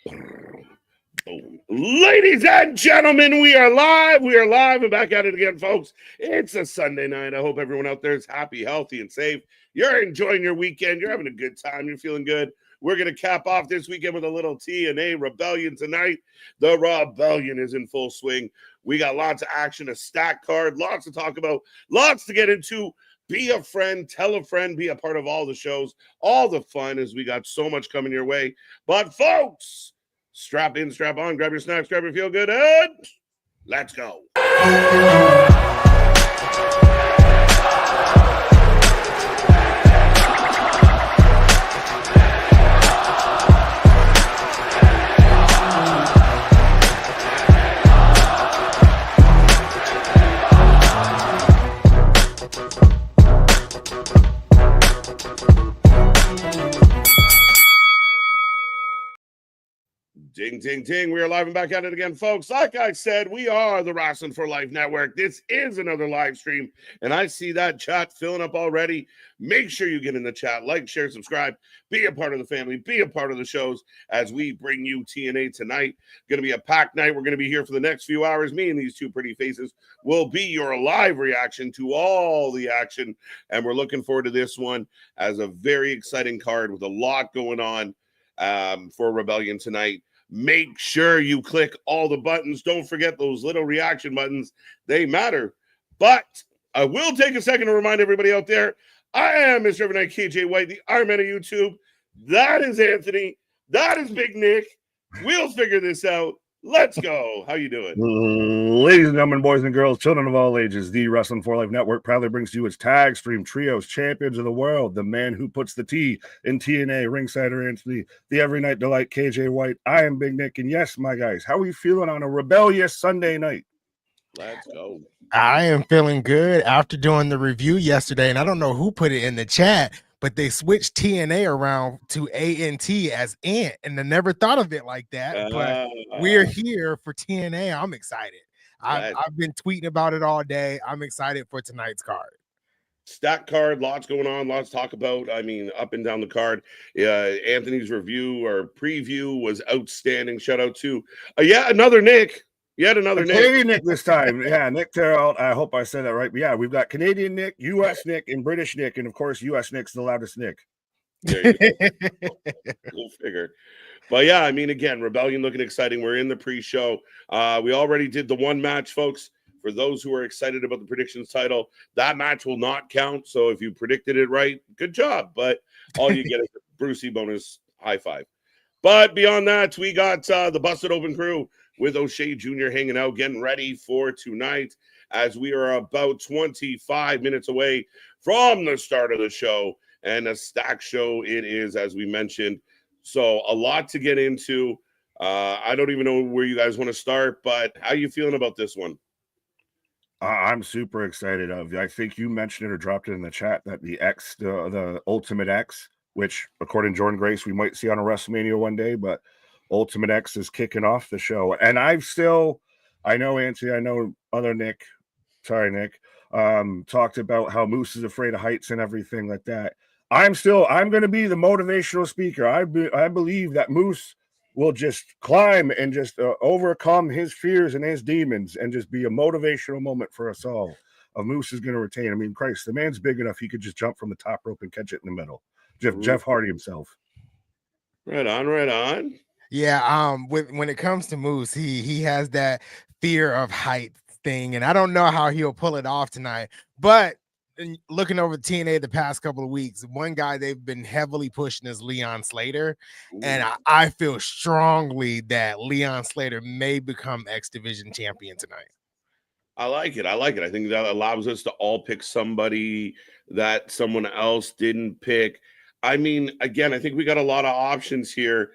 Boom. Ladies and gentlemen, we are live. We are live and back at it again, folks. It's a Sunday night. I hope everyone out there is happy, healthy, and safe. You're enjoying your weekend. You're having a good time. You're feeling good. We're going to cap off this weekend with a little TNA Rebellion tonight. The Rebellion is in full swing. We got lots of action, a stack card, lots to talk about, lots to get into. Be a friend, tell a friend, be a part of all the shows, all the fun, as we got so much coming your way. But, folks, strap in, strap on, grab your snacks, grab your feel good, and let's go. Ding, ding, ding. We are live and back at it again, folks. Like I said, we are the Wrestling for Life Network. This is another live stream, and I see that chat filling up already. Make sure you get in the chat, like, share, subscribe, be a part of the family, be a part of the shows as we bring you TNA tonight. Going to be a packed night. We're going to be here for the next few hours. Me and these two pretty faces will be your live reaction to all the action, and we're looking forward to this one as a very exciting card with a lot going on for Rebellion tonight. Make sure you click all the buttons. Don't forget those little reaction buttons. They matter. But I will take a second to remind everybody out there, I am Mr. Overnight KJ White, the Iron Man of YouTube. That is Anthony. That is Big Nick. We'll figure this out. Let's go. How you doing? Ladies and gentlemen, boys and girls, children of all ages, the Wrestling for Life Network proudly brings to you its tag stream trios, champions of the world, the man who puts the T in TNA, Ringsider Anthony, the Every Night Delight, KJ White. I am Big Nick, and yes, my guys, how are you feeling on a rebellious Sunday night? Let's go. I am feeling good after doing the review yesterday, and I don't know who put it in the chat, but they switched TNA around to ANT as Ant, and I never thought of it like that. But we're here for TNA. I'm excited. I've been tweeting about it all day. I'm excited for tonight's card. Stack card, lots going on, lots to talk about. I mean, up and down the card. Anthony's review or preview was outstanding. Shout out to another Nick. Yet another Nick. Canadian Nick this time. Yeah, Nick Terrell. I hope I said that right. But yeah, we've got Canadian Nick, U.S. Nick, and British Nick. And of course, U.S. Nick's the loudest Nick. There you go. Go figure. But yeah, I mean, again, Rebellion looking exciting. We're in the pre-show. We already did the one match, folks. For those who are excited about the predictions title, that match will not count. So if you predicted it right, good job. But all you get is a Brucey bonus high five. But beyond that, we got the Busted Open crew with O'Shea Jr. hanging out, getting ready for tonight as we are about 25 minutes away from the start of the show. And a stack show it is, as we mentioned. So a lot to get into. I don't even know where you guys want to start, but how you feeling about this one? I'm super excited. I think you mentioned it or dropped it in the chat that the Ultimate X, which according to Jordan Grace, we might see on a WrestleMania one day, but Ultimate X is kicking off the show. And I know Anthony, I know other Nick, talked about how Moose is afraid of heights and everything like that. I'm going to be the motivational speaker. I believe that Moose will just climb and just overcome his fears and his demons and just be a motivational moment for us all. Moose is going to retain. I mean, Christ, the man's big enough. He could just jump from the top rope and catch it in the middle. Jeff Hardy himself. Right on. Yeah, when it comes to Moose, he has that fear of height thing, and I don't know how he'll pull it off tonight. But looking over TNA the past couple of weeks, one guy they've been heavily pushing is Leon Slater, and I feel strongly that Leon Slater may become X Division champion tonight. I like it. I think that allows us to all pick somebody that someone else didn't pick. I mean, again, I think we got a lot of options here.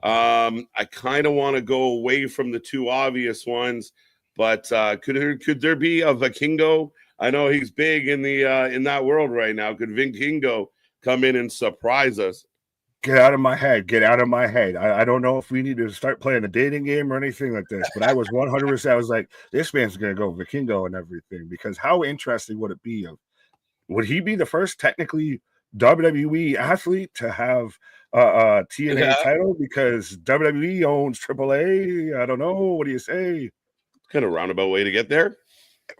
I kind of want to go away from the two obvious ones, but could there be a Vikingo? I know he's big in in that world right now. Could Vikingo come in and surprise us? Get out of my head. I don't know if we need to start playing a dating game or anything like this, but I was 100%. I was like, this man's going to go Vikingo and everything, because how interesting would it be? Would he be the first technically WWE athlete to have a TNA title because WWE owns AAA. I don't know. What do you say? Kind of roundabout way to get there.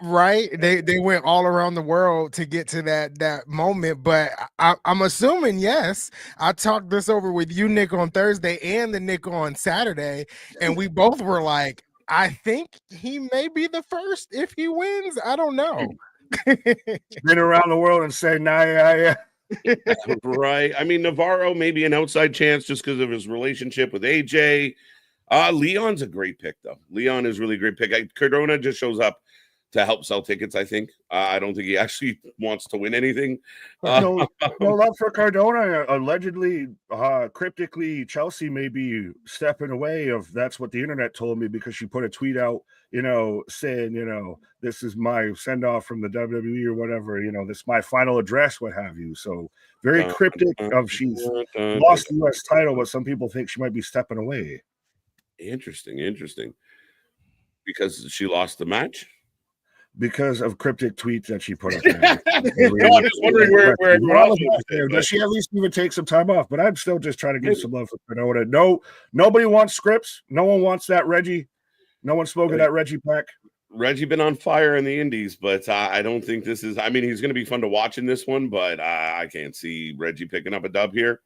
Right, they went all around the world to get to that moment, but I'm assuming yes. I talked this over with you, Nick, on Thursday and the Nick on Saturday, and we both were like, I think he may be the first if he wins. I don't know. Been around the world and say, nah, yeah. Right. I mean, Navarro may be an outside chance just because of his relationship with AJ. Leon's a great pick, though. Leon is really a great pick. Cardona just shows up to help sell tickets, I think. I don't think he actually wants to win anything. No love for Cardona. Allegedly, cryptically, Chelsea may be stepping away of that's what the internet told me because she put a tweet out, saying, this is my send off from the WWE or whatever, this is my final address, what have you. So very cryptic of she's lost the US title, but some people think she might be stepping away. Interesting. Because she lost the match? Because of cryptic tweets that she put up there. I'm just wondering where does she at least even take some time off? But I'm still just trying to give some love for Cardona. Nobody wants scripts. No one wants that Reggie. No one spoke of that Reggie pack. Reggie been on fire in the indies, but I don't think this is. I mean, he's going to be fun to watch in this one, but I can't see Reggie picking up a dub here.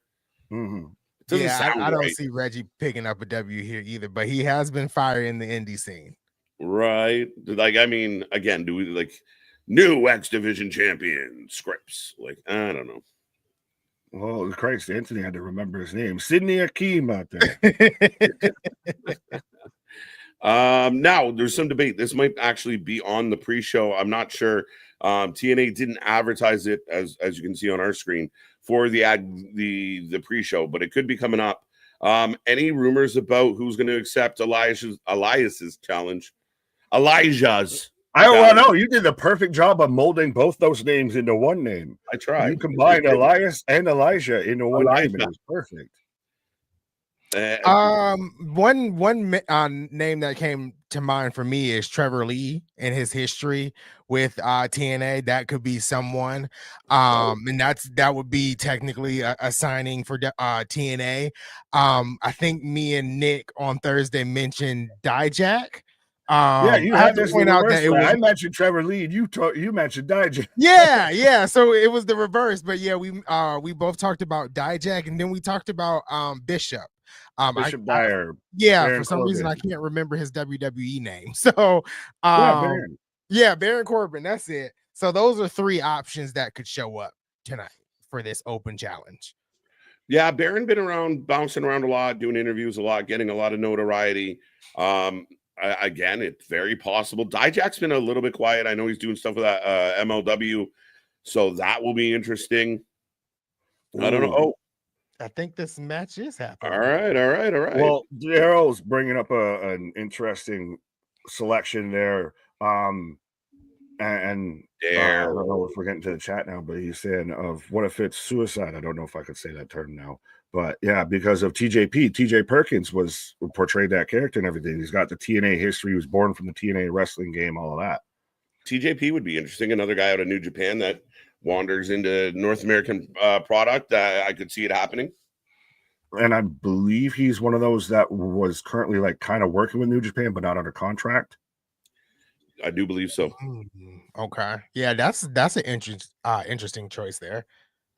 Mm-hmm. Yeah, I don't see Reggie picking up a W here either, but he has been fire in the indie scene. Right. Like, I mean, again, do we like new X Division champion scripts? Like, I don't know. Well, Christ, Anthony had to remember his name. Sidney Akeem out there. Now there's some debate. This might actually be on the pre-show. I'm not sure. TNA didn't advertise it as you can see on our screen for the pre-show, but it could be coming up. Any rumors about who's going to accept Elias's challenge? Elijah's. I don't know. You did the perfect job of molding both those names into one name. I tried. You combined Elias and Elijah into one name. It was perfect. One name that came to mind for me is Trevor Lee and his history with TNA. That could be someone. And that would be technically a signing for TNA. I think me and Nick on Thursday mentioned Dijak. You had to point out that I mentioned Trevor Lee. You mentioned Dijak. Yeah. So it was the reverse, but yeah, we both talked about Dijak, and then we talked about Bishop. Bishop Dyer. For some reason I can't remember his WWE name. So Baron Corbin. That's it. So those are three options that could show up tonight for this open challenge. Yeah, Baron been bouncing around a lot, doing interviews a lot, getting a lot of notoriety. Again, it's very possible. Dijak's been a little bit quiet. I know he's doing stuff with that MLW, so that will be interesting. I don't know. I think this match is happening. All right. Well, Daryl's bringing up an interesting selection there. And I don't know if we're getting to the chat now, but he's saying of what if it's suicide? I don't know if I could say that term now. But yeah, because of TJP, TJ Perkins portrayed that character and everything. He's got the TNA history. He was born from the TNA wrestling game, all of that. TJP would be interesting. Another guy out of New Japan that wanders into North American product. I could see it happening. And I believe he's one of those that was currently like kind of working with New Japan, but not under contract. I do believe so. Okay. Yeah, that's an interesting choice there.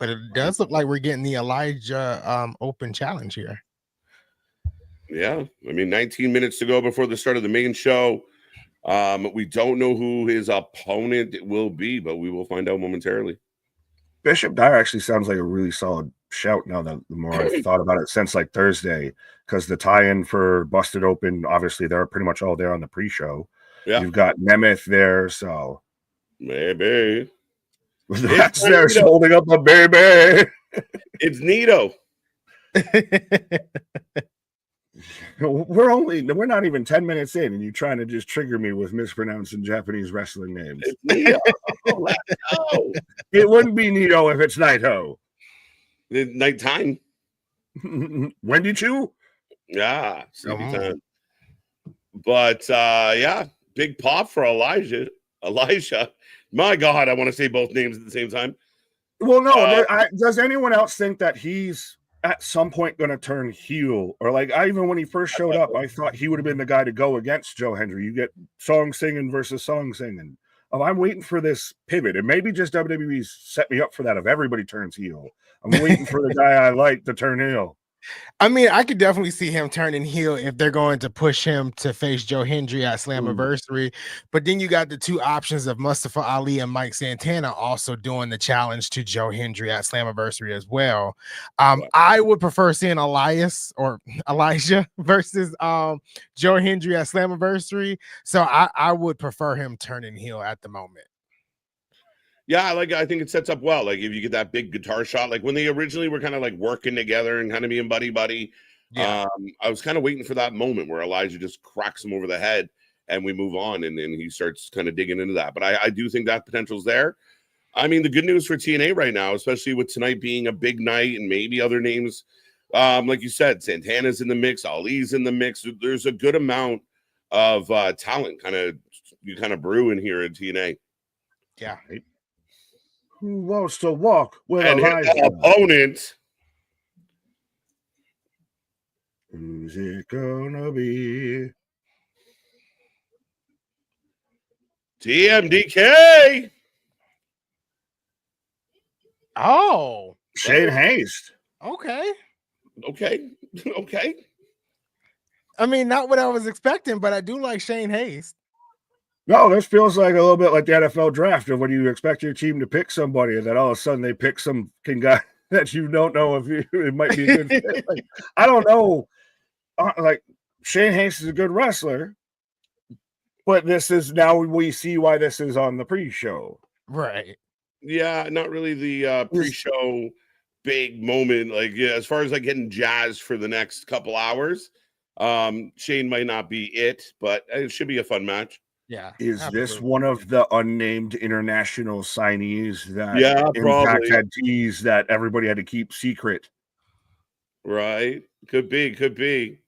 But it does look like we're getting the Elijah open challenge here. Yeah. I mean, 19 minutes to go before the start of the main show. We don't know who his opponent will be, but we will find out momentarily. Bishop Dyer actually sounds like a really solid shout now that the more I've thought about it since like Thursday, because the tie-in for Busted Open, obviously they're pretty much all there on the pre-show. Yeah. You've got Nemeth there, so maybe. That's there holding up a baby. It's Nito. We're not even 10 minutes in, and you're trying to just trigger me with mispronouncing Japanese wrestling names. It's Nito. Let's go. It wouldn't be Nito if it's Naito. Nighttime. Wendy Chu? Yeah. Time. But big pop for Elijah. My God, I want to say both names at the same time. Well, no. Does anyone else think that he's at some point going to turn heel? Or like, even when he first showed up, I thought he would have been the guy to go against Joe Hendry. You get song singing versus song singing. Oh, I'm waiting for this pivot, and maybe just WWE's set me up for that. If everybody turns heel, I'm waiting for the guy I like to turn heel. I mean, I could definitely see him turning heel if they're going to push him to face Joe Hendry at Slammiversary. But then you got the two options of Mustafa Ali and Mike Santana also doing the challenge to Joe Hendry at Slammiversary as well. I would prefer seeing Elias or Elijah versus Joe Hendry at Slammiversary. So I would prefer him turning heel at the moment. Yeah, I think it sets up well. Like if you get that big guitar shot, like when they originally were kind of like working together and kind of being buddy. Yeah. I was kind of waiting for that moment where Elijah just cracks him over the head and we move on, and then he starts kind of digging into that. But I do think that potential's there. I mean, the good news for TNA right now, especially with tonight being a big night and maybe other names, like you said, Santana's in the mix, Ali's in the mix. There's a good amount of talent kind of brewing here at TNA. Yeah. Who wants to walk with and Elijah? His opponent. Who's it gonna be? TMDK. Oh, Shane Haste. Okay. I mean, not what I was expecting, but I do like Shane Haste. No, this feels like a little bit like the NFL draft of when you expect your team to pick somebody, and then all of a sudden they pick some guy that you don't know if it might be a good fit. Like, I don't know. Like Shane Haste is a good wrestler, but this is now we see why this is on the pre-show, right? Yeah, not really the pre-show big moment. Like, yeah, as far as like getting jazzed for the next couple hours, Shane might not be it, but it should be a fun match. Yeah. Is absolutely. This one of the unnamed international signees that Impact probably had teased that everybody had to keep secret? Right. Could be.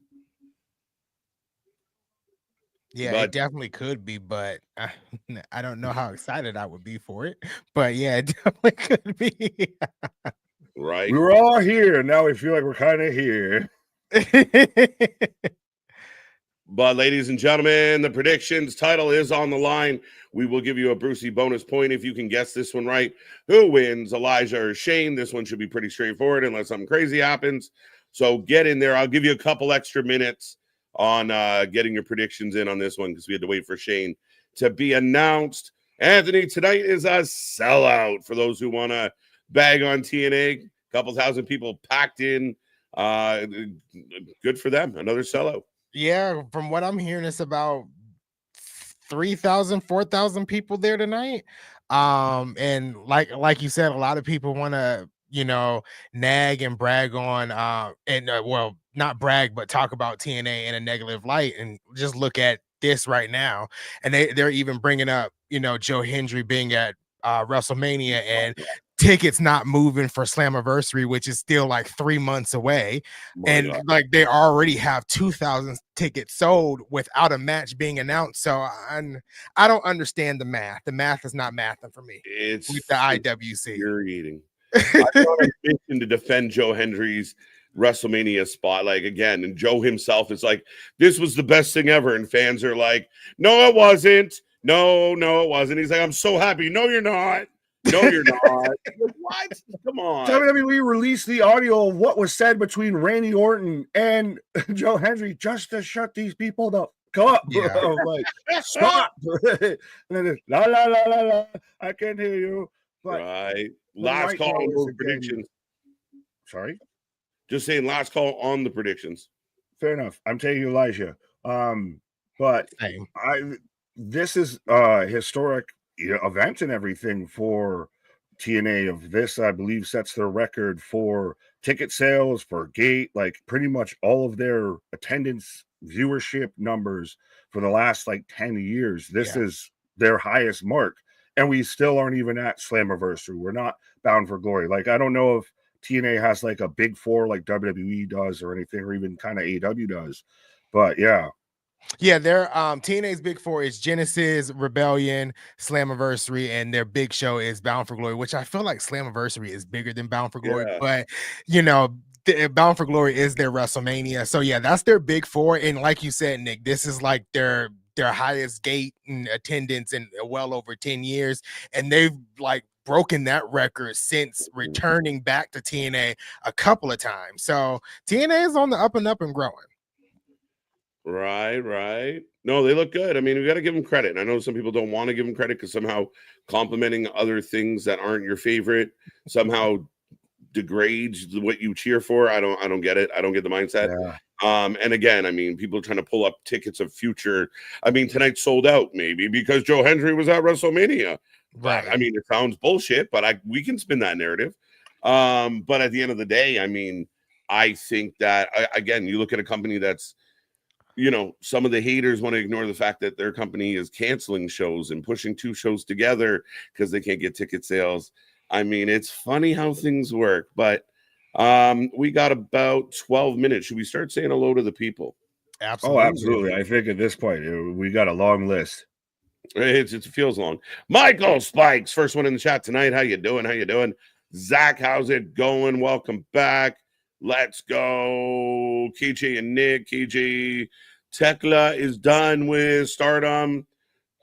Yeah, it definitely could be, but I don't know how excited I would be for it. But yeah, it definitely could be. Right. We were all here. Now we feel like we're kind of here. But ladies and gentlemen, the predictions title is on the line. We will give you a Brucey bonus point if you can guess this one right. Who wins, Elijah or Shane? This one should be pretty straightforward unless something crazy happens. So get in there. I'll give you a couple extra minutes on getting your predictions in on this one because we had to wait for Shane to be announced. Anthony, tonight is a sellout for those who want to bag on TNA. A couple thousand people packed in. Good for them. Another sellout. Yeah, from what I'm hearing, it's about 3,000, 4,000 people there tonight. And like you said, a lot of people want to, nag and brag on, well, not brag, but talk about TNA in a negative light. And just look at this right now. And they're even bringing up, Joe Hendry being at WrestleMania and tickets not moving for Slammiversary, which is still like 3 months away. And like they already have 2,000 tickets sold without a match being announced. So I don't understand the math. The math is not mathing for me. It's with the IWC. Infuriating. I thought a mission to defend Joe Hendry's WrestleMania spot, like again, and Joe himself is like, this was the best thing ever, and fans are like, no, it wasn't. No, it wasn't. He's like, I'm so happy. No, you're not. No, you're not. Like, what? Come on. WWE released the audio of what was said between Randy Orton and Joe Hendry just to shut these people the up. Yeah. Like, stop. And then la la la la la. I can't hear you. But right. Last call on the predictions. Sorry? Just saying last call on the predictions. Fair enough. I'm taking Elijah. But this is a historic event and everything for TNA. Of this, I believe, sets their record for ticket sales, for gate, like pretty much all of their attendance, viewership numbers for the last like 10 years. This is their highest mark. And we still aren't even at Slammiversary. We're not bound for glory. Like, I don't know if TNA has like a big four like WWE does or anything, or even kind of AEW does. But yeah. Yeah, their TNA's big four is Genesis, Rebellion, Slammiversary, and their big show is Bound for Glory, which I feel like Slammiversary is bigger than Bound for Glory, Yeah. but you know, Bound for Glory is their WrestleMania. So yeah, that's their big four. And like you said, Nick, this is like their highest gate in attendance in well over 10 years. And they've like broken that record since returning back to TNA a couple of times. So TNA is on the up and growing. Right. No, they look good. I mean, we got to give them credit. And I know some people don't want to give them credit because somehow complimenting other things that aren't your favorite somehow degrades what you cheer for. I don't get it. I don't get the mindset. Yeah. And again, I mean, people trying to pull up tickets of future. I mean, tonight sold out maybe because Joe Hendry was at WrestleMania. Right. I mean, it sounds bullshit, but we can spin that narrative. But at the end of the day, I mean, I think that again, you look at a company that's, you know, some of the haters want to ignore the fact that their company is canceling shows and pushing 2 shows together because they can't get ticket sales. I mean, it's funny how things work, but we got about 12 minutes. Should we start saying hello to the people? Absolutely. Oh, absolutely. I think at this point we got a long list. It feels long. Michael Spikes, first one in the chat tonight. How you doing? Zach, how's it going? Welcome back. Let's go. KJ and Nick. KJ, Tekla is done with Stardom.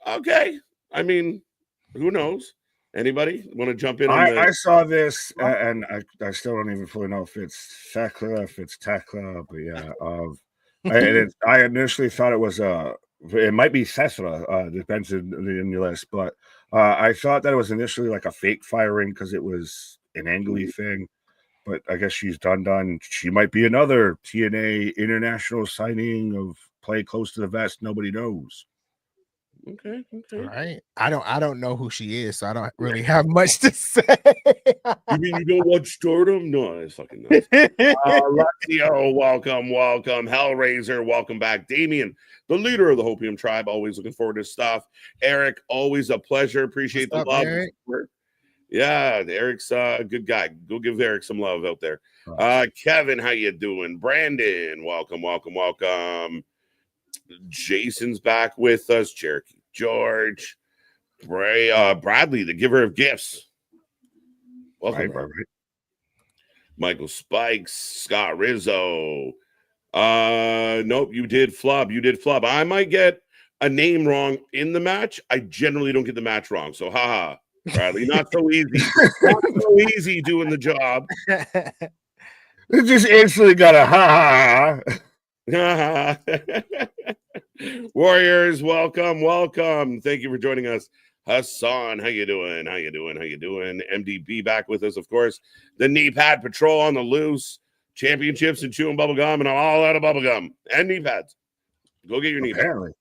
Okay. I mean, who knows? Anybody want to jump in? I saw this, and I still don't even fully know if it's Tekla, if it's Tekla, but yeah. I initially thought it was it might be Tessa, depends in your list, but I thought that it was initially like a fake firing because it was an angly thing. But I guess she's done. She might be another TNA international signing of play close to the vest. Nobody knows. Okay. All right. I don't know who she is, so I don't really have much to say. You mean you don't watch Stardom? No, that's fucking nuts. Lexio, welcome. Hellraiser, welcome back. Damien, the leader of the Hopium tribe, always looking forward to stuff. Eric, always a pleasure. Appreciate the love. Eric? Yeah, Eric's a good guy. Go give Eric some love out there. Kevin, how you doing? Brandon, welcome. Jason's back with us. Cherokee George, Bradley, the giver of gifts. Welcome. Right. Michael Spikes, Scott Rizzo. Nope, you did flub. I might get a name wrong in the match. I generally don't get the match wrong. So haha. Bradley, not so easy. Not so easy doing the job. It just instantly got a ha. Warriors, welcome. Thank you for joining us. Hassan, how you doing? MDB back with us, of course. The knee pad patrol on the loose. Championships and chewing bubble gum, and I'm all out of bubble gum and knee pads. Go get your knee pads.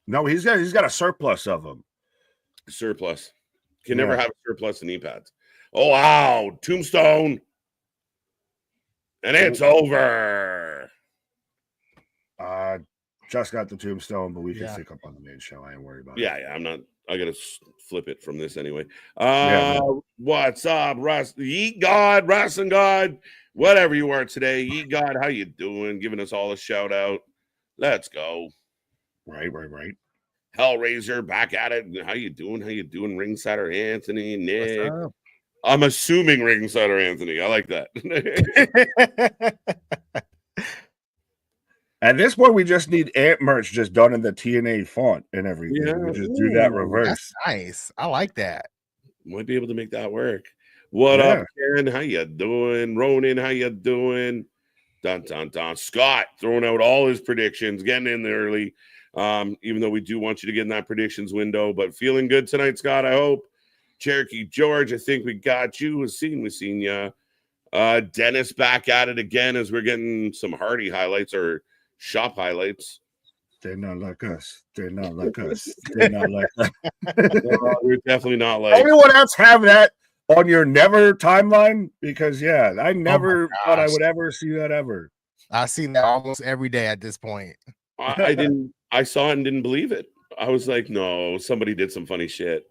No, he's got a surplus of them. Surplus. Can never have a surplus of knee pads. Oh, wow. Tombstone. And it's over. Just got the tombstone, but we can stick up on the main show. I ain't worried about it. Yeah. I'm not. I got to flip it from this anyway. What's up, Russ? Yeet God, Wrestling God, whatever you are today. Yeet God, how you doing? Giving us all a shout out. Let's go. Right. Hellraiser, back at it. How you doing? Ringsider Anthony, Nick. I'm assuming Ringsider Anthony. I like that. At this point, we just need Ant merch just done in the TNA font and everything. Yeah. We just do that reverse. That's nice. I like that. Might be able to make that work. What up, Karen? How you doing? Ronan, how you doing? Dun. Scott throwing out all his predictions, getting in there early. Even though we do want you to get in that predictions window, but feeling good tonight, Scott, I hope. Cherokee George, I think we got you. We've seen you. Dennis back at it again as we're getting some Hardy highlights or shop highlights. They're not like us. They're not like us. No, they're definitely not like. Anyone else have that on your never timeline? Because I never thought I would ever see that ever. I've seen that almost every day at this point. I didn't. I saw it and didn't believe it. I was like, no, somebody did some funny shit.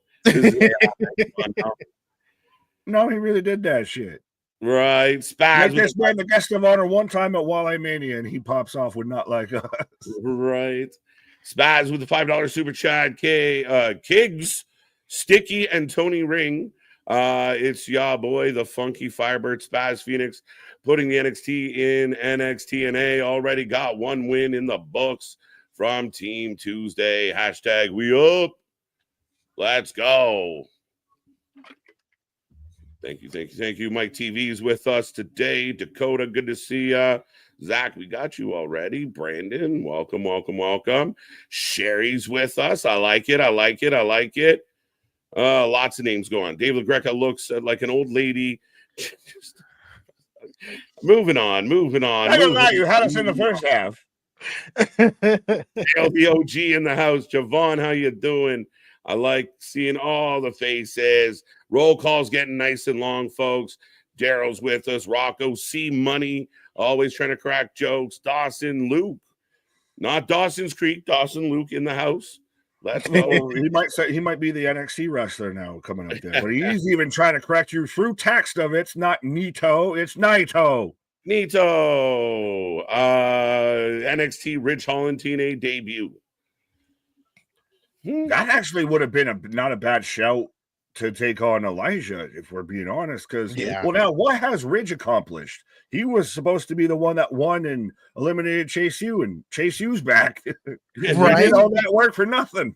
No, he really did that shit. Right. Spaz. Make this man the guest of honor one time at Walleye Mania, and he pops off with not like us. Right. Spaz with the $5 super chat. Kiggs, Sticky, and Tony Ring. It's ya boy, the funky Firebird Spaz Phoenix, putting the NXT in NXT&A. Already got one win in the books from Team Tuesday. Hashtag we up. Let's go. Thank you. Mike TV is with us today. Dakota, good to see ya. Zach, we got you already. Brandon, welcome. Sherry's with us. I like it. Lots of names going on. Dave LaGreca looks like an old lady. Moving on. I don't know. You had us in the first half. The OG in the house. Javon, how you doing? I like seeing all the faces. Roll call's getting nice and long, folks. Daryl's with us. Rocco, C Money, always trying to crack jokes. Dawson, Luke, not Dawson's Creek. Dawson, Luke in the house. Let's go. He might be the NXT wrestler now coming up there, but he's even trying to correct you through text of it's not Nito, it's Naito. NXT Ridge Holland TNA debut. That actually would have been not a bad shout to take on Elijah, if we're being honest. Because well, now what has Ridge accomplished? He was supposed to be the one that won and eliminated Chase U, and Chase U's back. Right? Did all that work for nothing.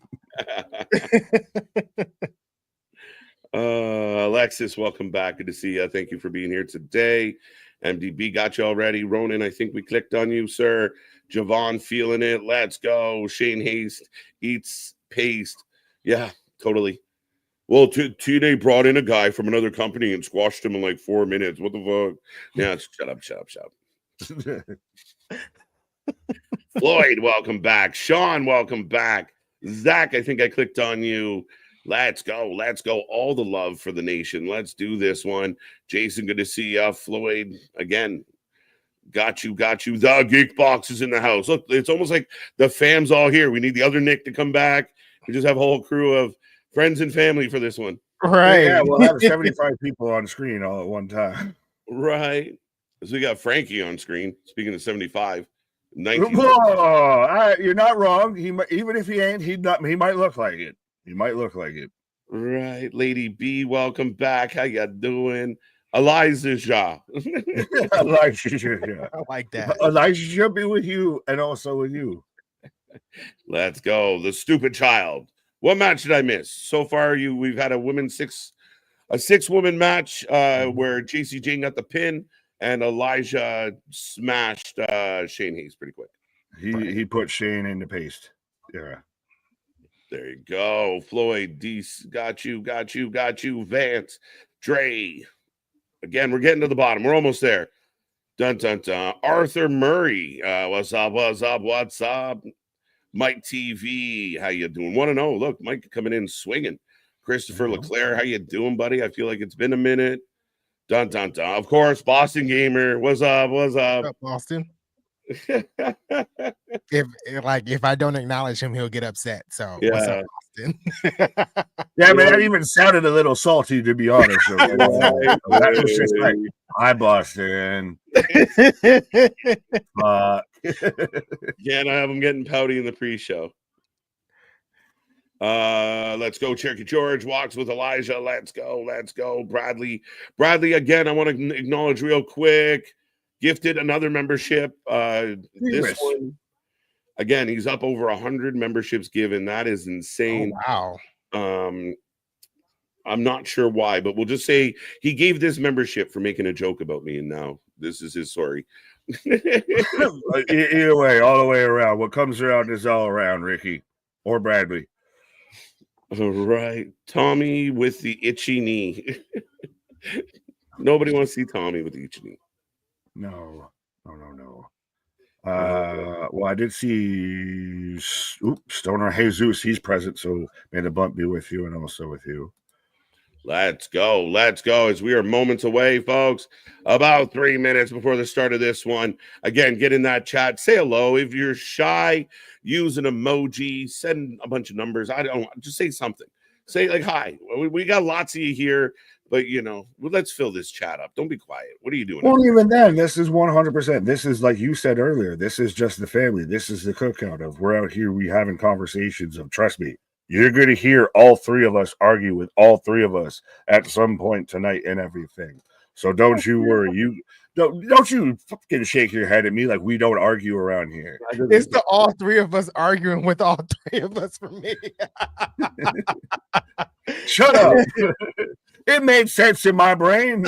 Alexis, welcome back. Good to see you. Thank you for being here today. MDB got you already. Ronan, I think we clicked on you, sir. Javon feeling it. Let's go. Shane Haste eats paste. Yeah, totally. Well, TNA brought in a guy from another company and squashed him in like 4 minutes. What the fuck? Yeah, shut up. Floyd, welcome back. Sean, welcome back. Zach, I think I clicked on you. Let's go. All the love for the nation. Let's do this one. Jason, good to see you. Floyd, again, got you. The Geek Box is in the house. Look, it's almost like the fam's all here. We need the other Nick to come back. We just have a whole crew of friends and family for this one. Right. Yeah, we'll have 75 people on screen all at one time. Right. So we got Frankie on screen. Speaking of 75. 19. Whoa, you're not wrong. Even if he ain't, he might look like it. He might look like it. Right. Lady B, welcome back. How you doing? Elijah. Elijah. I like that. Elijah be with you and also with you. Let's go. The stupid child. What match did I miss? So far, we've had a six-woman match where JC Jane got the pin and Elijah smashed Shane Hayes pretty quick. He put Shane in the paste. Yeah. There you go. Floyd, D, got you. Vance, Dre. Again, we're getting to the bottom. We're almost there. Dun, dun, dun. Arthur Murray. What's up? Mike TV, how you doing? Want to know? Look, Mike coming in swinging. Christopher Leclerc, how you doing, buddy? I feel like it's been a minute. Dun, dun, dun. Of course, Boston Gamer. What's up? What's up, Boston? if I don't acknowledge him, he'll get upset. So yeah. What's up, Boston? Yeah, man, that even sounded a little salty, to be honest. That was just like, hi, Boston. Can't have him getting pouty in the pre-show. Let's go. Cherokee George walks with Elijah. Let's go. Bradley, again, I want to acknowledge real quick. Gifted another membership. This one, again, he's up over 100 memberships given. That is insane. Oh, wow. I'm not sure why, but we'll just say he gave this membership for making a joke about me, and now this is his story. Either way, all the way around. What comes around is all around, Ricky or Bradley. All right. Tommy with the itchy knee. Nobody wants to see Tommy with the itchy knee. No. Well, I did see Stoner Jesus. He's present, so may the bump be with you and also with you. Let's go. As we are moments away, folks. About 3 minutes before the start of this one. Again, get in that chat. Say hello. If you're shy, use an emoji. Send a bunch of numbers. I don't just say something. Say like hi. We got lots of you here. But let's fill this chat up. Don't be quiet. What are you doing? Well, even then, this is 100%. This is like you said earlier. This is just the family. This is the cookout of we're out here. We having conversations of trust me. You're going to hear all three of us argue with all three of us at some point tonight and everything. So don't you worry. You don't you fucking shake your head at me like we don't argue around here. It's the all three of us arguing with all three of us for me. Shut up. It made sense in my brain.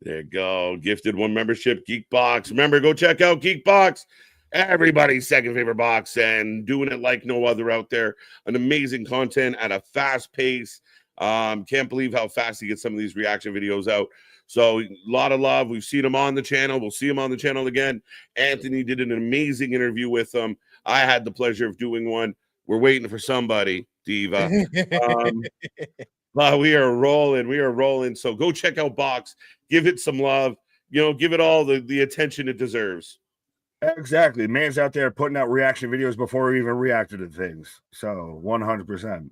There you go. Gifted one membership, Geekbox. Remember, go check out Geekbox. Everybody's second favorite box and doing it like no other out there. An amazing content at a fast pace. Can't believe how fast he gets some of these reaction videos out. So a lot of love. We've seen him on the channel. We'll see him on the channel again. Anthony did an amazing interview with him. I had the pleasure of doing one. We're waiting for somebody, Diva. But we are rolling. We are rolling. So go check out Box. Give it some love. Give it all the attention it deserves. Exactly. Man's out there putting out reaction videos before he even reacted to things. So 100%.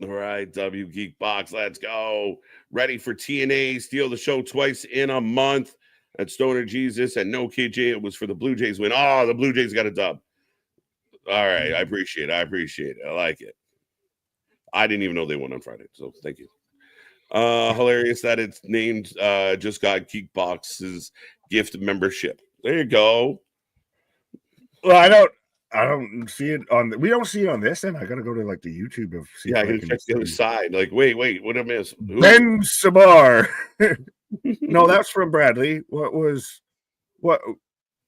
All right, W Geek Box, let's go. Ready for TNA, steal the show twice in a month at Stoner Jesus and no KJ. It was for the Blue Jays win. Oh, the Blue Jays got a dub. All right, I appreciate it. I like it. I didn't even know they won on Friday, so thank you. Hilarious that it's named just got Geek Box's gift membership. There you go. Well, I don't see it on. We don't see it on this end. I gotta go to like the YouTube of. See I gotta check the other side. Like, wait, what did I miss? Ben Sabar. No, that's from Bradley. What?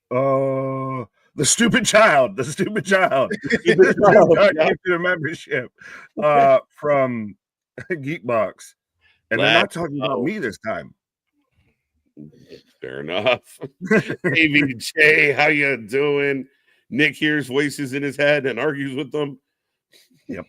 The stupid child. The stupid child. Gifted a membership from Geekbox, and they're not talking about me this time. Fair enough. AVJ, how you doing? Nick hears voices in his head and argues with them. Yep.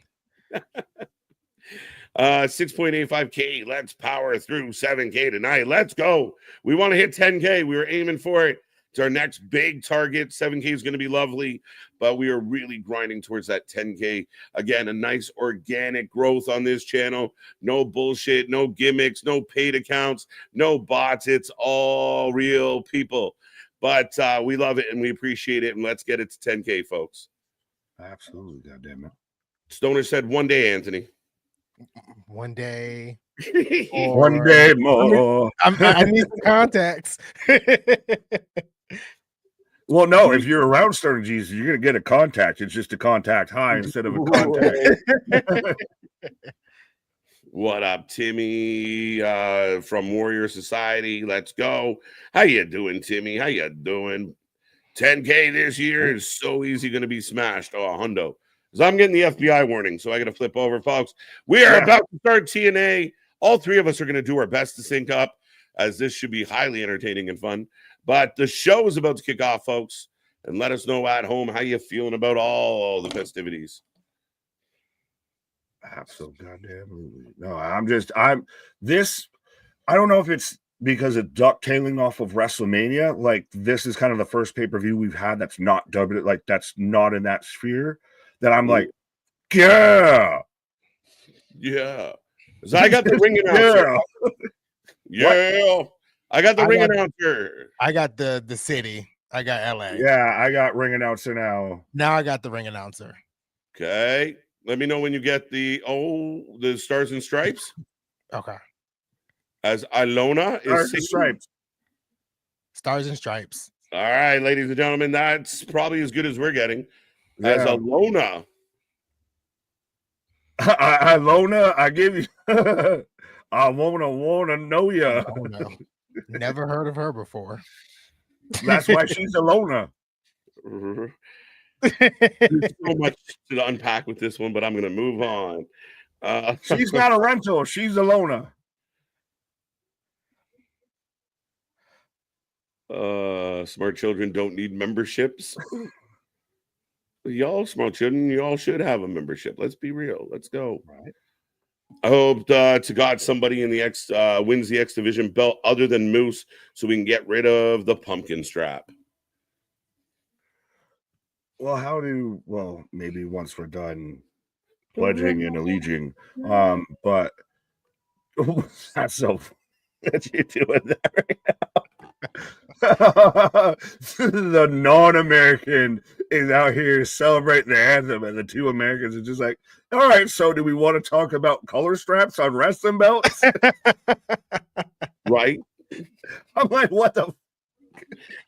6.85K. Let's power through 7K tonight. Let's go. We want to hit 10K. We were aiming for it. It's our next big target. 7K is going to be lovely, but we are really grinding towards that 10K. Again, a nice organic growth on this channel. No bullshit, no gimmicks, no paid accounts, no bots. It's all real people. But we love it and we appreciate it. And let's get it to 10K, folks. Absolutely, goddamn it. Stoner said one day, Anthony. One day. One day more. I need some contacts. Well, no, if you're around Stoner Jesus, you're going to get a contact. It's just a contact high instead of a contact. What up, Timmy from Warrior Society? Let's go. How you doing, Timmy? How you doing? 10K this year is so easy going to be smashed. Oh, hundo. Because I'm getting the FBI warning, so I got to flip over, folks. We are about to start TNA. All three of us are going to do our best to sync up, as this should be highly entertaining and fun. But the show is about to kick off, folks. And let us know at home how you feeling about all the festivities. Absolutely. No, I don't know if it's because of ducktailing off of WrestleMania. Like, this is kind of the first pay-per-view we've had that's not dubbed, like, that's not in that sphere. That I'm like, yeah. So I got the ring announcer. Yeah. I got the ring announcer. I got the city. I got LA. Yeah, I got ring announcer now. Now I got the ring announcer. Okay. Let me know when you get the Stars and Stripes. Okay. As Ilona Stars and Stripes. Stars and Stripes. All right, ladies and gentlemen, that's probably as good as we're getting. As Ilona. Ilona, I give you. I wanna know ya. Oh, no. Never heard of her before. That's why she's Ilona. There's so much to unpack with this one, but I'm going to move on. She's not a rental. She's Ilona. Smart children don't need memberships. Y'all smart children, y'all should have a membership. Let's be real. Let's go. Right. I hope to God somebody in the X wins the X Division belt other than Moose, so we can get rid of the pumpkin strap. Well, maybe once we're done pledging and alleging. But that's so that you're doing that right now. The non-American is out here celebrating the anthem, and the two Americans are just like, all right, so do we want to talk about color straps on wrestling belts? Right? I'm like, what the?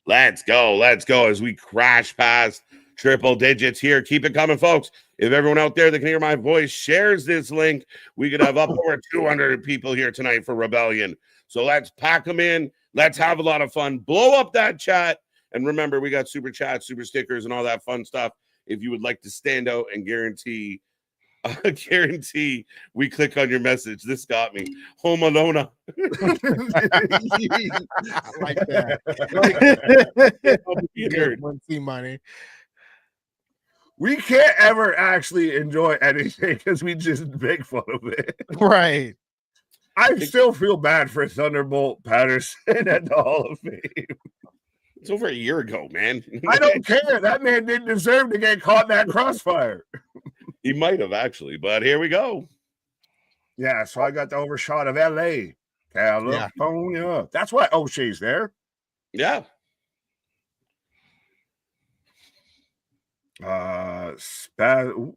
Let's go as we crash past triple digits here. Keep it coming, folks. If everyone out there that can hear my voice shares this link, we could have up over 200 people here tonight for Rebellion. So let's pack them in. Let's have a lot of fun. Blow up that chat. And remember, we got super chats, super stickers, and all that fun stuff. If you would like to stand out and guarantee we click on your message. This got me. Home Alone. I like that. Money. We can't ever actually enjoy anything because we just make fun of it. Right. I still feel bad for Thunderbolt Patterson at the Hall of Fame. It's over a year ago, man. I don't care. That man didn't deserve to get caught in that crossfire. He might have actually, but here we go. Yeah, so I got the overshot of LA, California. Yeah. That's why O'Shea's there. Yeah. Spaz.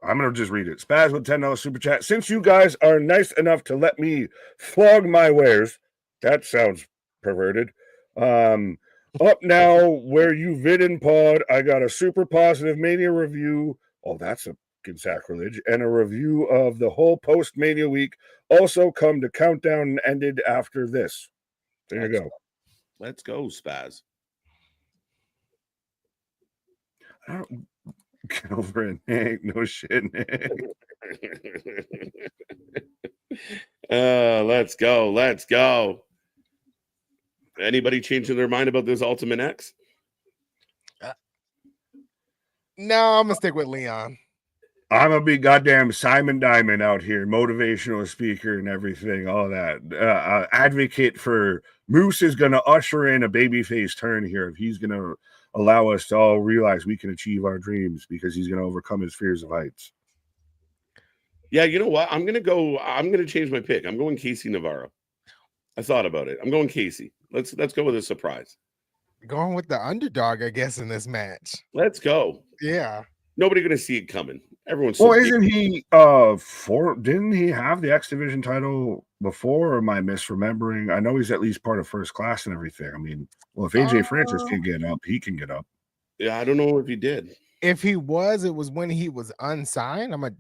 I'm gonna just read it. Spaz with $10 super chat. Since you guys are nice enough to let me flog my wares, that sounds perverted. Up now, where you vid in pod, I got a super positive Mania review. Oh, that's a sacrilege, and a review of the whole post Mania week. Also, come to countdown ended after this. There you go. Let's go, Spaz. I don't get over it, Nick. No shit, Nick. Let's go. Let's go. Anybody changing their mind about this Ultimate X? No, I'm gonna stick with Leon. I'm a big goddamn Simon Diamond out here, motivational speaker and everything, all that. Advocate for Moose is going to usher in a babyface turn here if he's going to allow us to all realize we can achieve our dreams because he's going to overcome his fears of heights. Yeah, you know what? I'm going to change my pick. I'm going Casey Navarro. I thought about it. I'm going Casey. Let's go with a surprise. Going with the underdog, I guess, in this match. Let's go. Yeah. Nobody going to see it coming. Everyone's well, isn't he didn't he have the X Division title before, or am I misremembering? I know he's at least part of First Class and everything. I mean, well, if AJ Francis can get up, he can get up. Yeah, I don't know if he did. If he was, it was when he was unsigned. I'm gonna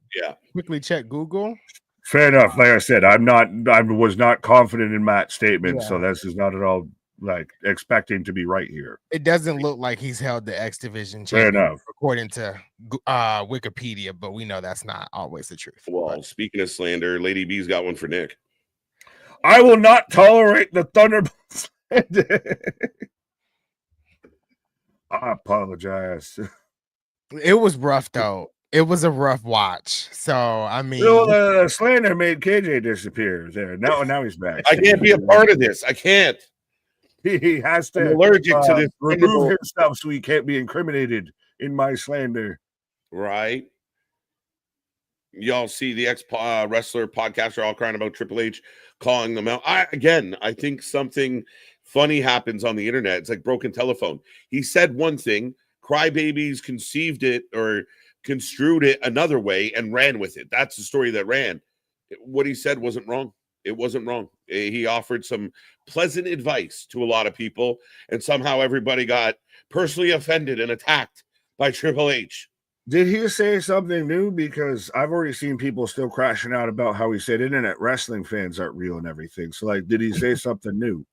quickly check Google. Fair enough. Like I said, I was not confident in Matt's statement, so this is not at all like expecting to be right here. It doesn't look like he's held the X Division championship according to Wikipedia, but we know that's not always the truth. Well, speaking of slander, Lady B's got one for Nick. I will not tolerate the Thunderbolts. I apologize. It was rough though. It was a rough watch. So I mean, slander made KJ disappear there. Now he's back. I can't be a part of this. I can't. He has to. I'm allergic to this. Remove himself so he can't be incriminated in my slander. Right. Y'all see the ex-wrestler podcaster all crying about Triple H calling them out. I think something funny happens on the internet. It's like broken telephone. He said one thing, crybabies conceived it or construed it another way and ran with it. That's the story that ran. What he said wasn't wrong. It wasn't wrong. He offered some pleasant advice to a lot of people, and somehow everybody got personally offended and attacked by Triple H. Did he say something new? Because I've already seen people still crashing out about how he said internet wrestling fans aren't real and everything. So, like, did he say something new?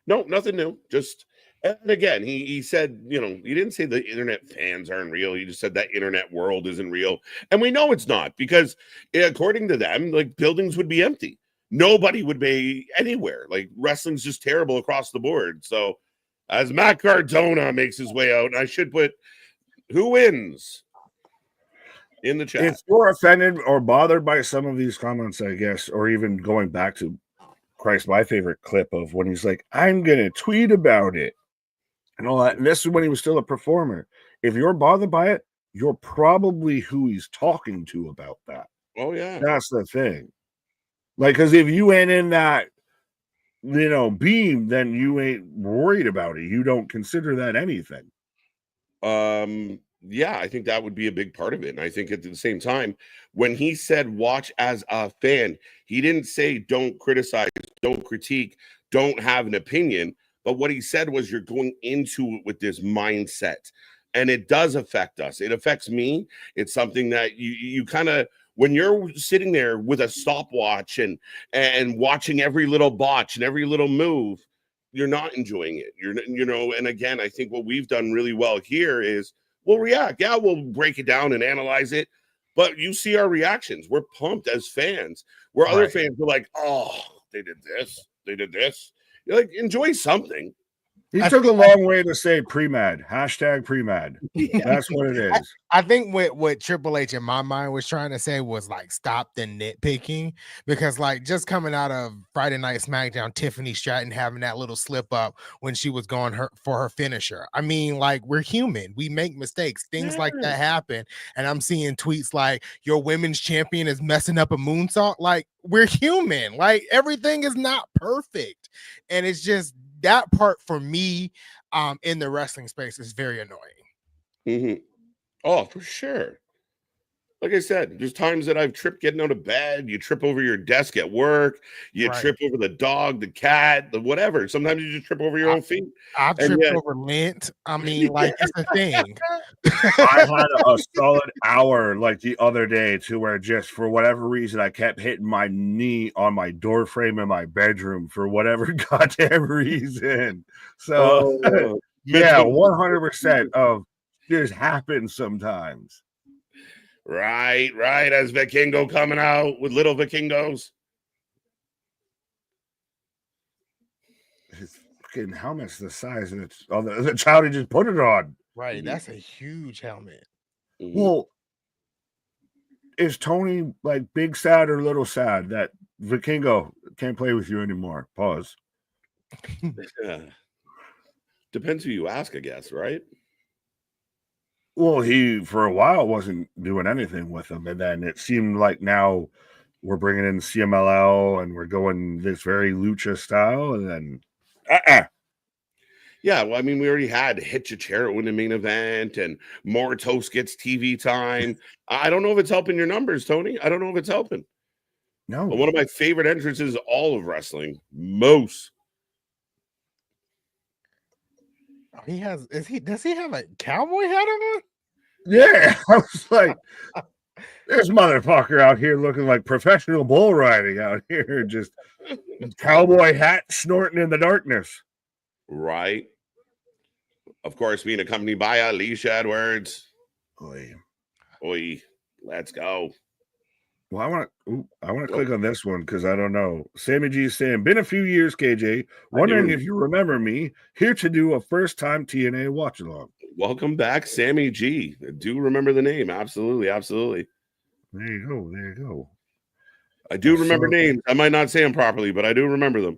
No, nothing new. Just, and again, he said, he didn't say the internet fans aren't real. He just said that internet world isn't real. And we know it's not because according to them, like, buildings would be empty. Nobody would be anywhere. Like, wrestling's just terrible across the board. So as Matt Cardona makes his way out, and I should put who wins in the chat. If you're offended or bothered by some of these comments, I guess, or even going back to my favorite clip of when he's like, I'm going to tweet about it and all that. And this is when he was still a performer. If you're bothered by it, you're probably who he's talking to about that. Oh yeah. That's the thing. Like, because if you ain't in that, beam, then you ain't worried about it. You don't consider that anything. Yeah, I think that would be a big part of it. And I think at the same time, when he said watch as a fan, he didn't say don't criticize, don't critique, don't have an opinion. But what he said was you're going into it with this mindset. And it does affect us. It affects me. It's something that you kind of, when you're sitting there with a stopwatch and watching every little botch and every little move, you're not enjoying it. And again, I think what we've done really well here is we'll react. Yeah, we'll break it down and analyze it. But you see our reactions. We're pumped as fans. Where other fans are like, oh, they did this. They did this. You're like, enjoy something. He took a long way to say pre-mad. Hashtag pre-mad. That's what it is. I think what Triple H in my mind was trying to say was like stop the nitpicking, because like just coming out of Friday Night SmackDown, Tiffany Stratton having that little slip up when she was going for her finisher. I mean, like, we're human. We make mistakes. Things like that happen. And I'm seeing tweets like your women's champion is messing up a moonsault. Like, we're human. Like, everything is not perfect. And it's just that part for me in the wrestling space is very annoying. Mm-hmm. Oh, for sure. Like I said, there's times that I've tripped getting out of bed. You trip over your desk at work. You trip over the dog, the cat, the whatever. Sometimes you just trip over your own feet. I've tripped over lint. I mean, like, it's a thing. I had a solid hour like the other day to where just for whatever reason I kept hitting my knee on my door frame in my bedroom for whatever goddamn reason. So yeah, 100% of just happens sometimes. Right. As Vikingo coming out with little Vikingos. His fucking helmet's the size of the child he just put it on. Right, that's a huge helmet. Well, is Tony like big sad or little sad that Vikingo can't play with you anymore? Pause. Depends who you ask, I guess, right? Well, he for a while wasn't doing anything with him, and then it seemed like now we're bringing in CMLL and we're going this very lucha style, and then Yeah, well, I mean, we already had Hit Chichero in the main event, and Moritos gets TV time. I don't know if it's helping your numbers, Tony. I don't know if it's helping. No. But one of my favorite entrances all of wrestling, Moose. Does he have a cowboy hat on? Yeah, I was like, this motherfucker out here looking like professional bull riding out here, just cowboy hat snorting in the darkness. Right. Of course, being accompanied by Alicia Edwards. Oi, let's go. Well, I want to click on this one because I don't know. Sammy G is saying, been a few years, KJ. Wondering if you remember me. Here to do a first-time TNA watch-along. Welcome back, Sammy G. I do remember the name. Absolutely. There you go. I do remember names. I might not say them properly, but I do remember them.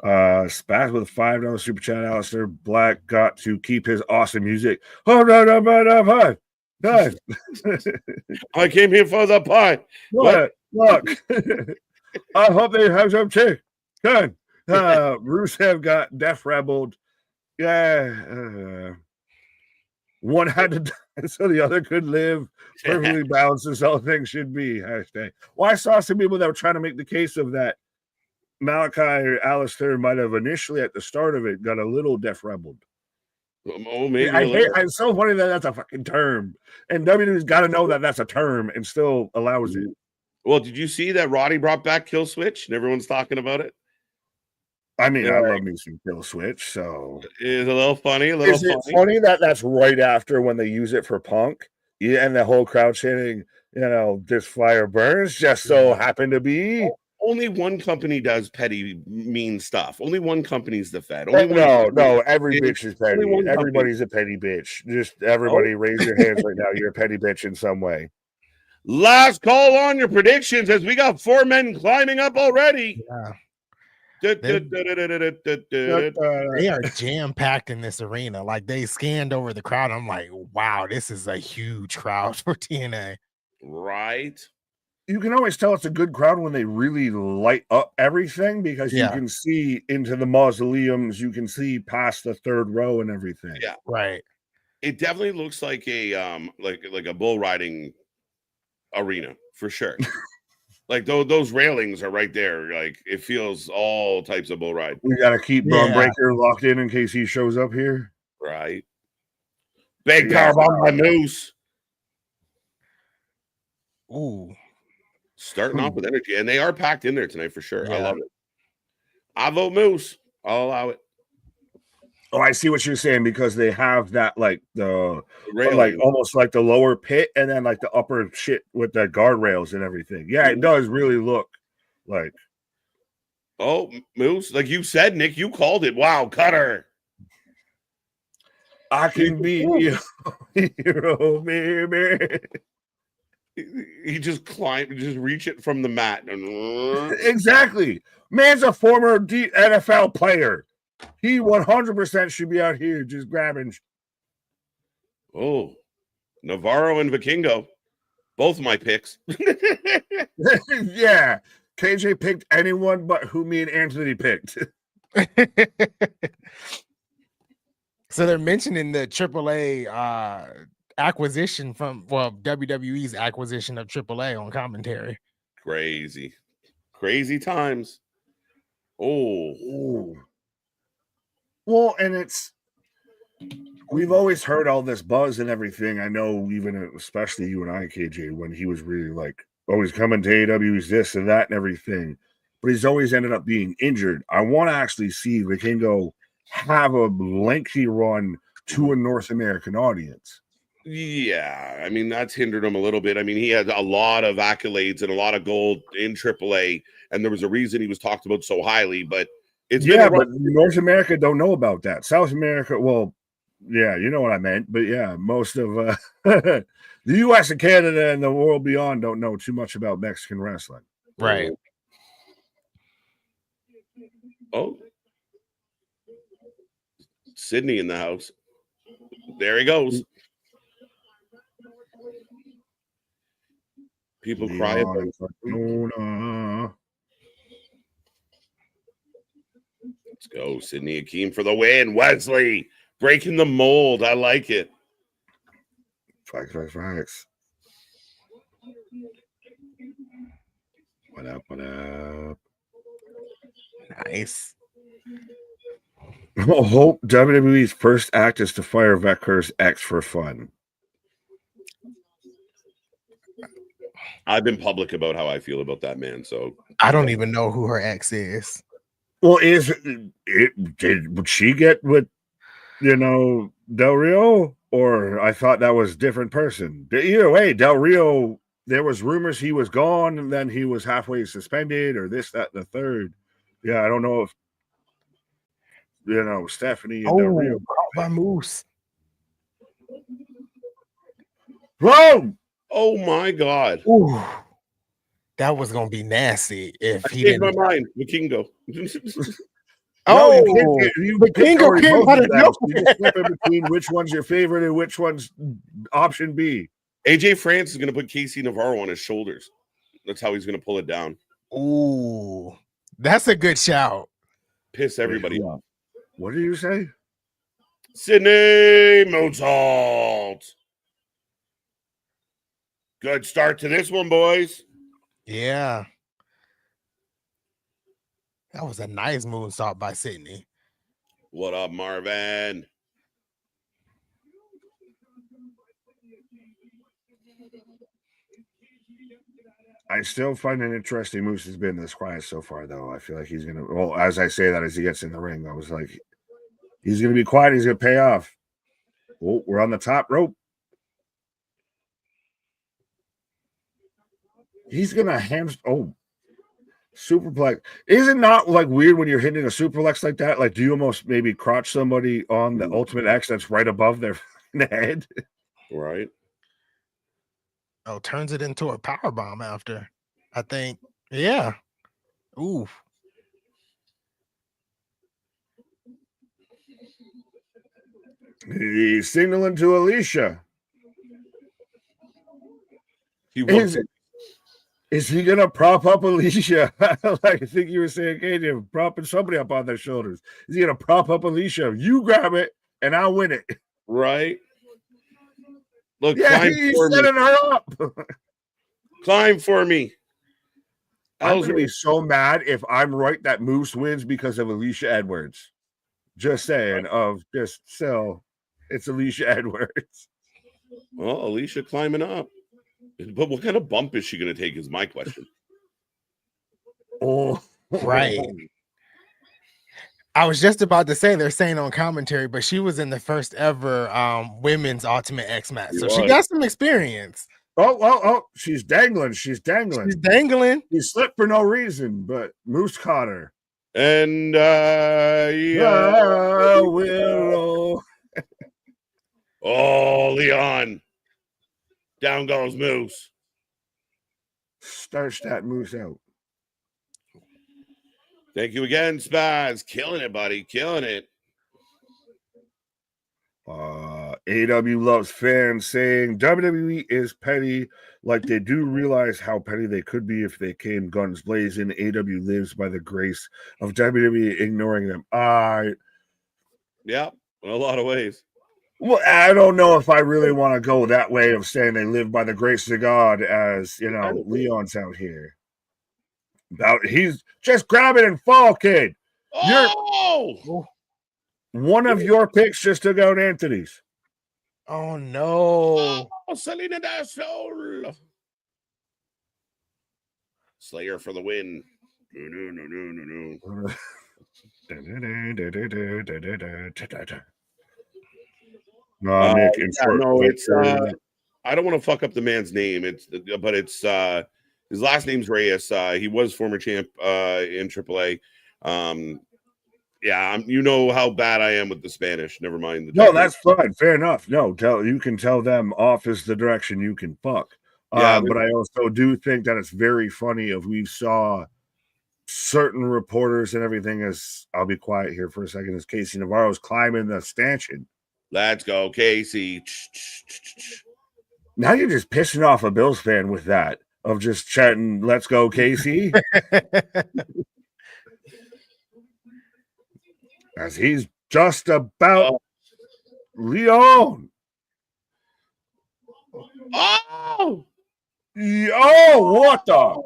Spaz with a $5 super chat. Alistair Black got to keep his awesome music. Oh no. I came here for the pie. Look. I hope they have some chicken. Good. Rusev got death rebelled. Yeah. One had to die so the other could live. Perfectly balanced as all things should be. Hashtag. Well, I saw some people that were trying to make the case of that Malachi or Alistair might have initially at the start of it got a little death rebelled. Oh, maybe. It's so funny that that's a fucking term, and WWE's got to know that that's a term and still allows it. Well, did you see that Roddy brought back Kill Switch and everyone's talking about it? I mean, I love me some Kill Switch, so it's a little funny. Is it funny that that's right after when they use it for Punk? Yeah, and the whole crowd chanting, this fire burns, just so happened to be. Only one company does petty, mean stuff. Only one company's the Fed. No, every bitch is petty. Everybody's a petty bitch. Just everybody raise your hands right now. You're a petty bitch in some way. Last call on your predictions as we got 4 men climbing up already. Yeah. They are jam packed in this arena. Like they scanned over the crowd. I'm like, wow, this is a huge crowd for TNA. Right. You can always tell it's a good crowd when they really light up everything because you Yeah. can see into the mausoleums, you can see past the third row and everything. Yeah. Right. It definitely looks like a like a bull riding arena for sure. Like those railings are right there. Like it feels all types of bull ride. We gotta keep Braun Breaker locked in case he shows up here. Right. Big power bomb by Moose. Ooh. Starting off with energy. And they are packed in there tonight for sure. Yeah. I love it. I vote Moose. I'll allow it. Oh, I see what you're saying because they have that like the railing. like almost like the lower pit and then like the upper shit with the guardrails and everything. Yeah, it does really look like. Oh, Moose, like you said, Nick, you called it. Wow, Cutter. I can be your hero, baby. He just climbed, just reach it from the mat. Exactly. Man's a former NFL player. He 100% should be out here just grabbing. Oh, Navarro and Vikingo. Both my picks. Yeah. KJ picked anyone but who me and Anthony picked. So they're mentioning the AAA acquisition from WWE's acquisition of AAA on commentary. Crazy times. Oh. Well, and we've always heard all this buzz and everything. I know, even especially you and I, KJ, when he was really like always coming to AEW's this and that and everything, but he's always ended up being injured. I want to actually see Vikingo have a lengthy run to a North American audience. Yeah, I mean, that's hindered him a little bit. I mean, he had a lot of accolades and a lot of gold in AAA, and there was a reason he was talked about so highly, but it's but North America don't know about that. South America, well, yeah, you know what I meant, but yeah, most of the US and Canada and the world beyond don't know too much about Mexican wrestling. Right. Oh. Sydney in the house. There he goes. People cry about Let's go, Sydney Akeem for the win. Wesley breaking the mold. I like it. Facts. What up? Nice. Hope WWE's first act is to fire Vector's ex for fun. I've been public about how I feel about that man, so I don't even know who her ex is. Well, would she get with Del Rio, or I thought that was a different person? Either way, Del Rio, there was rumors he was gone, and then he was halfway suspended, or this, that, and the third. Yeah, I don't know if Stephanie and Del Rio. By Moose. Whoa! Oh my God. Ooh. That was gonna be nasty if he changed didn't. my mind. Vikingo. Vikingo came out of nowhere. You just flip in between which one's your favorite and which one's option B. AJ France is gonna put Casey Navarro on his shoulders. That's how he's gonna pull it down. Ooh, that's a good shout. Piss everybody off. What did you say? Sydney Mozart. Good start to this one, boys. Yeah. That was a nice moonsault by Sydney. What up, Marvin? I still find it interesting Moose has been this quiet so far, though. I feel like he's going to, well, as I say that, as he gets in the ring, I was like, he's going to be quiet. He's going to pay off. Oh, we're on the top rope. He's going to superplex. Is it not like weird when you're hitting a superplex like that? Like, do you almost maybe crotch somebody on the Ultimate X that's right above their head? Right. Oh, turns it into a power bomb after. I think. Yeah. Ooh. He's signaling to Alicia. Is he gonna prop up Alicia? Like I think you were saying, KJ, propping somebody up on their shoulders. Is he gonna prop up Alicia? You grab it and I'll win it. Right. Look, yeah, he's setting her up. Climb for me. I'm gonna be so mad if I'm right that Moose wins because of Alicia Edwards. Just saying, it's Alicia Edwards. Well, Alicia climbing up. But what kind of bump is she going to take is my question. Oh, right. I was just about to say they're saying on commentary, but she was in the first ever women's Ultimate X match. So she got some experience. Oh, she's dangling. She's dangling. She slipped for no reason, but Moose caught her. And Willow. Oh, Leon. Down goes Moose. Starch that Moose out. Thank you again, Spaz. Killing it, buddy. Killing it. AW loves fans saying WWE is petty. Like they do realize how petty they could be if they came guns blazing. AW lives by the grace of WWE ignoring them. Yeah, in a lot of ways. Well, I don't know if I really want to go that way of saying they live by the grace of God, as you know, Leon's out here. He's just grab it and fall, kid. Oh! One of your picks just took out Anthony's. Oh no! Oh, Selena Dasol. Slayer for the win. No. Nick, it's I don't want to fuck up the man's name. It's his last name's Reyes. He was former champ in AAA. Yeah, you know how bad I am with the Spanish. Never mind. No, that's fine. Fair enough. No, you can tell them off is the direction you can fuck. Yeah, but I also do think that it's very funny if we saw certain reporters and everything as I'll be quiet here for a second as Casey Navarro's climbing the stanchion. Let's go, Casey. Now you're just pissing off a Bills fan with that of just chatting, let's go, Casey. As he's just about Leon. Oh, what the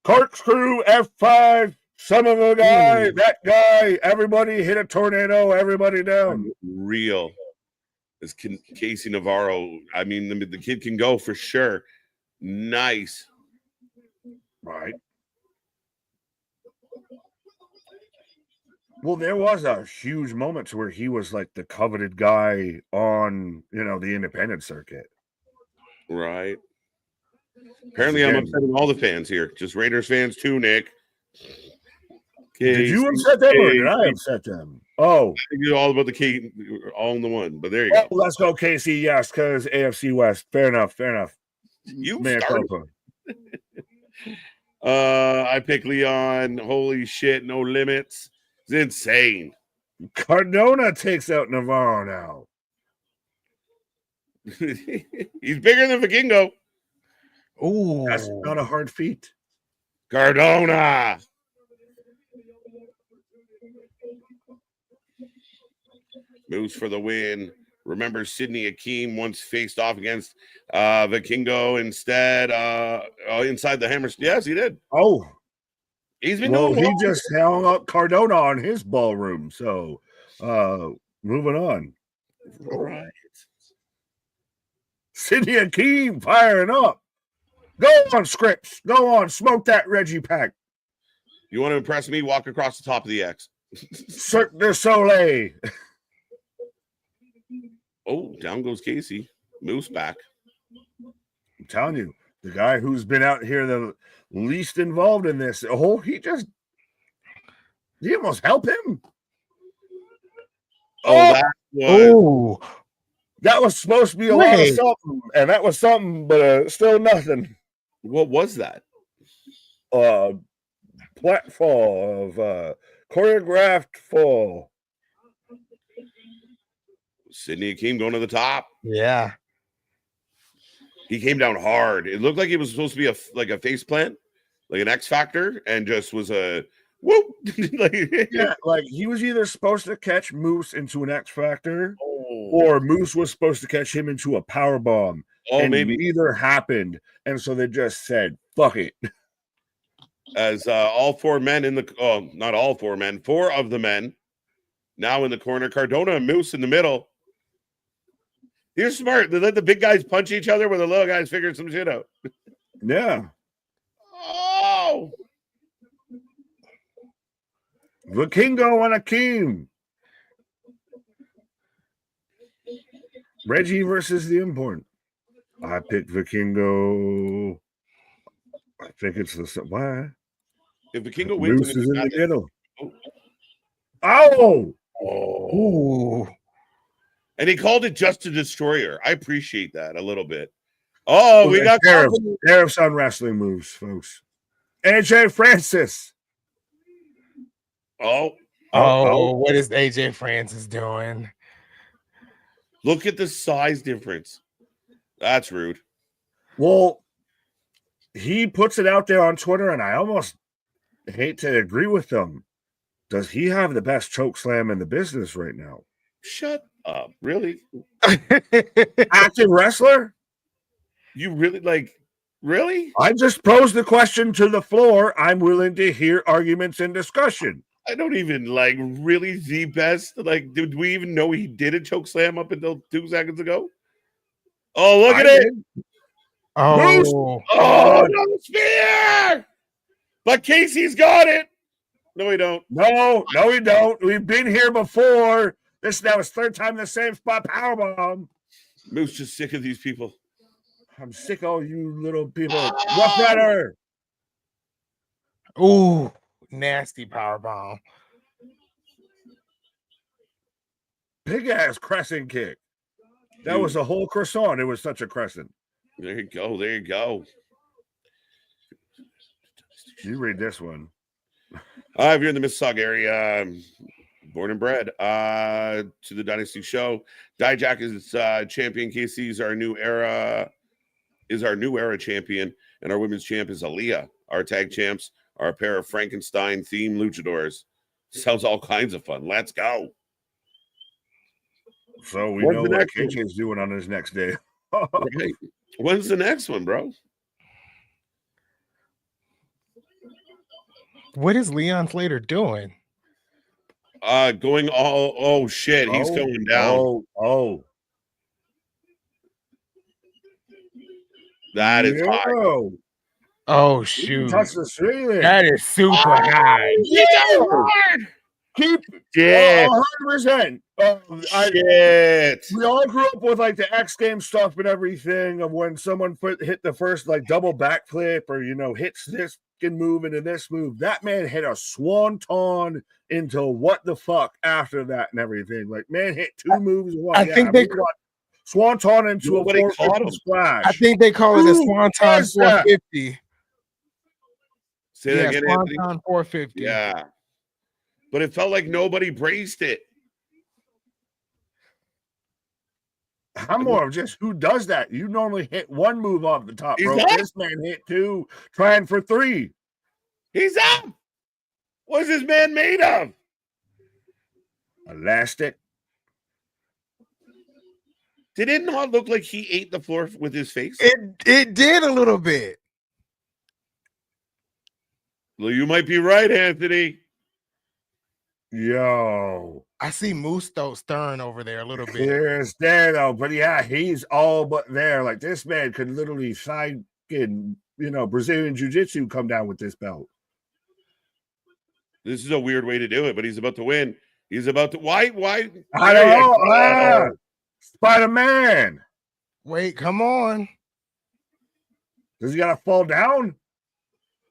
corkscrew F5, some of a guy, that guy, everybody hit a tornado, everybody down. Real. Is Casey Navarro. I mean, the kid can go for sure. Nice. Right. Well, there was a huge moment to where he was like the coveted guy on, the independent circuit. Right. Apparently, I'm upsetting all the fans here. Just Raiders fans too, Nick. Did you upset them or did I upset them? Oh. I think all about the key, all in the one. But there you go. Let's go, Casey. Yes, because AFC West. Fair enough. You started. I pick Leon. Holy shit, no limits. It's insane. Cardona takes out Navarro now. He's bigger than Vikingo. Oh, that's not a hard feat. Cardona. Moose for the win. Remember, Sidney Akeem once faced off against Vikingo instead inside the Hammer. Yes, he did. Oh. He's been doing well. He just hung up Cardona on his ballroom. So, moving on. All right. Sidney Akeem firing up. Go on, Scripps. Go on. Smoke that Reggie pack. You want to impress me? Walk across the top of the X. Cirque du Soleil. Oh, down goes Casey. Moose back. I'm telling you, the guy who's been out here the least involved in this. Oh, he almost helped him. That was supposed to be a lot of something, and that was something, but still nothing. What was that? Platfall of choreographed fall. Sidney Akeem going to the top. Yeah. He came down hard. It looked like he was supposed to be a face plant, like an X Factor, and just was a whoop. Yeah, like he was either supposed to catch Moose into an X Factor, Oh. or Moose was supposed to catch him into a power bomb. Oh, and maybe neither happened, and so they just said, "Fuck it." As all four men in the not all four men, four of the men now in the corner. Cardona and Moose in the middle. You're smart. They let the big guys punch each other where the little guys figure some shit out. Yeah. Oh, Vikingo and Akeem. Reggie versus the Import. I picked Vikingo. I think it's the why. if Vikingo wins, Moose is in the middle. Oh. Ooh. And he called it just a destroyer. I appreciate that a little bit. Oh, we got Tariffs on wrestling moves, folks. AJ Francis. Oh, what is AJ Francis doing? look at the size difference. That's rude. Well, he puts it out there on Twitter, and I almost hate to agree with him. Does he have the best choke slam in the business right now? Shut up. Really? Active wrestler? You really really? I just posed the question to the floor. I'm willing to hear arguments and discussion. I don't even really the best. Did we even know he did a choke slam up until 2 seconds ago? Oh, look at it. Oh, No spear! But Casey's got it. No, we don't. No, we don't. We've been here before. That was third time in the same spot. Powerbomb. Moose just sick of these people. I'm sick of all you little people. Rough Rider. ooh, nasty power bomb. Big ass crescent kick. That was a whole croissant. It was such a crescent. There you go. There you go. You read this one. If you're in the Mississauga area, born and bred, to the Dynasty Show. Dijak is champion. KC is our new era champion, and our women's champ is Aaliyah. Our tag champs are a pair of Frankenstein themed luchadors. Sounds all kinds of fun. Let's go. So we know what KJ's doing on his next day. Right. When's the next one, bro? What is Leon Slater doing? Going all. Oh shit! He's going down. That is high. Oh shoot! Touch the ceiling. That is super high. Yeah. Keep 100%. Shit. We all grew up with the X Games stuff and everything of when someone hit the first double backflip or hits this move into this move. That man hit a swanton into what the fuck after that and everything. Man hit two moves. I think they swanton into a 450 splash. I think they call it a swanton 450. Say that again, swanton Anthony. 450. Yeah. But it felt like nobody braced it. I'm more of just who does that. You normally hit one move off the top rope. This man hit two, trying for three. He's up. What's this man made of? Elastic. Did it not look like he ate the floor with his face? It did a little bit. Well, you might be right, Anthony. Yo, I see Moose stirring over there a little bit. Here's there though, but yeah, he's all but there. This man could literally Brazilian Jiu-Jitsu come down with this belt. This is a weird way to do it, but he's about to win. He's about to. Why? I don't know. Spider-Man. Wait, come on. Does he gotta fall down?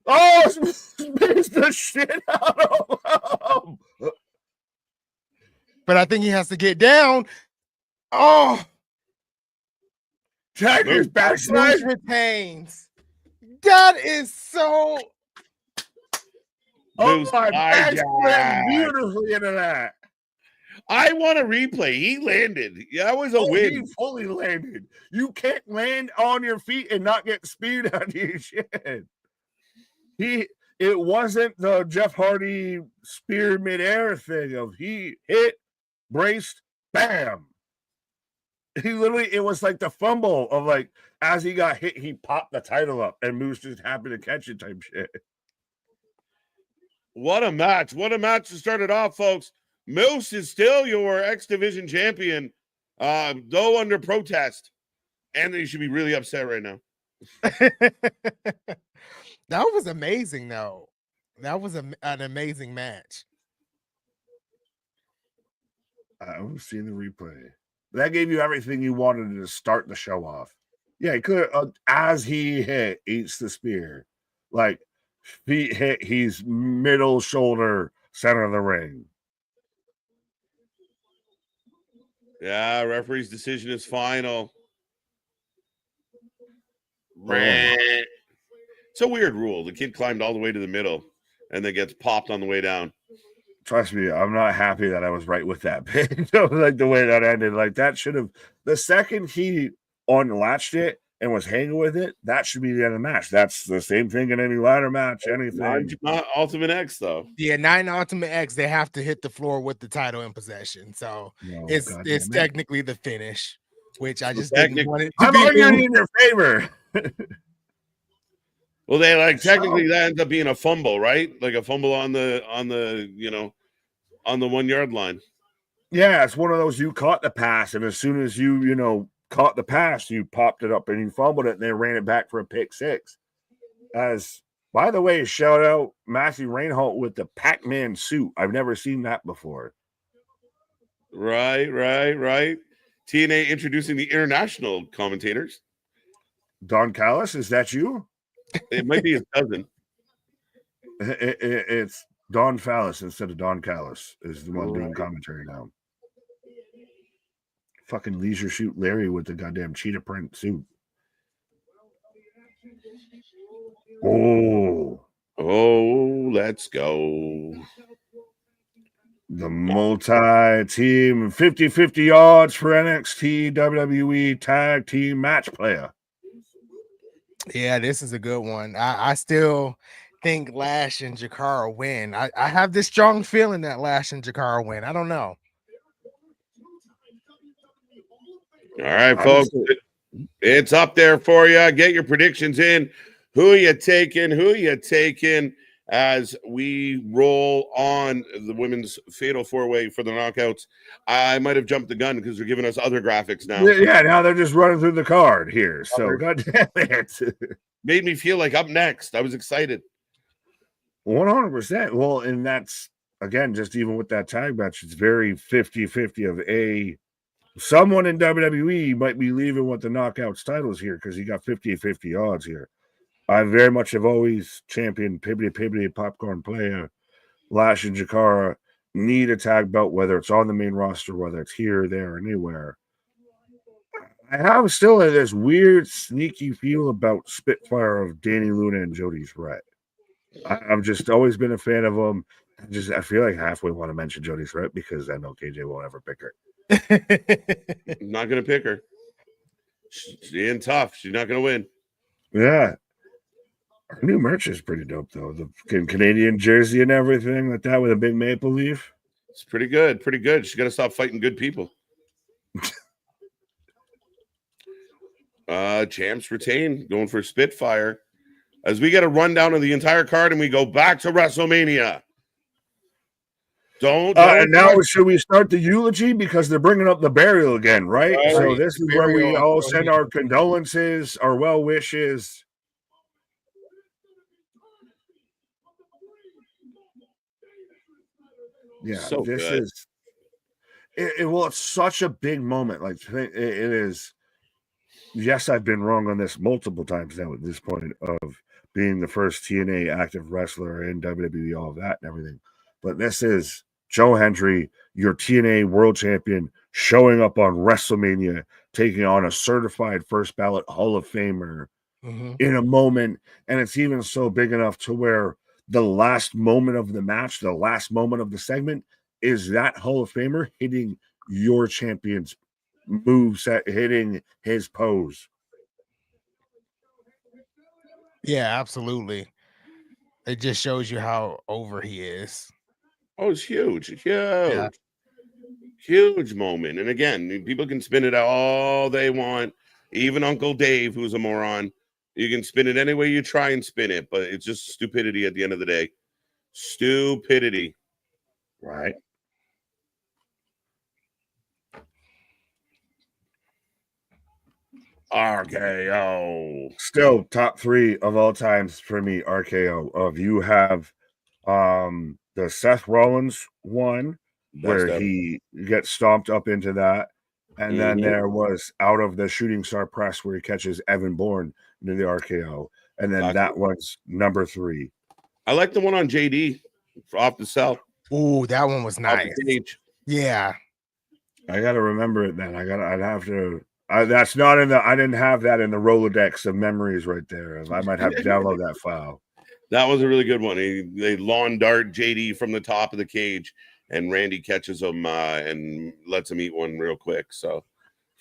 Oh, spins the shit out of him. But I think he has to get down. Oh, Tiger's backslide retains. That is so. Oh my! Backslid beautifully into that. I want a replay. He landed. Yeah, that was a win. He fully landed. You can't land on your feet and not get speared out of your shit. It wasn't the Jeff Hardy spear midair thing of he hit, braced, bam. He literally, it was like the fumble of like, as he got hit, he popped the title up and Moose just happened to catch it type shit. What a match. What a match to start it off, folks. Moose is still your X Division champion, though under protest. Anthony should be really upset right now. That was amazing, though. That was an amazing match. I've seen the replay. That gave you everything you wanted to start the show off. Yeah, he could as he hit, eats the spear. Like, feet hit, he's middle shoulder, center of the ring. Yeah, referee's decision is final. Oh. It's a weird rule. The kid climbed all the way to the middle and then gets popped on the way down. Trust me, I'm not happy that I was right with that pick. Like the way that ended. Like that should have, the second he unlatched it and was hanging with it, that should be the end of the match. That's the same thing in any ladder match, anything. Not Ultimate X, though. Yeah, 9 Ultimate X, they have to hit the floor with the title in possession. So it's technically the finish, which I just didn't want it to be. I'm arguing in your favor. Well, they like technically that ends up being a fumble, right? Like a fumble on the on the 1 yard line. Yeah, it's one of those, you caught the pass, and as soon as you caught the pass, you popped it up and you fumbled it, and they ran it back for a pick six. As by the way, shout out Matthew Reinhold with the Pac-Man suit. I've never seen that before. Right. TNA introducing the international commentators. Don Callis, is that you? It might be his cousin. It's Don Fallis instead of Don Callis is the one doing commentary now. Fucking Leisure Suit Larry with the goddamn cheetah print suit. Oh, let's go. The multi-team 50-50 odds for NXT WWE tag team match player. Yeah, this is a good one. I still think Lash and Jakara win. I have this strong feeling that Lash and Jakara win. I don't know. All right, folks. It's up there for you. Get your predictions in. Who you taking as we roll on the women's fatal four-way for the knockouts. I might have jumped the gun because they're giving us other graphics now. Yeah, now they're just running through the card here. So God damn it. Made me feel like up next. I was excited. 100%. Well, and that's, again, just even with that tag match, it's very 50-50 of someone in WWE might be leaving with the knockouts titles here because he got 50-50 odds here. I very much have always championed Pibbity Popcorn Player. Lash and Jakara need a tag belt, whether it's on the main roster, whether it's here, there, or anywhere. I have still this weird, sneaky feel about Spitfire of Danny Luna and Jody Threat. I've just always been a fan of them. I feel like halfway want to mention Jody Threat because I know KJ won't ever pick her. I'm not going to pick her. She's in tough. She's not going to win. Yeah. Her new merch is pretty dope, though. The Canadian jersey and everything like that with a big maple leaf. It's pretty good. Pretty good. She's got to stop fighting good people. Champs retain, going for Spitfire. As we get a rundown of the entire card and we go back to WrestleMania. And now should we start the eulogy because they're bringing up the burial again, right? So this is where we all send our condolences, our well wishes. Yeah, so this good. is it's such a big moment. Like it is. Yes, I've been wrong on this multiple times now at this point of being the first TNA active wrestler in WWE, all of that and everything. But this is Joe Hendry, your TNA world champion, showing up on WrestleMania, taking on a certified first ballot Hall of Famer in a moment. And it's even so big enough to where the last moment of the match, the last moment of the segment is that Hall of Famer hitting your champion's moveset, hitting his pose. Yeah, absolutely. It just shows you how over he is. Oh, it's huge. Huge. Yeah. Huge moment. And again, people can spin it all they want. Even Uncle Dave, who's a moron, you can spin it any way you try and spin it, but it's just stupidity at the end of the day. Stupidity. Right. RKO. Still top 3 of all times for me, RKO. Of you have the Seth Rollins one where he gets stomped up into that. And then there was out of the shooting star press where he catches Evan Bourne into the RKO. And then that was number 3. I like the one on JD off the cell. Ooh, that one was nice. Yeah. I gotta remember it then. I'd have to. That's not in the. I didn't have that in the Rolodex of memories right there. I might have to download that file. That was a really good one. They lawn dart JD from the top of the cage, and Randy catches him and lets him eat one real quick. So,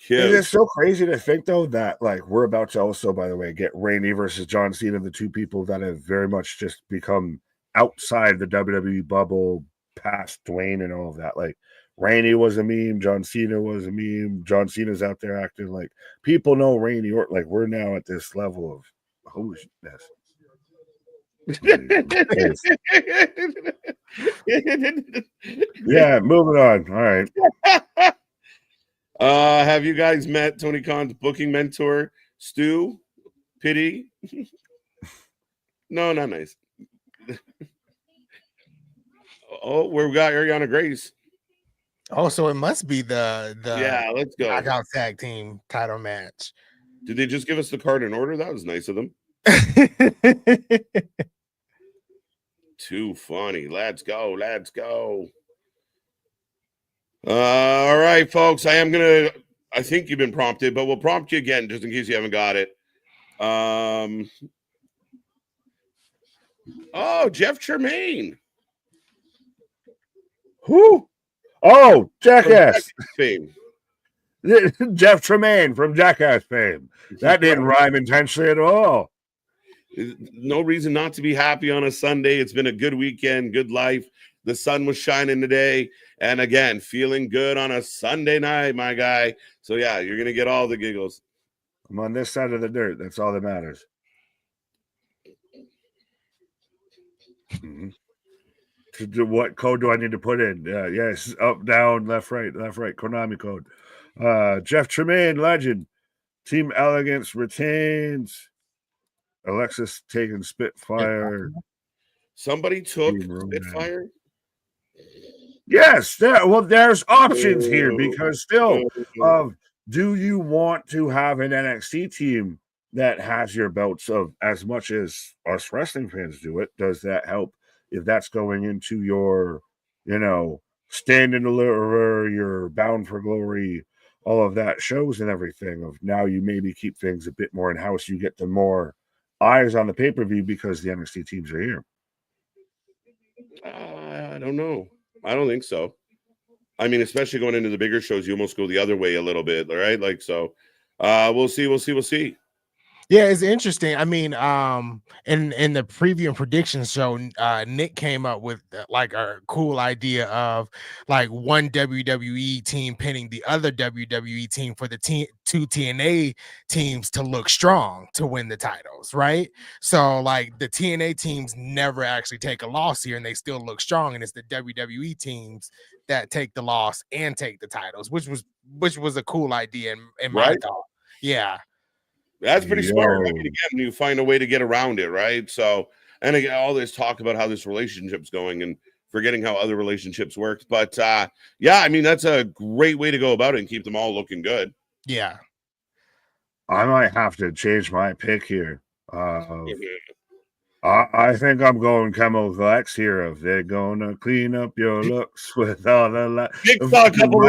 it's so crazy to think though that like we're about to also, by the way, get Randy versus John Cena, the two people that have very much just become outside the WWE bubble, past Dwayne and all of that. Like Randy was a meme, John Cena was a meme. John Cena's out there acting like people know Randy Orton. Like we're now at this level of holiness. Yeah, moving on. All right. Have you guys met Tony Khan's booking mentor, Stu? Pity? No, not nice. Oh, we've got Ariana Grace. Oh, so it must be the yeah, let's go. knockout tag team title match. Did they just give us the card in order? That was nice of them. Too funny. Let's go. Let's go. All right, folks. I think you've been prompted, but we'll prompt you again just in case you haven't got it. Oh, Jeff Tremaine. Who? Oh, Jackass fame. Jeff Tremaine from Jackass fame. That didn't rhyme intentionally at all. No reason not to be happy on a Sunday. It's been a good weekend, good life. The sun was shining today. And again, feeling good on a Sunday night, my guy. So yeah, you're going to get all the giggles. I'm on this side of the dirt. That's all that matters. What code do I need to put in? Yes, up, down, left, right. Konami code. Jeff Tremaine, legend. Team Elegance retains. Alexis taking Spitfire. Somebody took Spitfire? Yes. There's options here because still, do you want to have an NXT team that has your belts of as much as us wrestling fans do it? Does that help if that's going into your, Stand and Deliver, your Bound for Glory, all of that shows and everything of now you maybe keep things a bit more in-house. You get the more eyes on the pay-per-view because the NXT teams are here. I don't know. I don't think so. I mean, especially going into the bigger shows, you almost go the other way a little bit, right? Like, so we'll see. Yeah, it's interesting. I mean, in the preview and prediction show, Nick came up with like a cool idea of like one WWE team pinning the other WWE team for the two TNA teams to look strong to win the titles, right? So like the TNA teams never actually take a loss here, and they still look strong, and it's the WWE teams that take the loss and take the titles, which was a cool idea in my thought. Yeah. That's pretty smart. I mean, again, you find a way to get around it, right? So, and again, all this talk about how this relationship's going and forgetting how other relationships worked. But yeah, I mean, that's a great way to go about it and keep them all looking good. Yeah. I might have to change my pick here. I think I'm going Chemical X here. If they're gonna clean up your looks with all the My Chemical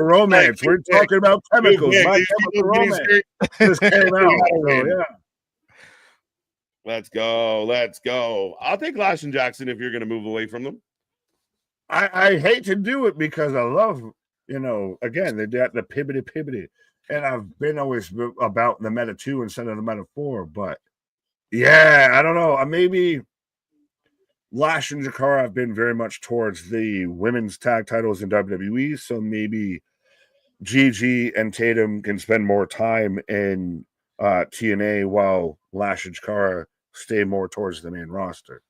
Romance. We're talking about chemicals. My Chemical Romance just came out. So, yeah. Let's go. I'll take Lash and Jackson if you're going to move away from them. I hate to do it because I love, again, they got the pibbity, and I've been always about the meta 2 instead of the meta 4, but yeah, I don't know. Maybe Lash and Jakara have been very much towards the women's tag titles in WWE, so maybe Gigi and Tatum can spend more time in TNA while Lash and Jakara stay more towards the main roster.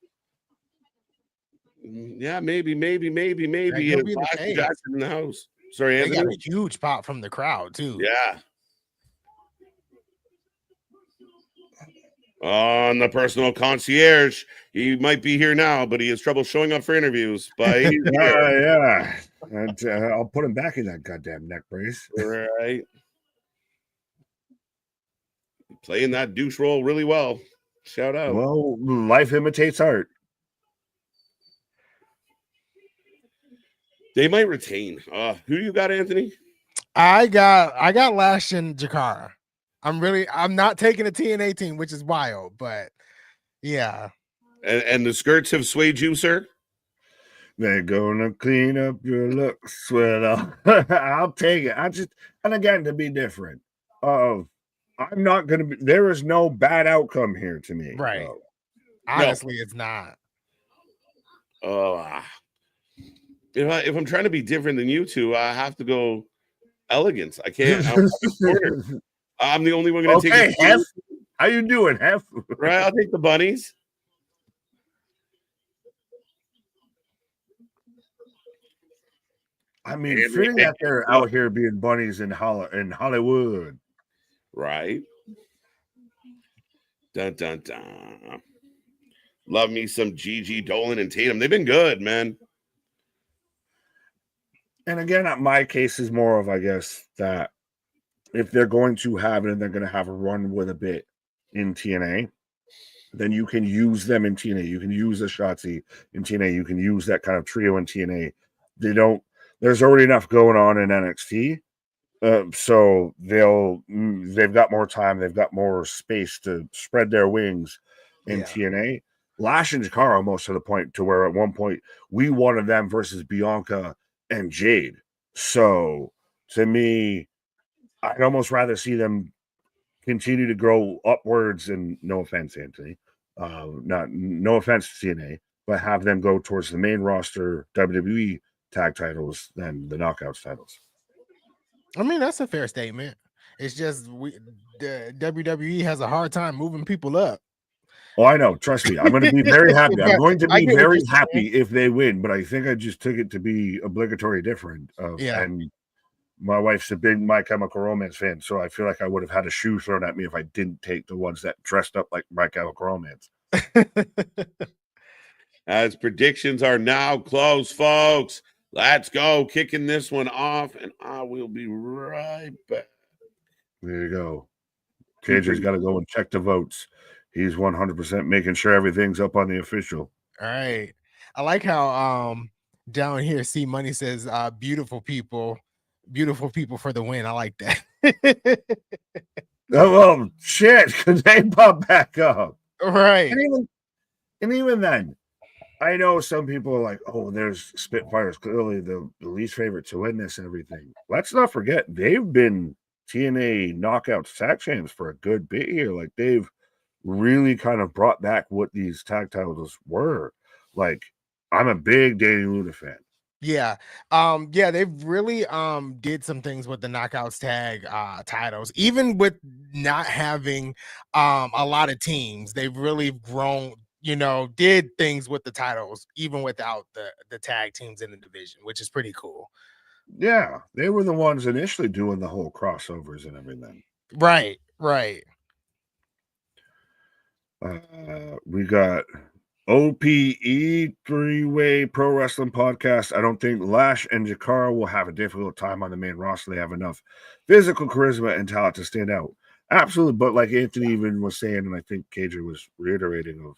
Yeah, maybe. That could be the Lash case. Jackson in the house. Sorry, They Anthony. got a huge pop from the crowd too. Yeah. On the personal concierge, he might be here now, but he has trouble showing up for interviews. But he's here. Yeah, and I'll put him back in that goddamn neck brace. Right. Playing that douche role really well. Shout out. Well, life imitates art. They might retain. Who do you got, Anthony? I got Lash and Jakara. I'm not taking a TNA team, which is wild, but yeah. And the skirts have swayed you, sir? They're gonna clean up your looks. Well, I'll take it. And again, to be different. I'm not gonna be. There is no bad outcome here to me. Right. Honestly, it's not. If I'm trying to be different than you two, I have to go elegance. I can't. I'm the only one going to take it. Hef. How you doing, Hef? Right, I'll take the bunnies. I mean, fitting that they're out here being bunnies in Hollywood. Right. Dun, dun, dun. Love me some Gigi, Dolan, and Tatum. They've been good, man. And again, my case is more of, I guess, that if they're going to have it and they're going to have a run with a bit in TNA, then you can use them in TNA. You can use a Shotzi in TNA. You can use that kind of trio in TNA. There's already enough going on in NXT. So they've got more time. They've got more space to spread their wings in TNA. Lash and Jakara almost to the point to where at one point we wanted them versus Bianca and Jade. So to me, I'd almost rather see them continue to grow upwards, and no offense, Anthony, no offense to TNA, but have them go towards the main roster WWE tag titles than the Knockouts titles. I mean, that's a fair statement. It's just the WWE has a hard time moving people up. Oh, I know. Trust me. I'm going to be very happy. I'm going to be very happy if they win, but I think I just took it to be obligatory different. And my wife's a big My Chemical Romance fan, so I feel like I would have had a shoe thrown at me if I didn't take the ones that dressed up like My Chemical Romance. As predictions are now closed, folks. Let's go. Kicking this one off, and I will be right back. There you go. KJ's got to go and check the votes. He's 100% making sure everything's up on the official. All right. I like how down here C Money says beautiful people for the win. I like that. Oh well, shit, because they pop back up. Right. And even then, I know some people are like, oh, there's Spitfires, clearly the least favorite to win this and everything. Let's not forget, they've been TNA Knockouts tag champs for a good bit here. Like, they've really kind of brought back what these tag titles were. Like, I'm a big Danny Luna fan. Yeah. They've really did some things with the Knockouts tag titles, even with not having a lot of teams. They've really grown, did things with the titles even without the tag teams in the division, which is pretty cool. Yeah, they were the ones initially doing the whole crossovers and everything. Right. We got OPE 3-Way Pro Wrestling Podcast. I don't think Lash and Jakara will have a difficult time on the main roster. They have enough physical charisma and talent to stand out. Absolutely. But like Anthony even was saying, and I think KJ was reiterating of,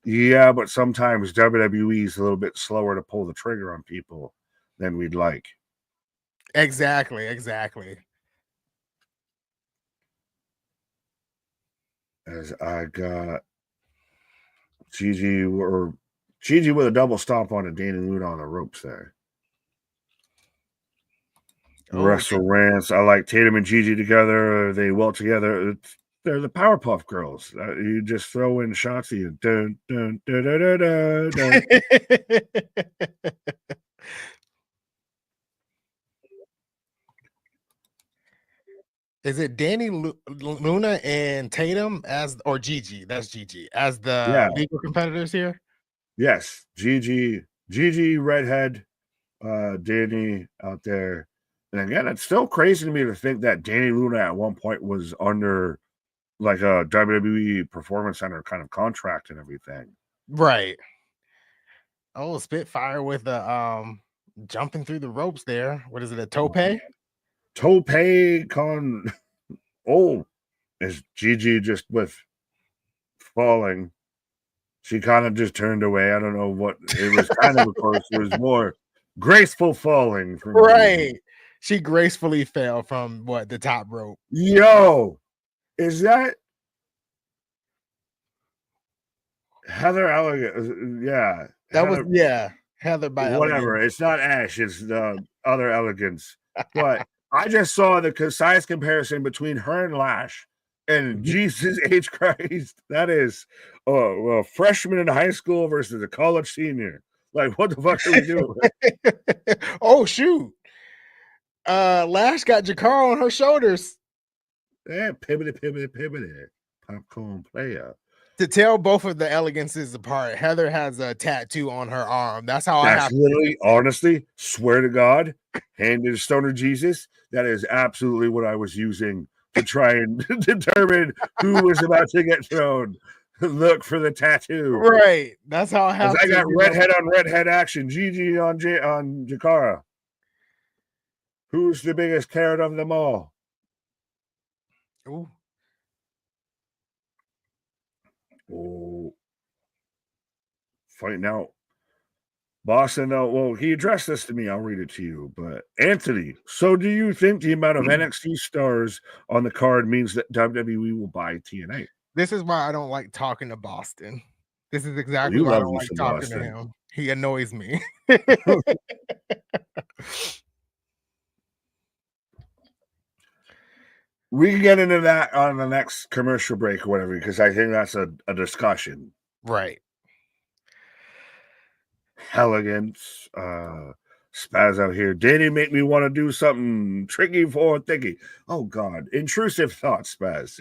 yeah, but sometimes WWE is a little bit slower to pull the trigger on people than we'd like. Exactly. As I got Gigi Gigi with a double stomp on a Danny Luna on the ropes there. Wrestle Rants. I like Tatum and Gigi together. They well together. They're the Powerpuff Girls. You just throw in shots of you. Dun, dun, dun, dun, dun, dun, dun. Is it Danny Luna and Tatum or Gigi? That's Gigi as the legal competitors here. Yes, Gigi, redhead, Danny out there. And again, it's still crazy to me to think that Danny Luna at one point was under like a WWE Performance Center kind of contract and everything. Right. Oh, Spitfire with the jumping through the ropes there. What is it? A tope? Tope con. Oh, is Gigi just with falling? She kind of just turned away. I don't know what it was. Kind of course, it was more graceful falling. Right. Gigi. She gracefully fell from the top rope. Yo, is that Heather Elegant? Yeah, that was Heather by whatever. Elegance. It's not Ash. It's the other Elegance. But I just saw the concise comparison between her and Lash. And Jesus H. Christ, that is a freshman in high school versus a college senior. Like, what the fuck are we doing? Oh, shoot. Lash got Jakar on her shoulders. Yeah, pivoted. Popcorn player. To tell both of the elegances apart, Heather has a tattoo on her arm. That's how That's literally, honestly, swear to God, hand to Stoner Jesus. That is absolutely what I was using to try and determine who was about to get thrown. Look for the tattoo. Right. That's how I have I got redhead on redhead action. Gigi on Jakara. Who's the biggest carrot of them all? Ooh. Oh. Fighting out. Boston, well, he addressed this to me. I'll read it to you. But Anthony, so do you think the amount of NXT stars on the card means that WWE will buy TNA? This is why I don't like talking to Boston. This is exactly why I don't like talking to him. He annoys me. We can get into that on the next commercial break or whatever, because I think that's a discussion. Right. Elegance, Spaz out here. Danny make me want to do something tricky for thinking. Oh God, intrusive thoughts, Spaz.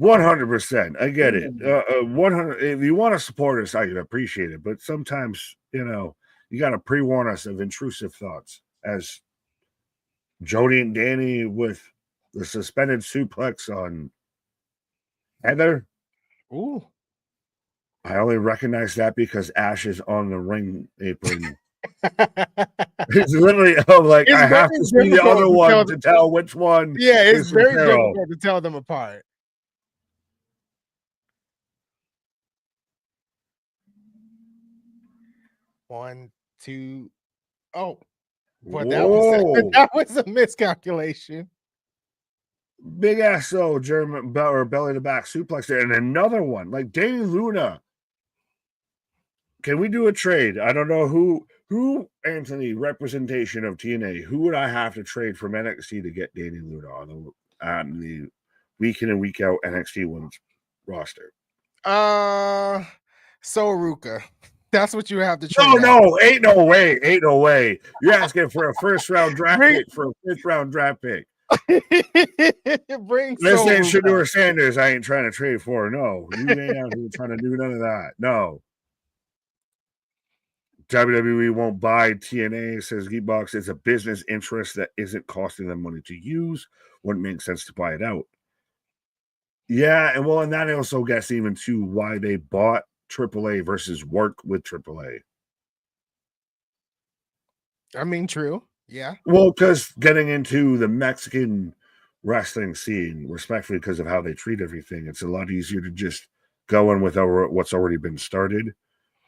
100%. I get it. 100. If you want to support us, I can appreciate it. But sometimes, you got to pre-warn us of intrusive thoughts. As Jody and Danny with the suspended suplex on Heather. Ooh. I only recognize that because Ash is on the ring apron. It's literally I have to see the other one to tell which one. Yeah, it's very difficult to tell them apart. One, two. Oh, well, that was a miscalculation. Big ass German or belly to back suplex there, and another one like Danny Luna. Can we do a trade? I don't know who Anthony representation of TNA. Who would I have to trade from NXT to get Danny Luna on the week in and week out NXT women's roster? Ruka. That's what you have to trade. No, ain't no way. You're asking for a first round draft pick for a fifth round draft pick. This ain't Shador Sanders. I ain't trying to trade for. No, you ain't out here trying to do none of that. No. WWE won't buy TNA, says Geekbox. It's a business interest that isn't costing them money to use. Wouldn't make sense to buy it out. Yeah, and that also gets even to why they bought AAA versus work with AAA. I mean, true. Yeah. Well, because getting into the Mexican wrestling scene, respectfully, because of how they treat everything, it's a lot easier to just go in with what's already been started.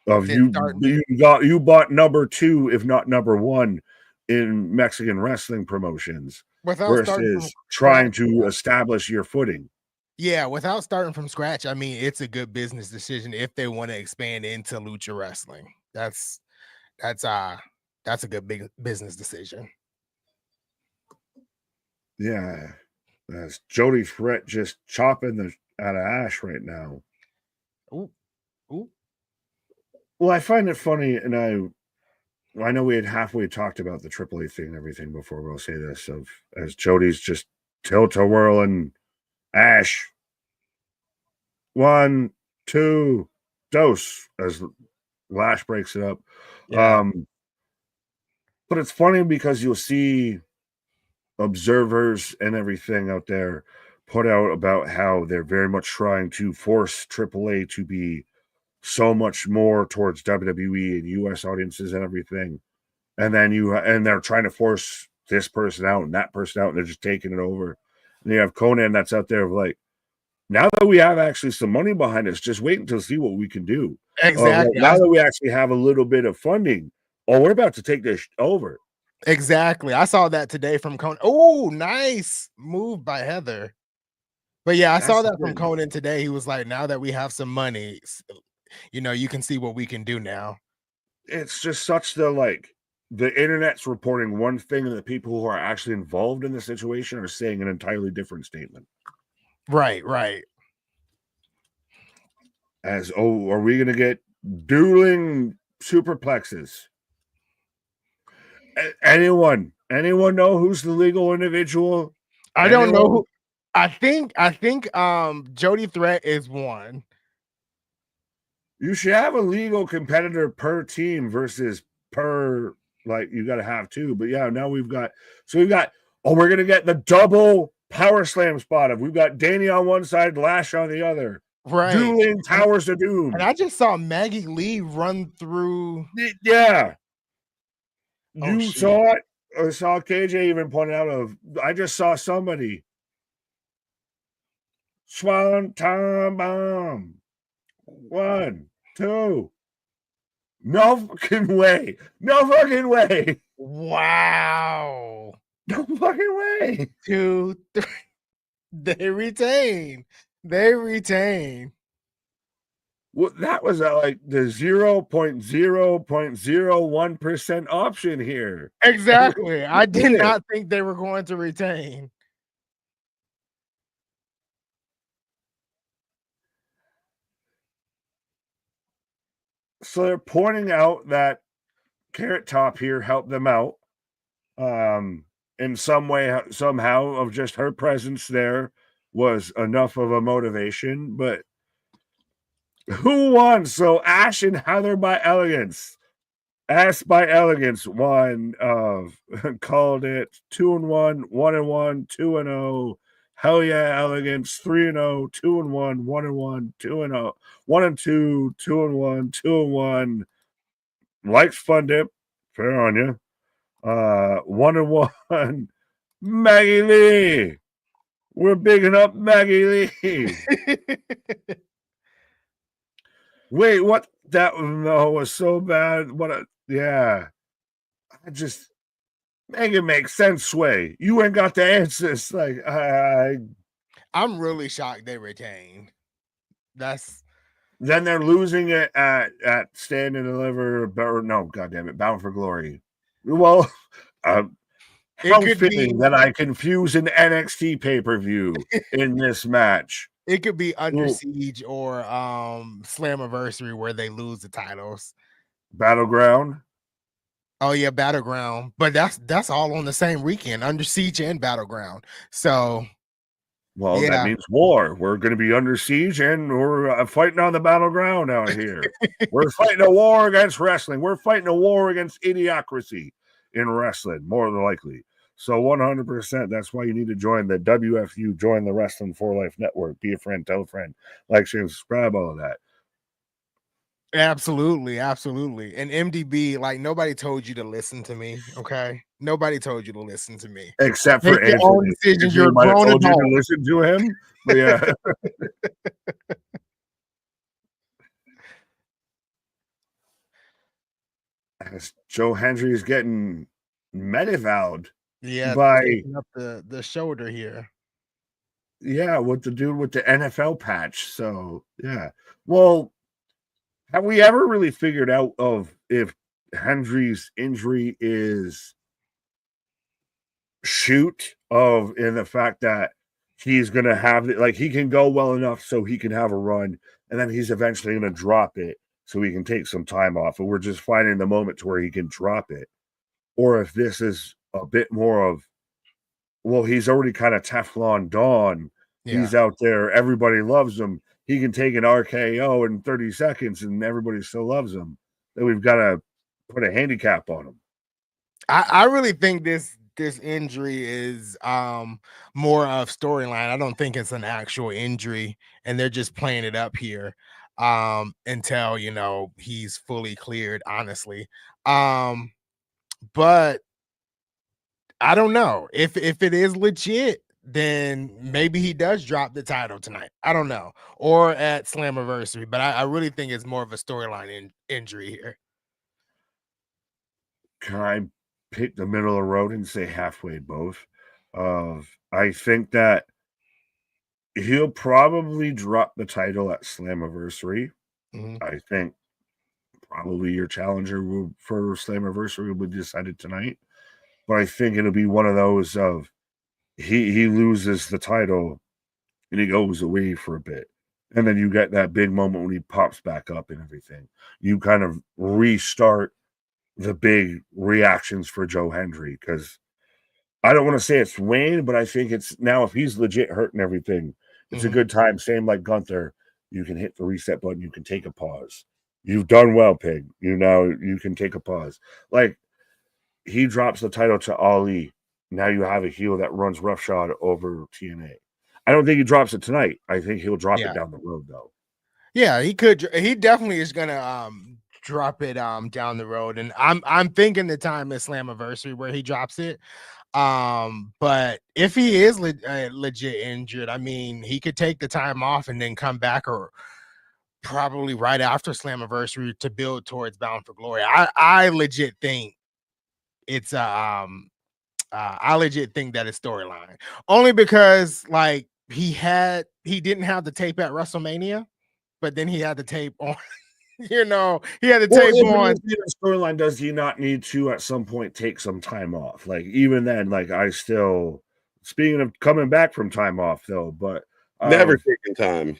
You bought number 2, if not number 1, in Mexican wrestling promotions versus trying to establish your footing. Yeah, without starting from scratch, I mean, it's a good business decision if they want to expand into lucha wrestling. That's a good big business decision. Yeah. That's Jody Threat just chopping the out of Ash right now. Ooh, ooh. Well, I find it funny, and I know we had halfway talked about the AAA thing and everything before. We'll say this of as Jody's just tilt-a-whirling Ash. 1, 2, dose as Lash breaks it up. Yeah. But it's funny because you'll see observers and everything out there put out about how they're very much trying to force AAA to be so much more towards WWE and US audiences and everything. And then they're trying to force this person out and that person out, and they're just taking it over. And you have Conan that's out there like, now that we have actually some money behind us, just wait until see what we can do. Exactly. Now that we actually have a little bit of funding, we're about to take this over. Exactly. I saw that today from Conan. Oh, nice move by Heather. But yeah, I saw that from Conan today. He was like, now that we have some money, you can see what we can do now. It's just such the internet's reporting one thing, and the people who are actually involved in the situation are saying an entirely different statement. Right. As, are we going to get dueling superplexes? Anyone know who's the legal individual? I don't know who. I think Jody Threat is one. You should have a legal competitor per team versus per, you got to have two. But yeah, now we're going to get the double power slam spot. We've got Danny on one side, Lash on the other. Right. Dueling Towers of Doom. And I just saw Maggie Lee run through. Yeah. Oh, you saw it? I saw KJ even pointed out I just saw somebody. Swan time bomb. 1, 2. No fucking way. No fucking way. Wow. No fucking way. 2, 3. They retain. Well, that was the 0.0.01% option here. Exactly. I did not think they were going to retain. So they're pointing out that Carrot Top here helped them out in some way, somehow, of just her presence there was enough of a motivation. But who won? So Ash and Heather by Elegance. Ash by Elegance won. Called it 2-1, 1-1, 2-0. Hell yeah, Elegance 3-0, 2-1, 1-1, 2-0, 1-2, 2-1, 2-1. Likes Fun Dip. Fair on you. 1-1. Maggie Lee. We're bigging up Maggie Lee. Wait, what? That was so bad. Yeah. I just make it make sense, Sway. You ain't got the answers. I'm really shocked they retained. Then they're losing it at Stand and Deliver. No, goddamn it, Bound for Glory. Well, how fitting that I confuse an NXT pay-per-view in this match. It could be Under Siege or Slammiversary where they lose the titles. Battleground. Oh yeah, Battleground. But that's all on the same weekend, Under Siege and Battleground. So that means war. We're going to be under siege and we're fighting on the battleground out here. We're fighting a war against wrestling. We're fighting a war against idiocracy in wrestling, more than likely. So 100%, that's why you need to join the WFU, join the Wrestling for Life Network. Be a friend, tell a friend, like, share, and subscribe, all of that. Absolutely. And MDB, nobody told you to listen to me, okay? Nobody told you to listen to me. Except for Anthony. Your own decisions. You're a grown adult. You to listen to him, but yeah. As Joe Hendry is getting medivowed. Yeah, by up the shoulder here. Yeah, with the dude with the NFL patch. So yeah. Well, have we ever really figured out of if Hendry's injury is shoot of in the fact that he's gonna have it, like he can go well enough so he can have a run, and then he's eventually gonna drop it so he can take some time off, and we're just finding the moment to where he can drop it, or if this is a bit more of, well, he's already kind of Teflon Don. Yeah. He's out there, everybody loves him. He can take an RKO in 30 seconds, and everybody still loves him. Then we've got to put a handicap on him. I really think this injury is more of storyline. I don't think it's an actual injury, and they're just playing it up here until he's fully cleared, honestly. But I don't know if it is legit, then maybe he does drop the title tonight. I don't know, or at Slammiversary. But I really think it's more of a storyline injury here. Can I pick the middle of the road and say halfway both? I think that he'll probably drop the title at Slammiversary. I think probably your challenger for Slammiversary will be decided tonight. But I think it'll be one of those of he loses the title and he goes away for a bit. And then you get that big moment when he pops back up and everything. You kind of restart the big reactions for Joe Hendry, because I don't want to say it's Wayne, but I think it's now, if he's legit hurt and everything, it's a good time. Same like Gunther, you can hit the reset button, you can take a pause. You've done well, Pig. You can take a pause. Like, he drops the title to Ali. Now you have a heel that runs roughshod over TNA. I don't think he drops it tonight. I think he'll drop it down the road, though. Yeah, he could. He definitely is gonna drop it down the road, and I'm thinking the time is Slammiversary where he drops it. But if he is legit injured, I mean, he could take the time off and then come back, or probably right after Slammiversary to build towards Bound for Glory. I legit think it's I legit think that it's storyline, only because like he didn't have the tape at WrestleMania, but then he had the tape on. He had the tape on. Storyline, does he not need to at some point take some time off? Like, even then, like, I still, speaking of coming back from time off though, but never taking time.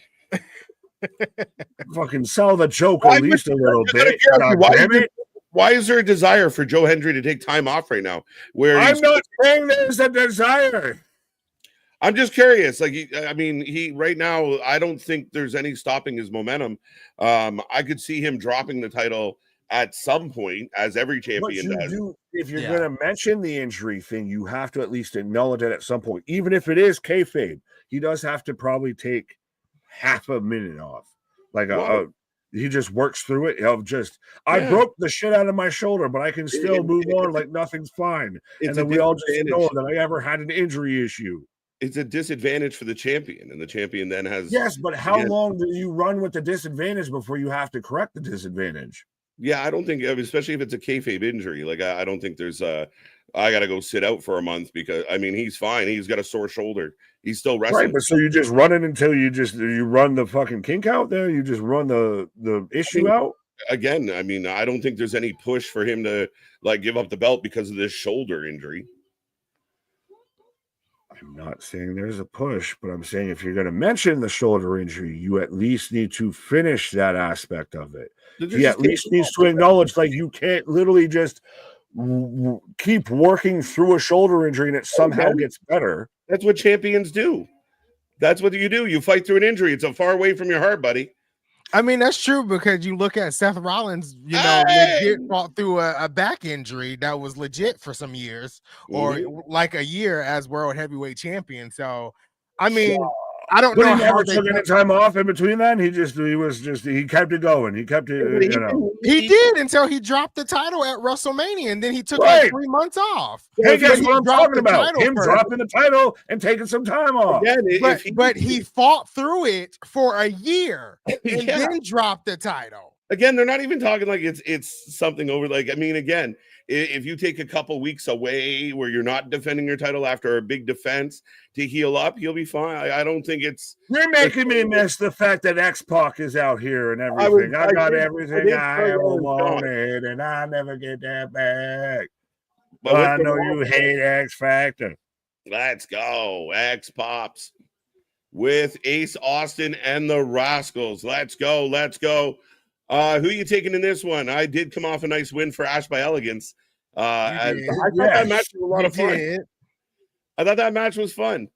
Fucking sell the joke at least a little bit. Why is there a desire for Joe Hendry to take time off right now? I'm not saying there's a desire. I'm just curious. Like, he right now, I don't think there's any stopping his momentum. I could see him dropping the title at some point, as every champion does. If you're going to mention the injury thing, you have to at least acknowledge it at some point, even if it is kayfabe. He does have to probably take half a minute off. Like, he just works through it. I broke the shit out of my shoulder, but I can still move on like nothing's fine. And then we all just know that I ever had an injury issue. It's a disadvantage for the champion, and the champion then has... Yes, but how long do you run with the disadvantage before you have to correct the disadvantage? Yeah, I don't think, especially if it's a kayfabe injury, like, I don't think there's I got to go sit out for a month, because, he's fine. He's got a sore shoulder. He's still wrestling. Right, but so you just run it until you run the fucking kink out there? You just run the issue out? Again, I don't think there's any push for him to, like, give up the belt because of this shoulder injury. I'm not saying there's a push, but I'm saying if you're going to mention the shoulder injury, you at least need to finish that aspect of it. He at least needs to acknowledge, like, you can't literally just keep working through a shoulder injury and it somehow gets better. That's what champions do. That's what you do. You fight through an injury. It's far away from your heart, buddy. That's true, because you look at Seth Rollins, legit fought through a back injury that was legit for some years, or like a year as world heavyweight champion. So, I don't know how they took any time off in between that. He kept it going. He kept it, He did until he dropped the title at WrestleMania, and then he took like 3 months off. Hey, guess what I'm talking about? Him dropping the title and taking some time off. But he fought through it for a year and then dropped the title. Again, they're not even talking like it's something over. Like, I mean, again, if you take a couple weeks away where you're not defending your title after a big defense to heal up, you'll be fine. I don't think it's. You're making me miss the fact that X-Pac is out here and everything. I got everything I ever wanted, and I never get that back. But I know you hate X Factor. Let's go, X Pops with Ace Austin and the Rascals. Let's go, let's go. Who are you taking in this one? I did come off a nice win for Ash by Elegance. I thought that match was a lot of fun. I thought that match was fun.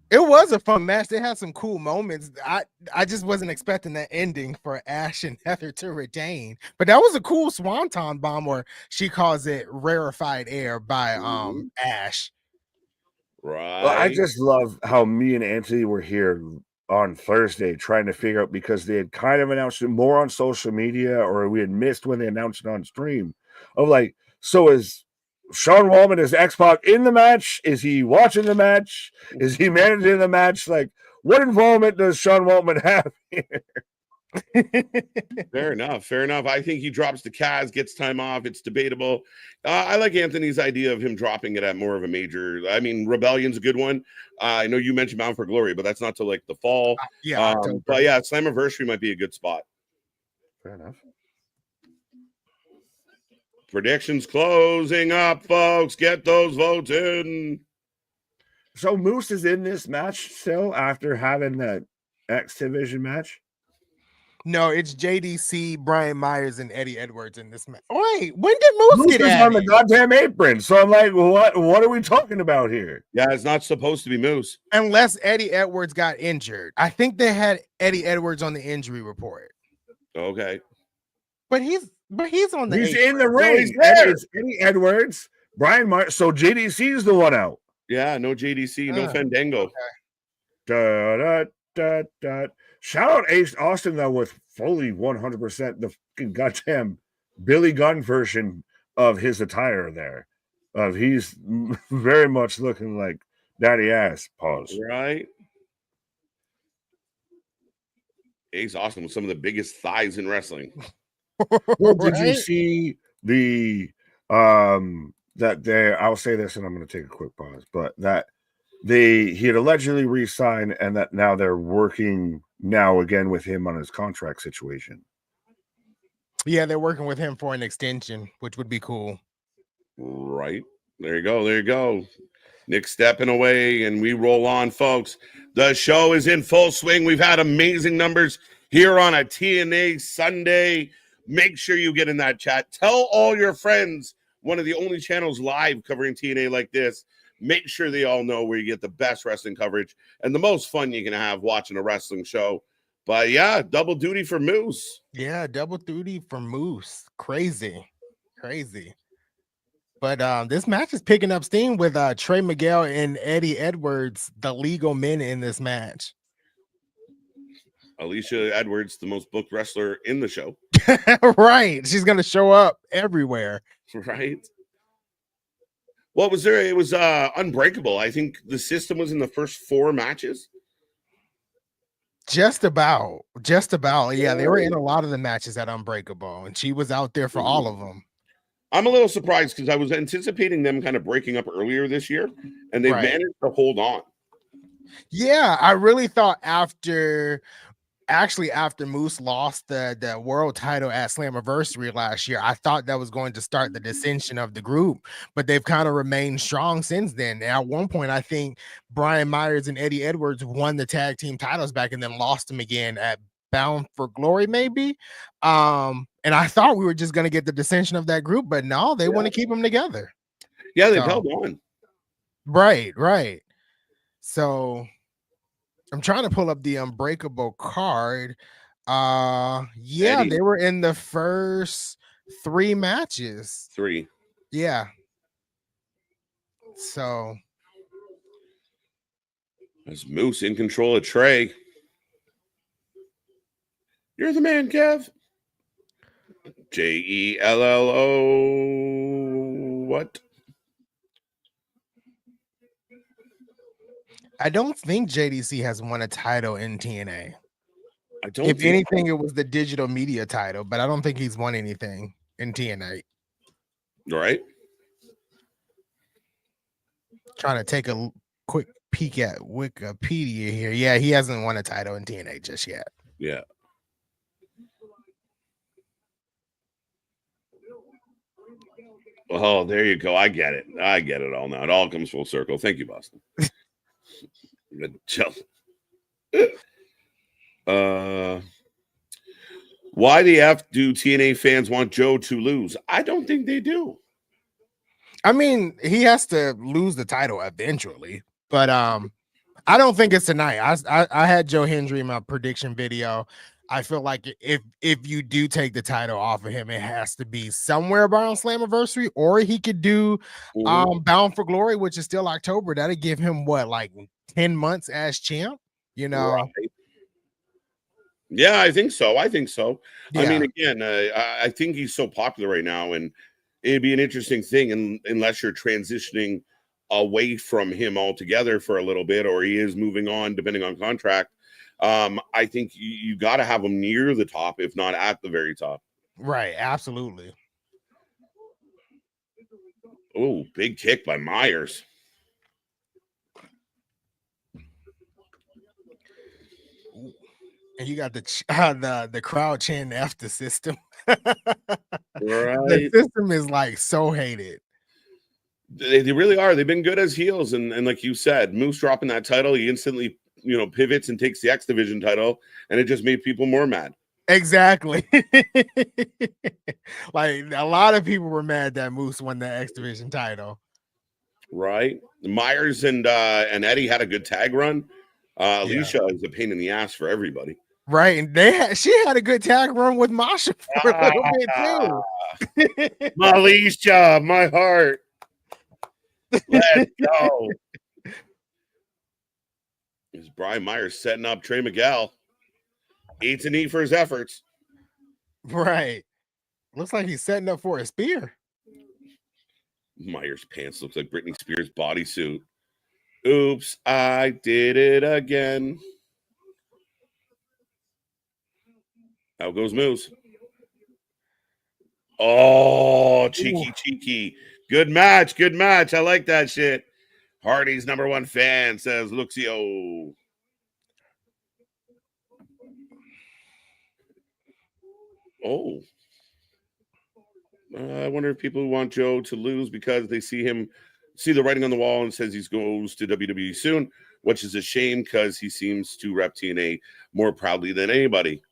It was a fun match. They had some cool moments. I just wasn't expecting that ending for Ash and Heather to retain. But that was a cool swanton bomb, or she calls it rarefied air by Ash. Right. Well, I just love how me and Anthony were here on Thursday trying to figure out, because they had kind of announced it more on social media, or we had missed when they announced it on stream, of like, so is Sean Waltman, is X-Pac in the match? Is he watching the match? Is he managing the match? Like, what involvement does Sean Waltman have here? Fair enough. I think he drops the Kaz, gets time off. It's debatable. I like Anthony's idea of him dropping it at more of a major. I mean, Rebellion's a good one. I know you mentioned Bound for Glory, but that's not till like the fall. But yeah, Slammiversary might be a good spot. Fair enough. Predictions closing up, folks. Get those votes in. So Moose is in this match still after having that X Division match? No, it's JDC, Brian Myers, and Eddie Edwards in this match. Wait, when did Moose get added? On the goddamn apron. So I'm like, what are we talking about here? Yeah, it's not supposed to be Moose. Unless Eddie Edwards got injured. I think they had Eddie Edwards on the injury report. Okay. But he's on the He's apron. in the ring. It's Eddie Edwards, Brian Myers. So JDC is the one out. Yeah, no JDC, no Fandango. Okay. Shout out Ace Austin, though, with fully 100% the goddamn Billy Gunn version of his attire there. He's very much looking like daddy ass. Pause. Right. Ace Austin with some of the biggest thighs in wrestling. Well, did you see the I'll say this and I'm going to take a quick pause, but that he had allegedly re-signed, and that now they're working now again with him on his contract situation. Yeah, they're working with him for an extension, which would be cool. Right. There you go. Nick stepping away, and we roll on, folks. The show is in full swing. We've had amazing numbers here on a TNA Sunday. Make sure you get in that chat. Tell all your friends, one of the only channels live covering TNA like this. Make sure they all know where you get the best wrestling coverage and the most fun you can have watching a wrestling show. But yeah, double duty for Moose. Yeah, double duty for Moose. Crazy. But this match is picking up steam with Trey Miguel and Eddie Edwards, the legal men in this match. Alicia Edwards, the most booked wrestler in the show. Right. She's going to show up everywhere. Right. What was there? It was Unbreakable. I think the system was in the first 4 matches. Just about. Yeah, they were in a lot of the matches at Unbreakable, and she was out there for all of them. I'm a little surprised because I was anticipating them kind of breaking up earlier this year, and they managed to hold on. Yeah, I really thought after Moose lost the world title at Slammiversary last year, I thought that was going to start the dissension of the group, but they've kind of remained strong since then. And at one point, I think Brian Myers and Eddie Edwards won the tag team titles back and then lost them again at Bound for Glory, maybe. And I thought we were just going to get the dissension of that group, but no, they want to keep them together. Yeah, they've held on. Right. So I'm trying to pull up the Unbreakable card. Yeah, Eddie. They were in the first 3 matches. 3. Yeah. So as Moose in control of Trey. You're the man, Kev. JELLO. What? I don't think JDC has won a title in TNA. I don't If think anything, it was the digital media title, but I don't think he's won anything in TNA. Right. Trying to take a quick peek at Wikipedia here. Yeah, he hasn't won a title in TNA just yet. Yeah. Oh, there you go. I get it. I get it all now. It all comes full circle. Thank you, Boston. Why the F do TNA fans want Joe to lose? I don't think they do. I mean, he has to lose the title eventually, but I don't think it's tonight. I had Joe Hendry in my prediction video. I feel like if you do take the title off of him, it has to be somewhere around Slammiversary, or he could do Bound for Glory, which is still October. That'd give him what, like 10 months as champ, you know? Right. Yeah, I think so. I think so. Yeah. I mean, again, I think he's so popular right now, and it'd be an interesting thing, unless you're transitioning away from him altogether for a little bit, or he is moving on depending on contract. I think you got to have him near the top, if not at the very top. Right. Absolutely. Oh, big kick by Myers. And you got the crowd chanting F the system. Right. The system is like so hated. They really are. They've been good as heels, and like you said, Moose dropping that title, he instantly pivots and takes the X Division title, and it just made people more mad. Exactly. Like a lot of people were mad that Moose won the X Division title. Right. Myers and Eddie had a good tag run. Alicia is a pain in the ass for everybody. Right, and she had a good tag run with Masha for a little bit too. Alicia, my heart. Let's go. Is Brian Myers setting up Trey Miguel? Eats and eat for his efforts. Right. Looks like he's setting up for a spear. Myers' pants looks like Britney Spears' bodysuit. Oops, I did it again. Out goes Moose. Oh, cheeky. Good match. I like that shit. Hardy's #1 fan says Luxio. Oh. I wonder if people want Joe to lose because they see the writing on the wall and says he goes to WWE soon, which is a shame because he seems to rep TNA more proudly than anybody.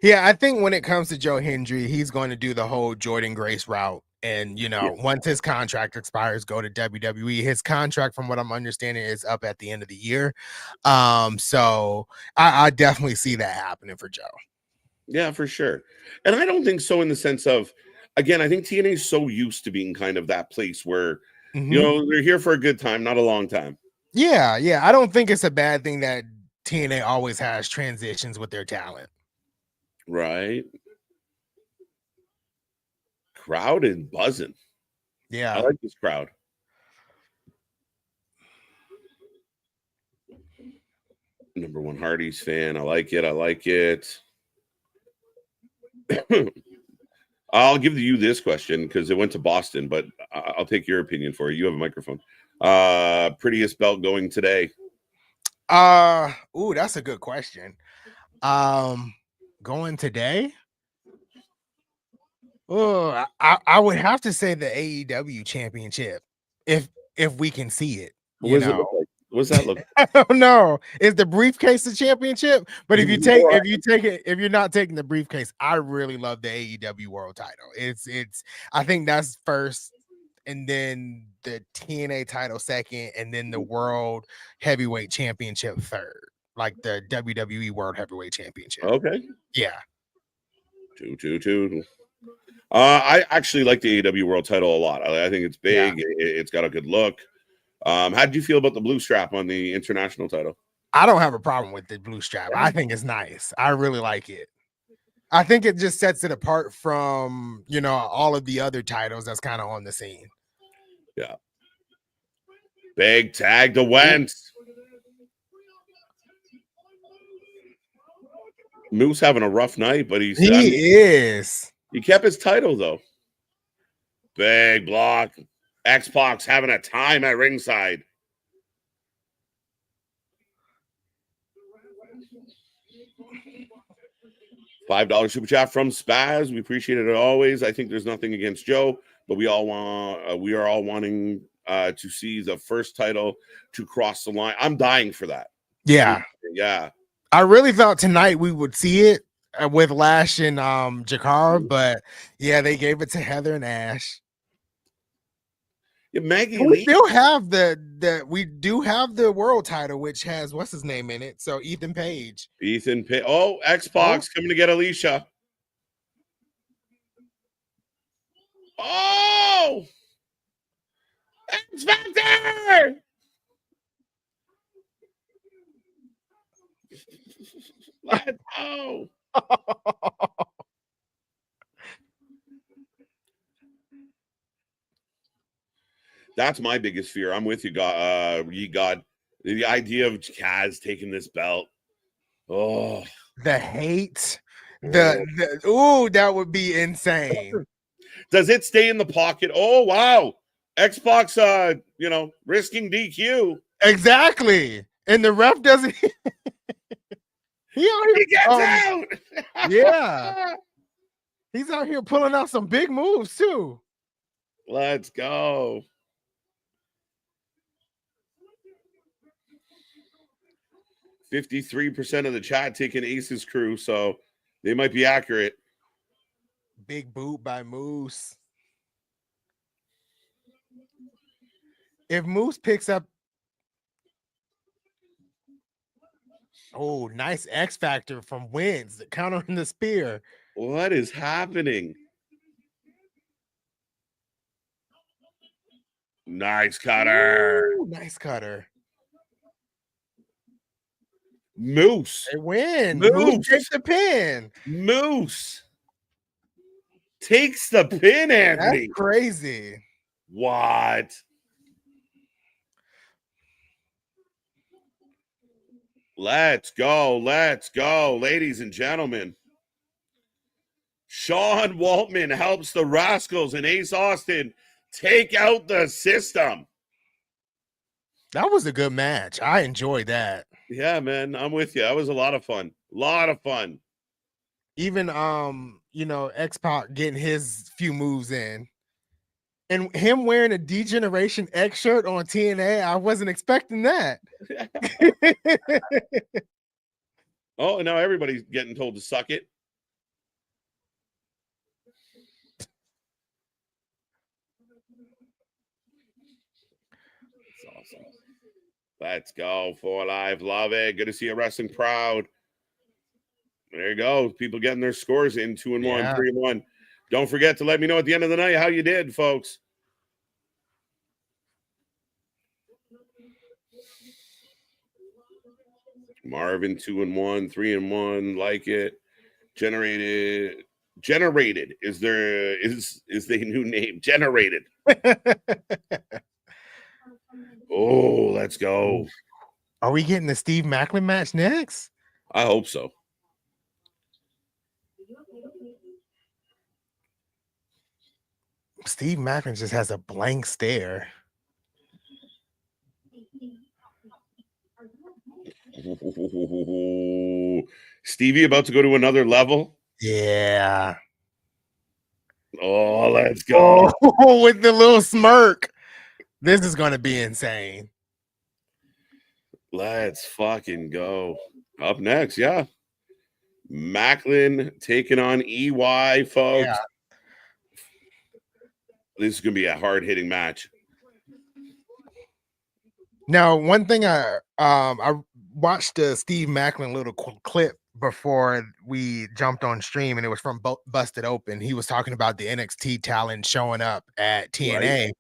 Yeah, I think when it comes to Joe Hendry, he's going to do the whole Jordan Grace route. And, once his contract expires, go to WWE. His contract, from what I'm understanding, is up at the end of the year. So I definitely see that happening for Joe. Yeah, for sure. And I don't think so in the sense of, again, I think TNA is so used to being kind of that place where, they're here for a good time, not a long time. Yeah. I don't think it's a bad thing that TNA always has transitions with their talent. Right. Crowd is buzzing. Yeah. I like this crowd. #1 Hardy's fan. I like it. I'll give you this question because it went to Boston, but I'll take your opinion for it. You have a microphone. Prettiest belt going today? That's a good question. Going today? Oh, I would have to say the AEW championship if we can see it. What does it look like? What does that look like? I don't know. Is the briefcase the championship? But if you're not taking the briefcase, I really love the AEW world title. It's I think that's first, and then the TNA title second, and then the world heavyweight championship third. Like the WWE World Heavyweight Championship. Okay. Yeah. 2. I actually like the AEW World Title a lot. I think it's big. Yeah. It's got a good look. How did you feel about the blue strap on the international title? I don't have a problem with the blue strap. I think it's nice. I really like it. I think it just sets it apart from, all of the other titles that's kind of on the scene. Yeah. Big tag to Wentz. Moose having a rough night, but he is. He kept his title though. Big block. X-Pac's having a time at ringside. $5 super chat from Spaz. We appreciate it always. I think there's nothing against Joe, but we are all wanting to see the first title to cross the line. I'm dying for that. Yeah. Yeah. I really thought tonight we would see it with Lash and Jakar, but yeah, they gave it to Heather and Ash. Yeah, Maggie And Lee. we still have we do have the world title, which has what's his name in it. So Ethan Page. Oh, X-Pac's coming to get Alicia. Oh, X Factor. Let's go. That's my biggest fear. I'm with you, God. The idea of Kaz taking this belt. Oh, the hate. That would be insane. Does it stay in the pocket? Oh wow. Xbox risking DQ. Exactly. And the ref doesn't he gets out. Yeah. He's out here pulling out some big moves too. Let's go. %53% of the chat taking Ace's crew, so they might be accurate. Big boot by Moose. If Moose picks up, nice X Factor from Wins, countering the spear. What is happening? Nice cutter. Ooh, nice cutter. Moose. They win. Moose takes the pin. Moose takes the pin, Anthony. That's crazy. What? Let's go. Let's go, ladies and gentlemen. Sean Waltman helps the Rascals and Ace Austin take out the system. That was a good match. I enjoyed that. Yeah, man, I'm with you. That was a lot of fun. A lot of fun. Even X-Pac getting his few moves in. And him wearing a D-Generation X shirt on TNA, I wasn't expecting that. Oh, and now everybody's getting told to suck it. That's awesome. Let's go. 4 Live. Love it. Good to see you wrestling proud. There you go. People getting their scores in 2-1, 3-1. Don't forget to let me know at the end of the night how you did, folks. Marvin 2-1, 3-1. Like it. Generated is the new name. Generated. Oh, let's go. Are we getting the Steve Macklin match next? I hope so. Steve Macklin just has a blank stare. Ooh. Stevie about to go to another level. Yeah. Oh, let's go. With the little smirk. This is going to be insane. Let's fucking go. Up next, yeah. Macklin taking on EY, folks. Yeah. This is going to be a hard-hitting match. Now, one thing I watched the Steve Macklin little clip before we jumped on stream, and it was from Busted Open. He was talking about the NXT talent showing up at TNA. Right.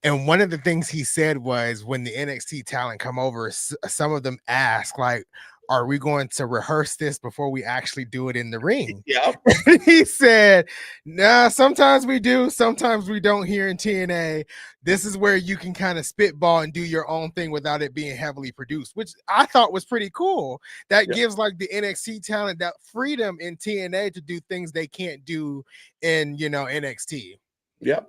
And one of the things he said was when the NXT talent come over, some of them ask, like, are we going to rehearse this before we actually do it in the ring? Yep. He said, nah, sometimes we do, sometimes we don't here in TNA. This is where you can kind of spitball and do your own thing without it being heavily produced, which I thought was pretty cool. That gives like the NXT talent that freedom in TNA to do things they can't do in, NXT. Yep.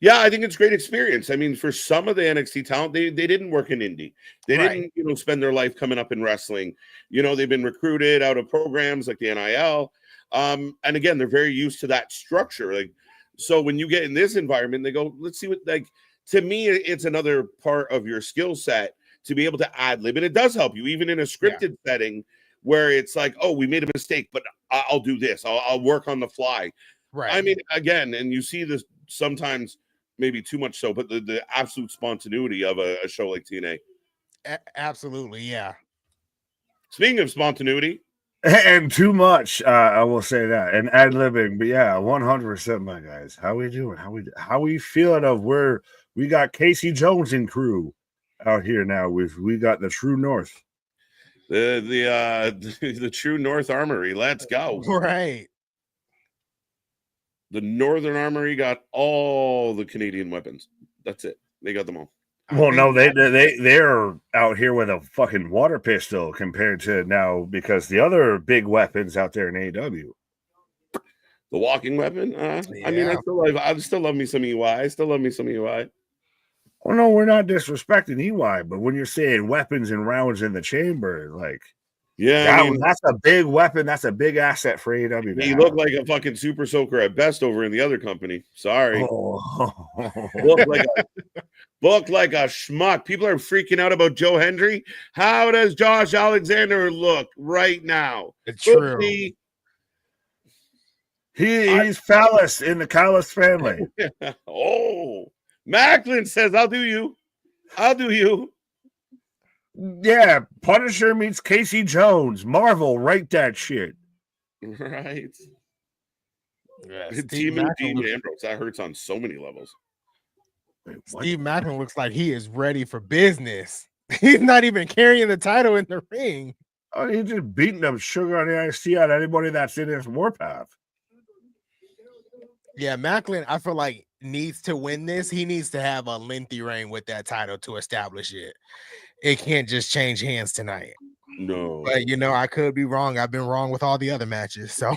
Yeah, I think it's great experience. I mean, for some of the NXT talent, they didn't work in indie. They didn't, spend their life coming up in wrestling. They've been recruited out of programs like the NIL. And again, they're very used to that structure. Like, so when you get in this environment, they go, let's see what, like, to me, it's another part of your skill set to be able to ad lib. And it does help you, even in a scripted setting where it's like, oh, we made a mistake, but I'll do this. I'll work on the fly. Right. I mean, again, and you see this sometimes, maybe too much so, but the absolute spontaneity of a show like TNA. Absolutely, yeah. Speaking of spontaneity. And too much, I will say that. And ad-libbing, but yeah, 100%, my guys. How we doing? How we feeling of where we got Casey Jones and crew out here now? We got the True North. The True North Armory. Let's go. Right. The Northern Armory got all the Canadian weapons. That's it. They got them all. Well, no, they're out here with a fucking water pistol compared to now, because the other big weapons out there in AEW. The walking weapon. I mean, I still love me some EY. Well, no, we're not disrespecting EY, but when you're saying weapons and rounds in the chamber, like. Yeah, that's a big weapon. That's a big asset for AEW. He looked like a fucking super soaker at best over in the other company. Sorry. Looked like a schmuck. People are freaking out about Joe Hendry. How does Josh Alexander look right now? It's true. He's phallus in the Callis family. Oh, Macklin says, I'll do you. Yeah, Punisher meets Casey Jones. Marvel, write that shit. Right. Yeah, Team Dean Ambrose. That hurts on so many levels. Wait, Steve Macklin looks like he is ready for business. He's not even carrying the title in the ring. Oh, he's just beating up sugar on the IC on anybody that's in his warpath. Yeah, Macklin, I feel like needs to win this. He needs to have a lengthy reign with that title to establish it. It can't just change hands tonight. No. But, I could be wrong. I've been wrong with all the other matches. So,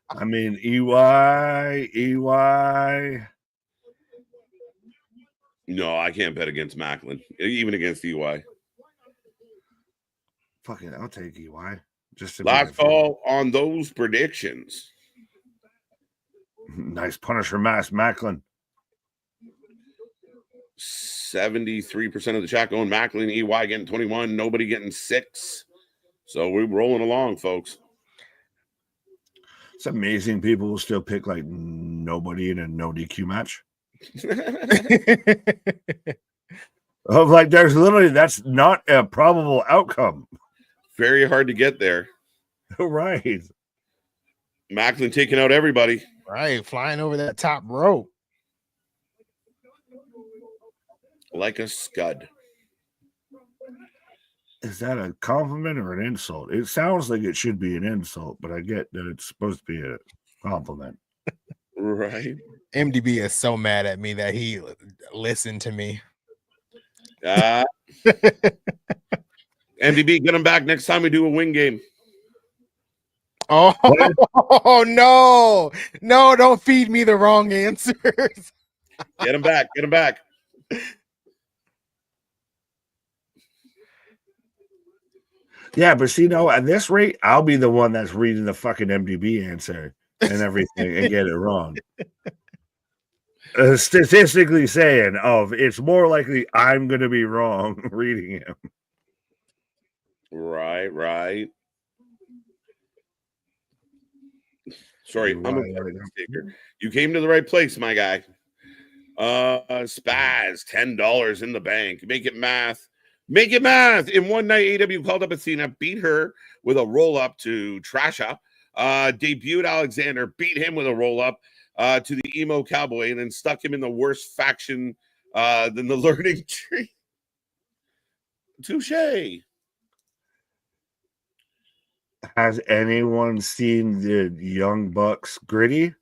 I mean, EY. No, I can't bet against Macklin, even against EY. Fuck it, I'll take EY. Just last call on those predictions. Nice Punisher mask, Macklin. 73% of the chat going Macklin, EY getting 21, nobody getting 6. So we're rolling along, folks. It's amazing people will still pick like nobody in a no DQ match. Of like, there's literally, that's not a probable outcome. Very hard to get there. Right. Macklin taking out everybody. Right, flying over that top rope. Like a scud. Is that a compliment or an insult? It sounds like it should be an insult, but I get that it's supposed to be a compliment. Right. MDB is so mad at me that he listened to me. MDB, get him back next time we do a win game. Oh no, don't feed me the wrong answers. Get him back. Yeah, but see, at this rate, I'll be the one that's reading the fucking MDB answer and everything and get it wrong. Statistically saying, it's more likely I'm going to be wrong reading him. Right. Sorry, I'm a taker. You came to the right place, my guy. Spaz, $10 in the bank. Make it math. In one night, AW called up Athena, beat her with a roll-up to Trasha. Debuted Alexander, beat him with a roll-up to the emo cowboy, and then stuck him in the worst faction than the learning tree. Touche. Has anyone seen the Young Bucks gritty?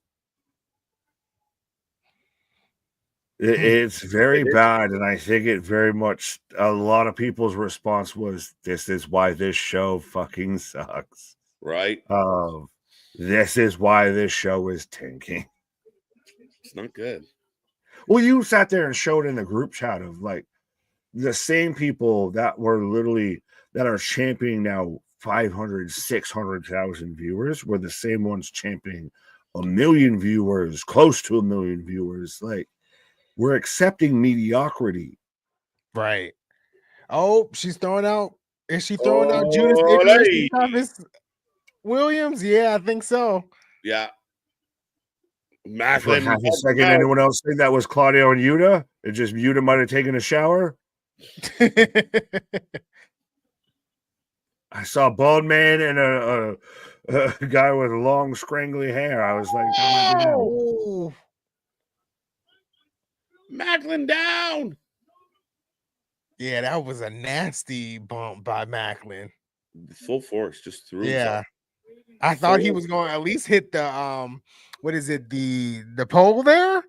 It's very bad, and I think it very much a lot of people's response was, "This is why this show fucking sucks." Right? This is why this show is tanking. It's not good. Well, you sat there and showed in the group chat of like the same people that were literally that are championing now 500, 600,000 viewers were the same ones championing 1 million viewers, close to 1 million viewers. Like, we're accepting mediocrity. Right. Oh, she's throwing out. Is she throwing out Judas Oh, Ignorance hey. and Travis Williams? Yeah, I think so. Yeah. For Macklin. half a second, anyone else think that was Claudio and Yuta? It just Yuta might have taken a shower. I saw a bald man and a guy with long, scrangly hair. I was like, Oh, Macklin down. yeah, that was a nasty bump by Macklin. Full force, just threw Yeah, himself. I thought he was going to at least hit the what is it, the pole there?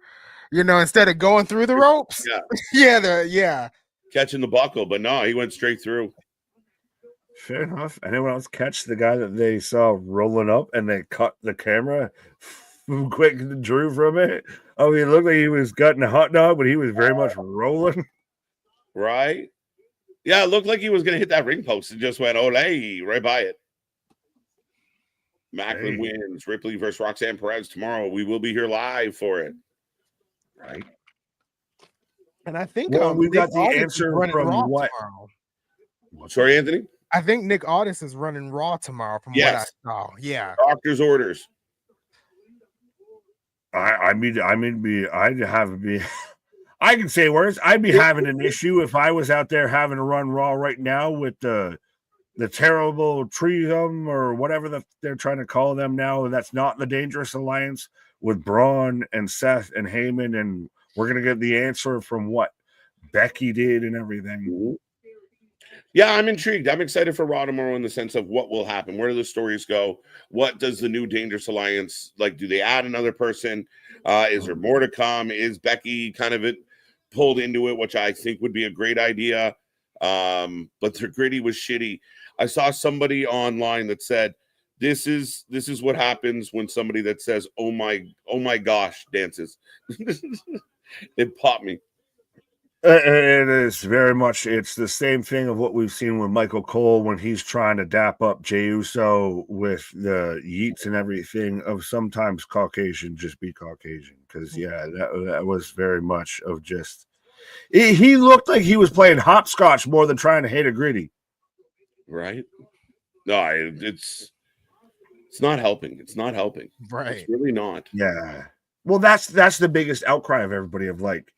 You know, instead of going through the ropes. Yeah. yeah. Catching the buckle, but no, he went straight through. fair enough. Anyone else catch the guy that they saw rolling up and they cut the camera quick and drew from it? Oh, he looked like he was cutting a hot dog, but he was very much rolling. Right? Yeah, it looked like he was going to hit that ring post and just went, Olay, right by it. Macklin wins. Ripley versus Roxanne Perez tomorrow. We will be here live for it. Right. And I think we've got the Aldis answer running from Raw what? Tomorrow. Sorry, Anthony? I think Nick Aldis is running Raw tomorrow from what I saw. Yeah. Doctor's orders. I can say words. I'd be having an issue if I was out there having to run Raw right now with the terrible Trium or whatever they're trying to call them now. That's not the Dangerous Alliance with Braun and Seth and Heyman, and we're gonna get the answer from what Becky did and everything. Mm-hmm. Yeah, I'm intrigued. I'm excited for Raw tomorrow in the sense of what will happen. Where do the stories go? What does the new Dangerous Alliance like? Do they add another person? Is there more to come? Is Becky kind of pulled into it, which I think would be a great idea? But their gritty was shitty. I saw somebody online that said, "This is what happens when somebody that says, oh my gosh, dances." It popped me. It is very much. It's the same thing of what we've seen with Michael Cole when he's trying to dap up Jey Uso with the yeets and everything. Of sometimes Caucasian just be Caucasian, because that was very much of just. He looked like he was playing hopscotch more than trying to hit a gritty. Right? No, it's not helping. It's not helping. Right. It's really not. Yeah. Well, that's the biggest outcry of everybody of like.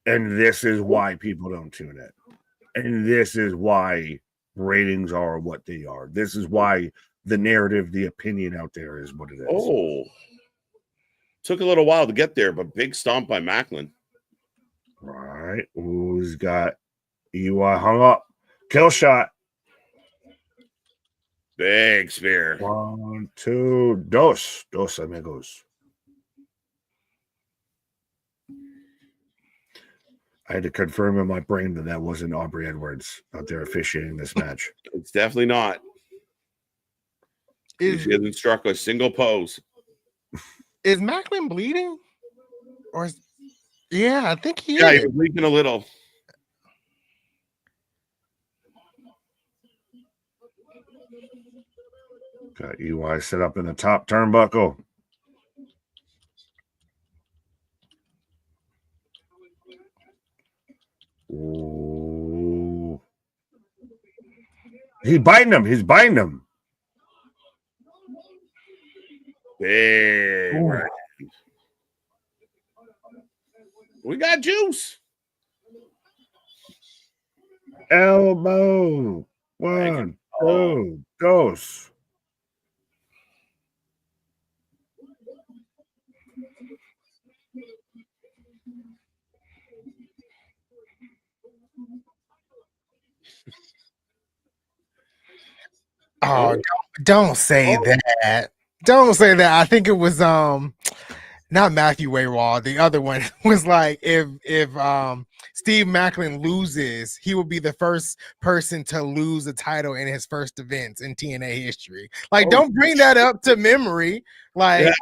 And this is why people don't tune in. And this is why ratings are what they are. This is why the narrative, the opinion out there is what it is. Oh. Took a little while to get there, but big stomp by Macklin. All right. Who's got EY hung up? Kill shot. Big spear. 1, 2, dos amigos. I had to confirm in my brain that wasn't Aubrey Edwards out there officiating this match. It's definitely not. She hasn't struck a single pose. Is Macklin bleeding? I think he is. Yeah, he was leaking a little. Got EY set up in the top turnbuckle. Ooh. He's biting him. Big. We got juice. Elbow. 1, 2, dos. Oh, Don't say that. Don't say that. I think it was not Matthew Waywall. The other one was like if Steve Macklin loses, he will be the first person to lose a title in his first events in TNA history. Like, don't bring that up to memory. Like,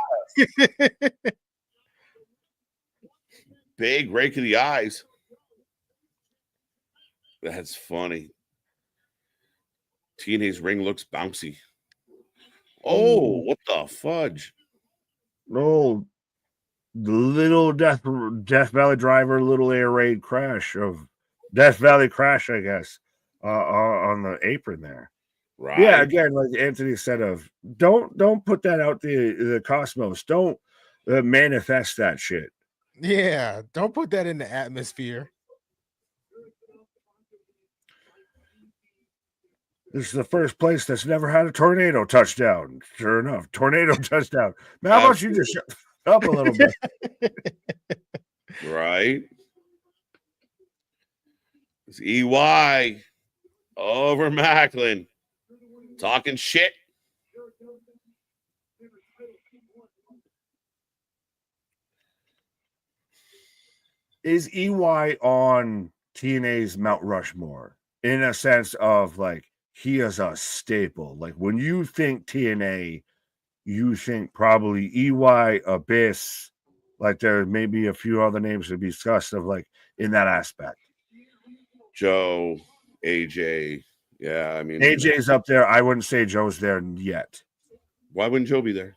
big rake of the eyes. That's funny. TNA's ring looks bouncy. Oh, what the fudge? No, the little Death Valley Driver, little air raid crash of Death Valley Crash, I guess, on the apron there. Right. Yeah, again, like Anthony said, don't put that out the cosmos. Don't manifest that shit. Yeah, don't put that in the atmosphere. This is the first place that's never had a tornado touchdown. Sure enough, tornado touchdown. Man, how about you just shut up a little bit? Right. It's EY over Macklin. Talking shit. Is EY on TNA's Mount Rushmore in a sense of like he is a staple? Like when you think TNA, you think probably EY, Abyss, like there may be a few other names to be discussed of like in that aspect. Joe, AJ. Yeah, I mean AJ's up there. I wouldn't say Joe's there yet. Why wouldn't Joe be there?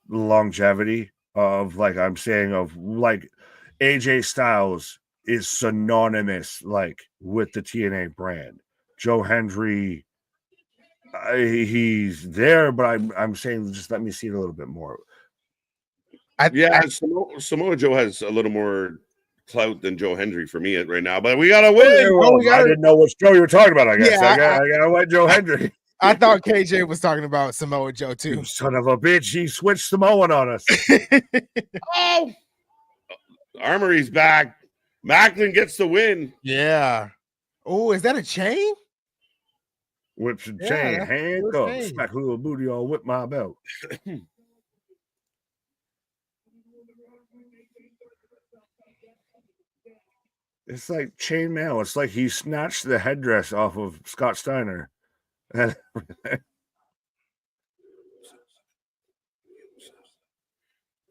Longevity of like I'm saying of like AJ Styles is synonymous like with the TNA brand. Joe Hendry, he's there, but I'm saying just let me see it a little bit more. Samoa Joe has a little more clout than Joe Hendry for me right now, but we gotta win. I didn't know which Joe you were talking about. I guess I gotta let Joe Hendry. I thought KJ was talking about Samoa Joe too. You son of a bitch! He switched Samoan on us. Oh, Armory's back. Macklin gets the win. Yeah. Oh, is that a chain? Whips and chain, handcuff, smack a little booty all whip my belt. It's like chainmail. It's like he snatched the headdress off of Scott Steiner.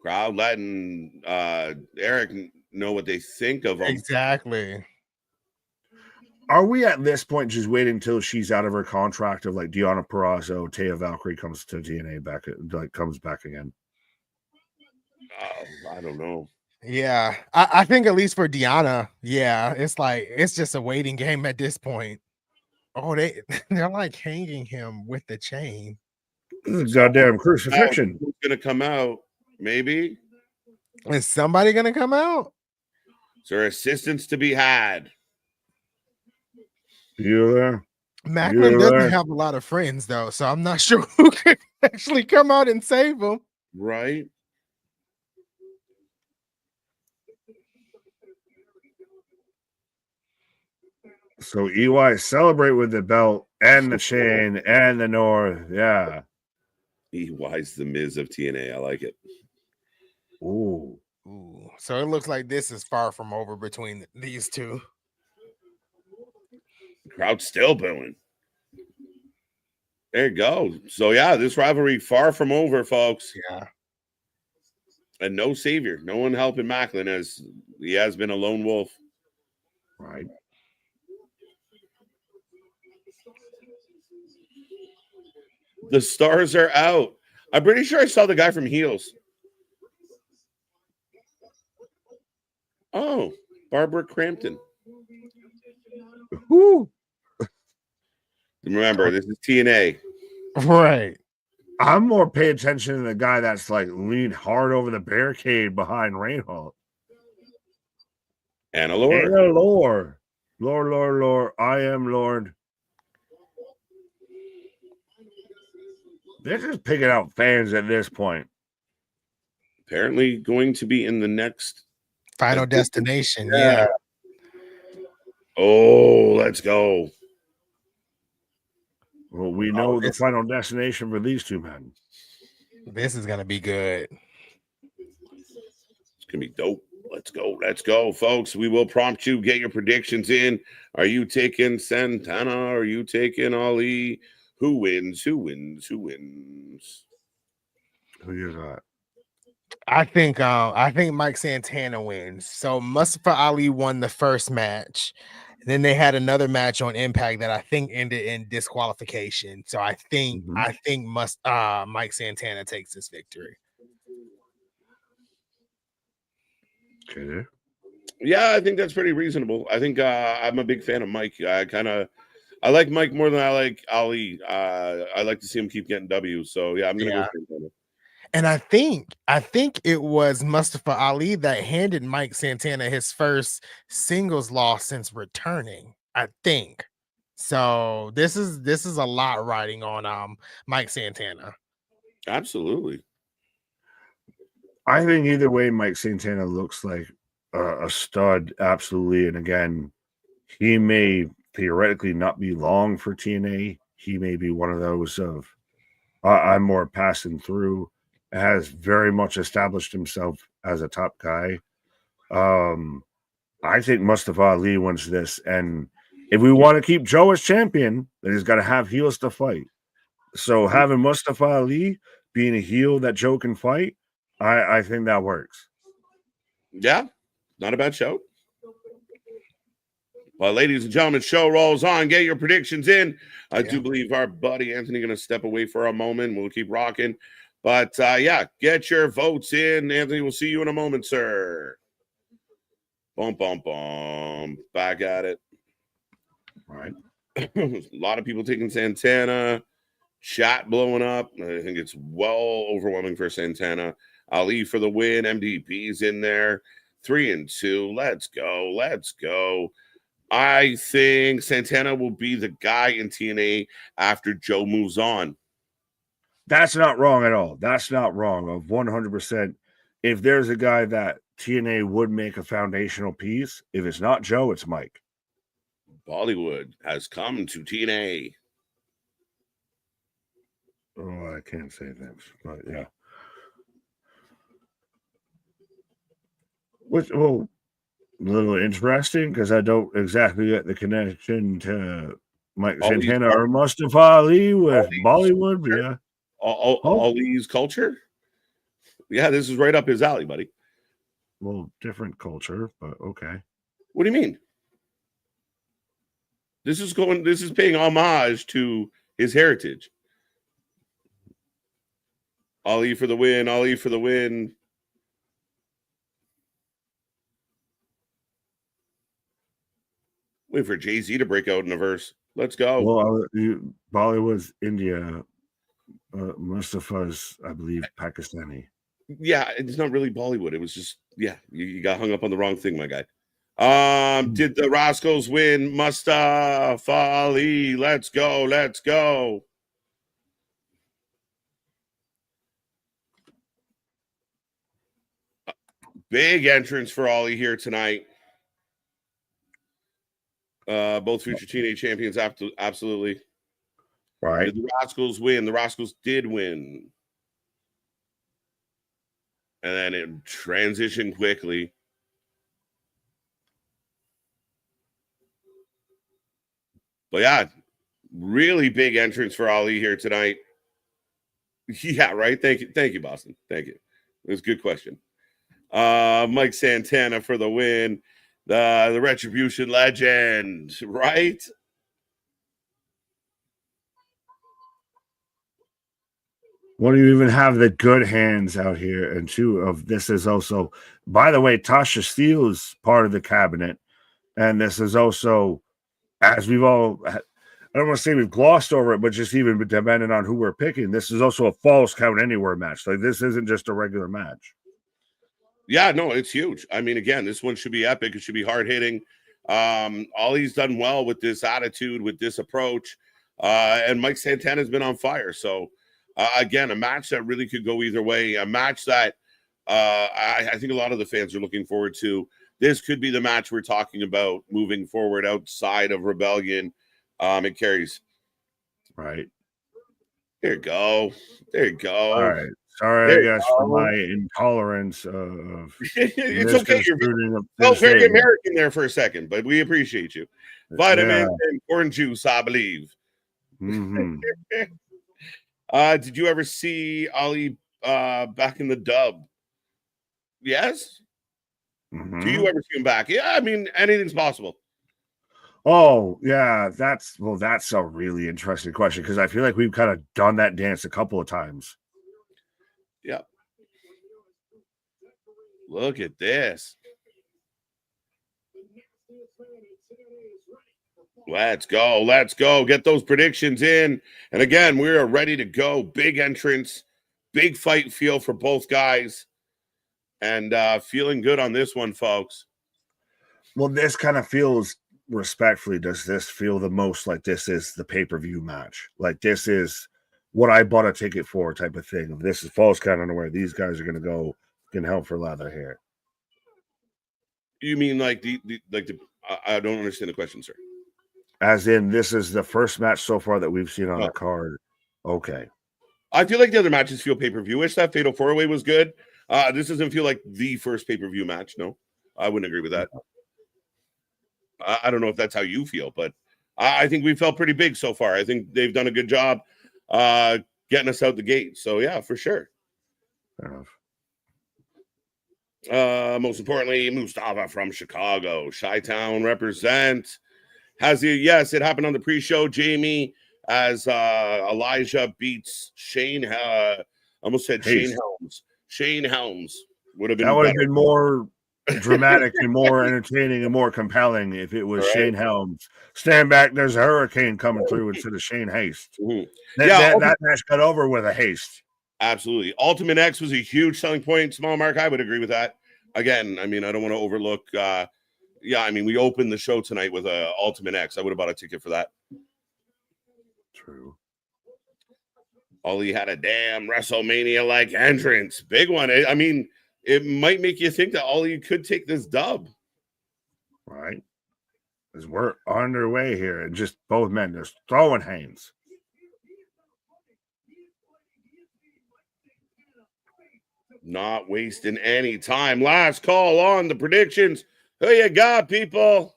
Crowd letting Eric know what they think of him. Exactly. Are we at this point just waiting until she's out of her contract of like Deonna Purrazzo, Taya Valkyrie comes to TNA back, like comes back again? I don't know. Yeah, I think at least for Deonna, yeah, it's like it's just a waiting game at this point. Oh, they're like hanging him with the chain. Goddamn crucifixion. Who's gonna come out? Maybe. Is somebody gonna come out? Is there assistance to be had? You there? Macklin doesn't have a lot of friends though, so I'm not sure who can actually come out and save him. Right. So EY celebrate with the belt and the chain and the North. Yeah. EY's the Miz of TNA. I like it. Ooh. So it looks like this is far from over between these two. The crowd's still booing. There you go. So yeah, this rivalry far from over, folks. Yeah. And no savior. No one helping Macklin as he has been a lone wolf. Right. The stars are out. I'm pretty sure I saw the guy from Heels. Oh, Barbara Crampton. Woo. Remember, this is TNA. Right. I'm more paying attention to the guy that's like leaned hard over the barricade behind Reinhold. Anna Lord. Anna Lord. Lord. I am Lord. They're just picking out fans at this point. Apparently going to be in the next Final Destination. Yeah. Oh, let's go. Well, we know the final destination for these two men. This is gonna be good. It's gonna be dope. Let's go, folks. We will prompt you. Get your predictions in. Are you taking Santana? Are you taking Ali? Who wins? Who wins? Who wins? Who you got? I think Mike Santana wins. So Mustafa Ali won the first match. Then they had another match on Impact that I think ended in disqualification. So I think Mike Santana takes this victory. Okay. Yeah, I think that's pretty reasonable. I think I'm a big fan of Mike. I like Mike more than I like Ali. I like to see him keep getting W's. So yeah, I'm gonna go Santana. And I think it was Mustafa Ali that handed Mike Santana his first singles loss since returning. I think so. This is a lot riding on Mike Santana. Absolutely. I think either way, Mike Santana looks like a stud. Absolutely. And again, he may theoretically not be long for TNA. He may be one of those of I'm more passing through. Has very much established himself as a top guy. I think Mustafa Ali wins this. And if we want to keep Joe as champion, then he's got to have heels to fight. So having Mustafa Ali being a heel that Joe can fight, I think that works. Yeah, not a bad show. Well, ladies and gentlemen, show rolls on. Get your predictions in. I do believe our buddy Anthony going to step away for a moment. We'll keep rocking. But, get your votes in. Anthony, we'll see you in a moment, sir. Boom, boom, boom. Back at it. All right. A lot of people taking Santana. Chat blowing up. I think it's well overwhelming for Santana. Ali for the win. MDP's in there. 3-2. Let's go. I think Santana will be the guy in TNA after Joe moves on. That's not wrong at all. That's not wrong of 100%. If there's a guy that TNA would make a foundational piece, if it's not Joe, it's Mike. Bollywood has come to TNA. Oh, I can't say that, but yeah. Which, a little interesting because I don't exactly get the connection to Mike Santana or Mustafa Ali with Bollywood. But yeah. Ali's culture? Yeah, this is right up his alley, buddy. Well, different culture, but okay. What do you mean? This is paying homage to his heritage. Ali for the win. Wait for Jay-Z to break out in a verse. Let's go. Well, Bollywood's India. Mustafa's, I believe, Pakistani. Yeah, it's not really Bollywood. It was just, you got hung up on the wrong thing, my guy. Did the Rascals win? Mustafa Ali. Let's go. Big entrance for Ali here tonight. Both future TNA champions, absolutely. Right. Did the Rascals win? The Rascals did win. And then it transitioned quickly. But yeah, really big entrance for Ali here tonight. Yeah, right. Thank you, Boston. Thank you. It was a good question. Mike Santana for the win. The Retribution legend, right? What do you even have the good hands out here? And two of this is also, by the way, Tasha Steele is part of the cabinet. And this is also, as we've all, I don't want to say we've glossed over it, but just even depending on who we're picking, this is also a false count anywhere match. Like this isn't just a regular match. Yeah, no, it's huge. I mean, again, this one should be epic. It should be hard hitting. Ollie's done well with this attitude, with this approach. And Mike Santana's been on fire. So, again, a match that really could go either way. A match that I think a lot of the fans are looking forward to. This could be the match we're talking about moving forward outside of Rebellion. It carries Right. There you go. There you go. All right. Sorry, There I you guess, for go. my intolerance of It's okay. You misconstruing of felt this very statement. American there for a second, but we appreciate you. Vitamins and orange juice, I believe. Mm-hmm. Did you ever see Ali back in the dub? Yes. Mm-hmm. Do you ever see him back? Yeah, I mean, anything's possible. Oh, yeah, that's a really interesting question because I feel like we've kind of done that dance a couple of times. Yeah. Look at this. Let's go. Let's go. Get those predictions in. And again, we are ready to go. Big entrance, big fight feel for both guys. And feeling good on this one, folks. Well, this kind of feels, respectfully, does this feel the most like this is the pay-per-view match? Like this is what I bought a ticket for type of thing. This is falls kind of where these guys are going to go in hell for leather here. You mean like I don't understand the question, sir. As in, this is the first match so far that we've seen on the card. Okay. I feel like the other matches feel pay-per-view-ish. That Fatal 4-Way was good. This doesn't feel like the first pay-per-view match. No, I wouldn't agree with that. I don't know if that's how you feel, but I think we felt pretty big so far. I think they've done a good job getting us out the gate. So, yeah, for sure. Fair enough. Most importantly, Mustafa from Chicago. Chi-Town represent. Yes, it happened on the pre-show. Jamie as Elijah beats Shane. Almost said Shane Helms. Shane Helms would have been. That would have been more dramatic and more entertaining and more compelling if it was Shane Helms. Stand back, there's a hurricane coming through instead of Shane Haste. Mm-hmm. That match got over with a haste. Absolutely. Ultimate X was a huge selling point. Small Mark, I would agree with that. Again, I mean, I don't want to overlook. I mean, we opened the show tonight with a Ultimate X. I would have bought a ticket for that. True. Ollie had a damn WrestleMania-like entrance. Big one. I mean, it might make you think that Ollie could take this dub. Right. Because we're underway here. And just both men just throwing hands. Not wasting any time. Last call on the predictions. Who you got, people?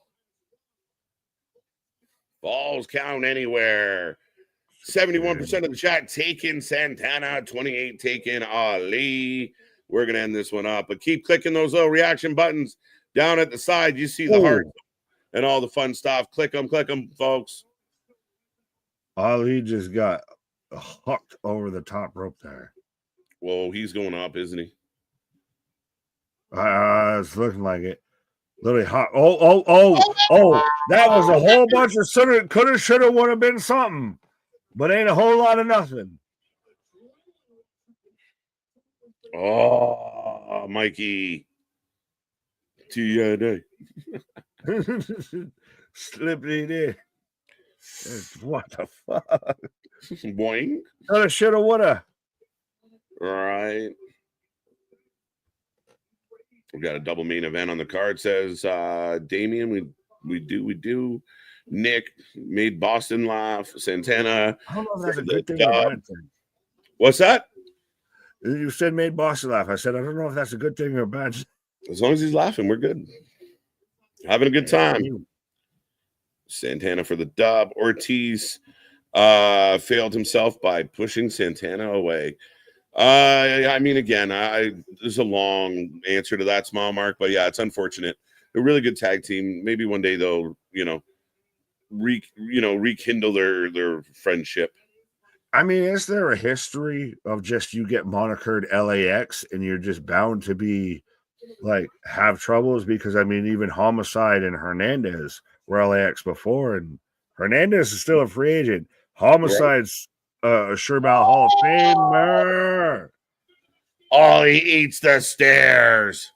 Balls count anywhere. 71% of the chat taking Santana, 28 taking Ali. We're going to end this one up. But keep clicking those little reaction buttons down at the side. You see the heart and all the fun stuff. Click them, folks. Ali just got hooked over the top rope there. Whoa, he's going up, isn't he? It's looking like it. Literally hot. Oh. That was a whole bunch of coulda, shoulda, woulda been something. But ain't a whole lot of nothing. Oh, Mikey. TNA. Slippity there. What the fuck? Boing. Coulda, shoulda, woulda. Right. We got a double main event on the card. Says Damien, we do. Nick made Boston laugh. Santana. I don't know if that's a good thing or a bad thing. What's that? You said made Boston laugh. I said, I don't know if that's a good thing or a bad thing. As long as he's laughing, we're good. Having a good time. Santana for the dub. Ortiz failed himself by pushing Santana away. I mean, again, there's a long answer to that, Small Mark, but yeah, it's unfortunate. A really good tag team. Maybe one day they'll, rekindle their friendship. I mean, is there a history of just you get monikered LAX and you're just bound to be have troubles? Because I mean, even Homicide and Hernandez were LAX before, and Hernandez is still a free agent. Homicide's a Sure-Bout Hall of Famer. Oh, he eats the stairs.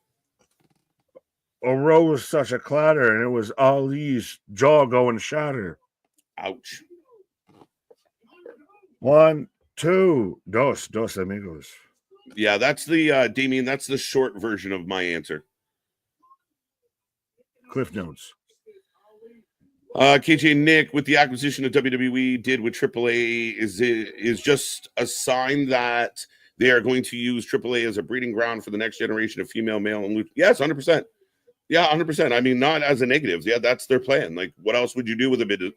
Oro was such a clatter, and it was Ali's jaw going shatter. Ouch. 1, 2, dos amigos. Yeah, that's the Damien. That's the short version of my answer. Cliff notes. KJ Nick, with the acquisition of WWE did with AAA, is just a sign that they are going to use AAA as a breeding ground for the next generation of female, male, and yes, 100%. Yeah, 100%. I mean, not as a negative. Yeah, that's their plan. Like, what else would you do with a business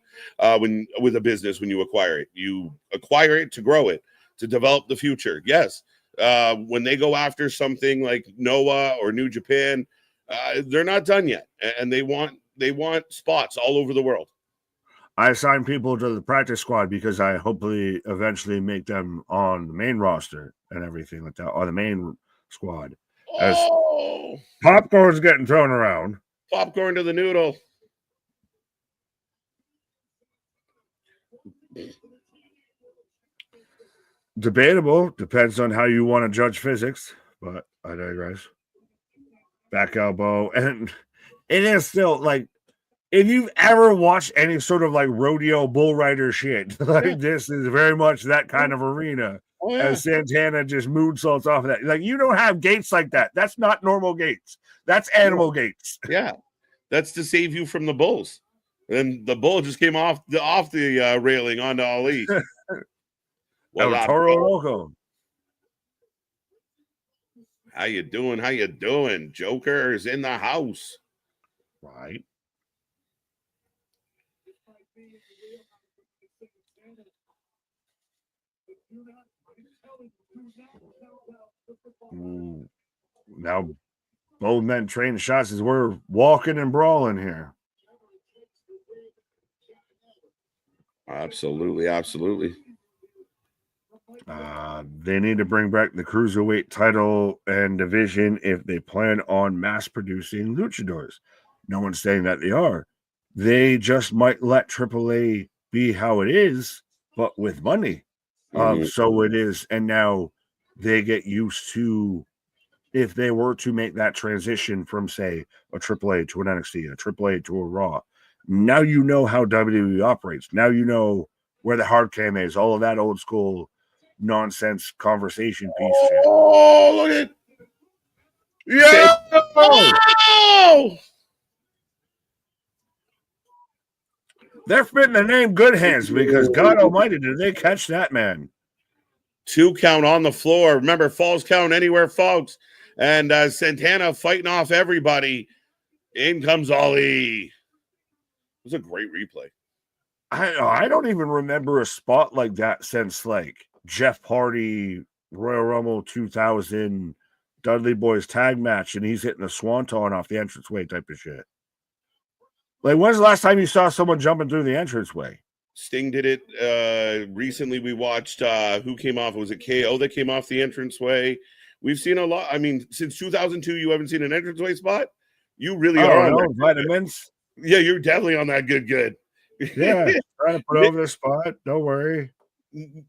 with a business when you acquire it? You acquire it to grow it, to develop the future. Yes. When they go after something like Noah or New Japan, they're not done yet, and they want spots all over the world. I assign people to the practice squad because I hopefully eventually make them on the main roster and everything like that, or the main squad. As popcorn's getting thrown around. Popcorn to the noodle. Debatable. Depends on how you want to judge physics, but I digress. Back elbow. And it is still like, if you've ever watched any sort of like rodeo bull rider shit, like this is very much that kind of arena. Oh, yeah. As Santana just moonsaults off of that. Like, you don't have gates like that. That's not normal gates. That's animal gates. Yeah. That's to save you from the bulls. And the bull just came off the railing onto Ali. Toro Loco. How you doing? How you doing? Joker is in the house. Right. Now both men trading shots as we're walking and brawling here. Absolutely, absolutely. They need to bring back the cruiserweight title and division if they plan on mass producing luchadors. No one's saying that they are. They just might let AAA be how it is, but with money. So it is, and now they get used to, if they were to make that transition from, say, a AAA to an NXT, a AAA to a Raw, now you know how WWE operates. Now you know where the hard cam is, all of that old school nonsense conversation piece. Oh, look at it. Yeah. Oh! They're fitting the name Good Hands because God almighty, did they catch that man? 2 count on the floor. Remember, falls count anywhere, folks. And Santana fighting off everybody. In comes Ali. It was a great replay. I don't even remember a spot like that since like Jeff Hardy, Royal Rumble 2000, Dudley Boys tag match, and he's hitting a swanton off the entranceway type of shit. Like, when's the last time you saw someone jumping through the entranceway? Sting did it. Recently, we watched who came off. Was it KO that came off the entranceway? We've seen a lot. I mean, since 2002, you haven't seen an entranceway spot? You really are. No, vitamins. Yeah, you're definitely on that good. Yeah, trying to put over the spot. Don't worry.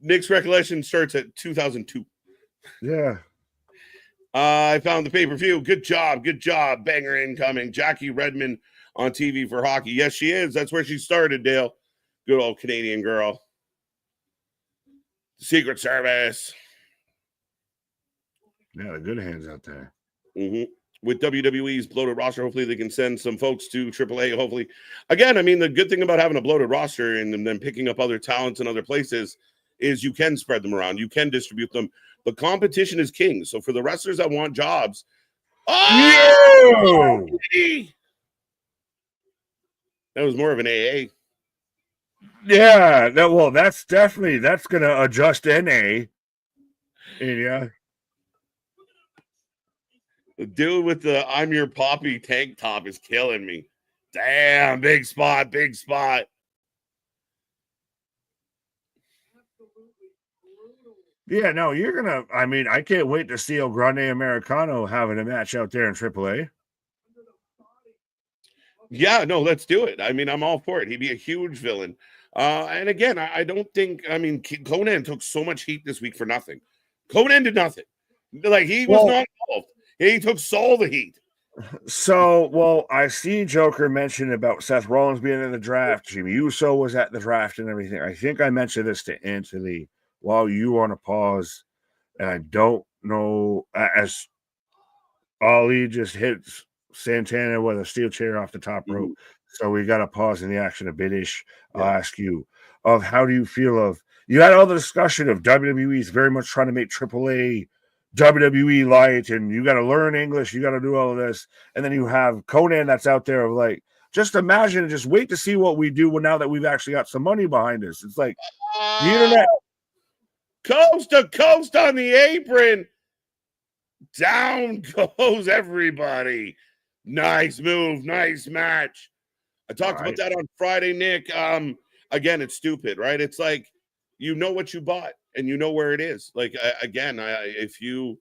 Nick's recollection starts at 2002. Yeah. I found the pay-per-view. Good job. Banger incoming. Jackie Redmond on TV for hockey. Yes, she is. That's where she started, Dale. Good old Canadian girl. Secret Service. Yeah, the Good Hands out there. With WWE's bloated roster, hopefully they can send some folks to AAA. Hopefully, again, I mean, the good thing about having a bloated roster and then picking up other talents in other places is you can spread them around. You can distribute them. But competition is king. So for the wrestlers that want jobs, that was more of an AA. Yeah, that's going to adjust NA. Yeah. The dude with the I'm your poppy tank top is killing me. Damn, big spot. Yeah, no, you're going to, I mean, I can't wait to see El Grande Americano having a match out there in AAA. Yeah, no, let's do it. I mean, I'm all for it. He'd be a huge villain. And again, I don't think, I mean, Conan took so much heat this week for nothing. Conan did nothing. Like, he was not involved. He took all the heat. So, I see Joker mention about Seth Rollins being in the draft. Jimmy Uso was at the draft and everything. I think I mentioned this to Anthony while you were on a pause. And I don't know, as Ali just hits Santana with a steel chair off the top rope. So we got to pause in the action a bit-ish. Yeah. I'll ask you, of how do you feel of, you had all the discussion of WWE is very much trying to make AAA WWE light, and you got to learn English, you got to do all of this. And then you have Conan that's out there of like, just imagine and just wait to see what we do now that we've actually got some money behind us. It's like the internet. Coast to coast on the apron. Down goes everybody. Nice move, nice match. I talked about that on Friday, Nick. Again, it's stupid, right? It's like you know what you bought and you know where it is. Like again, if you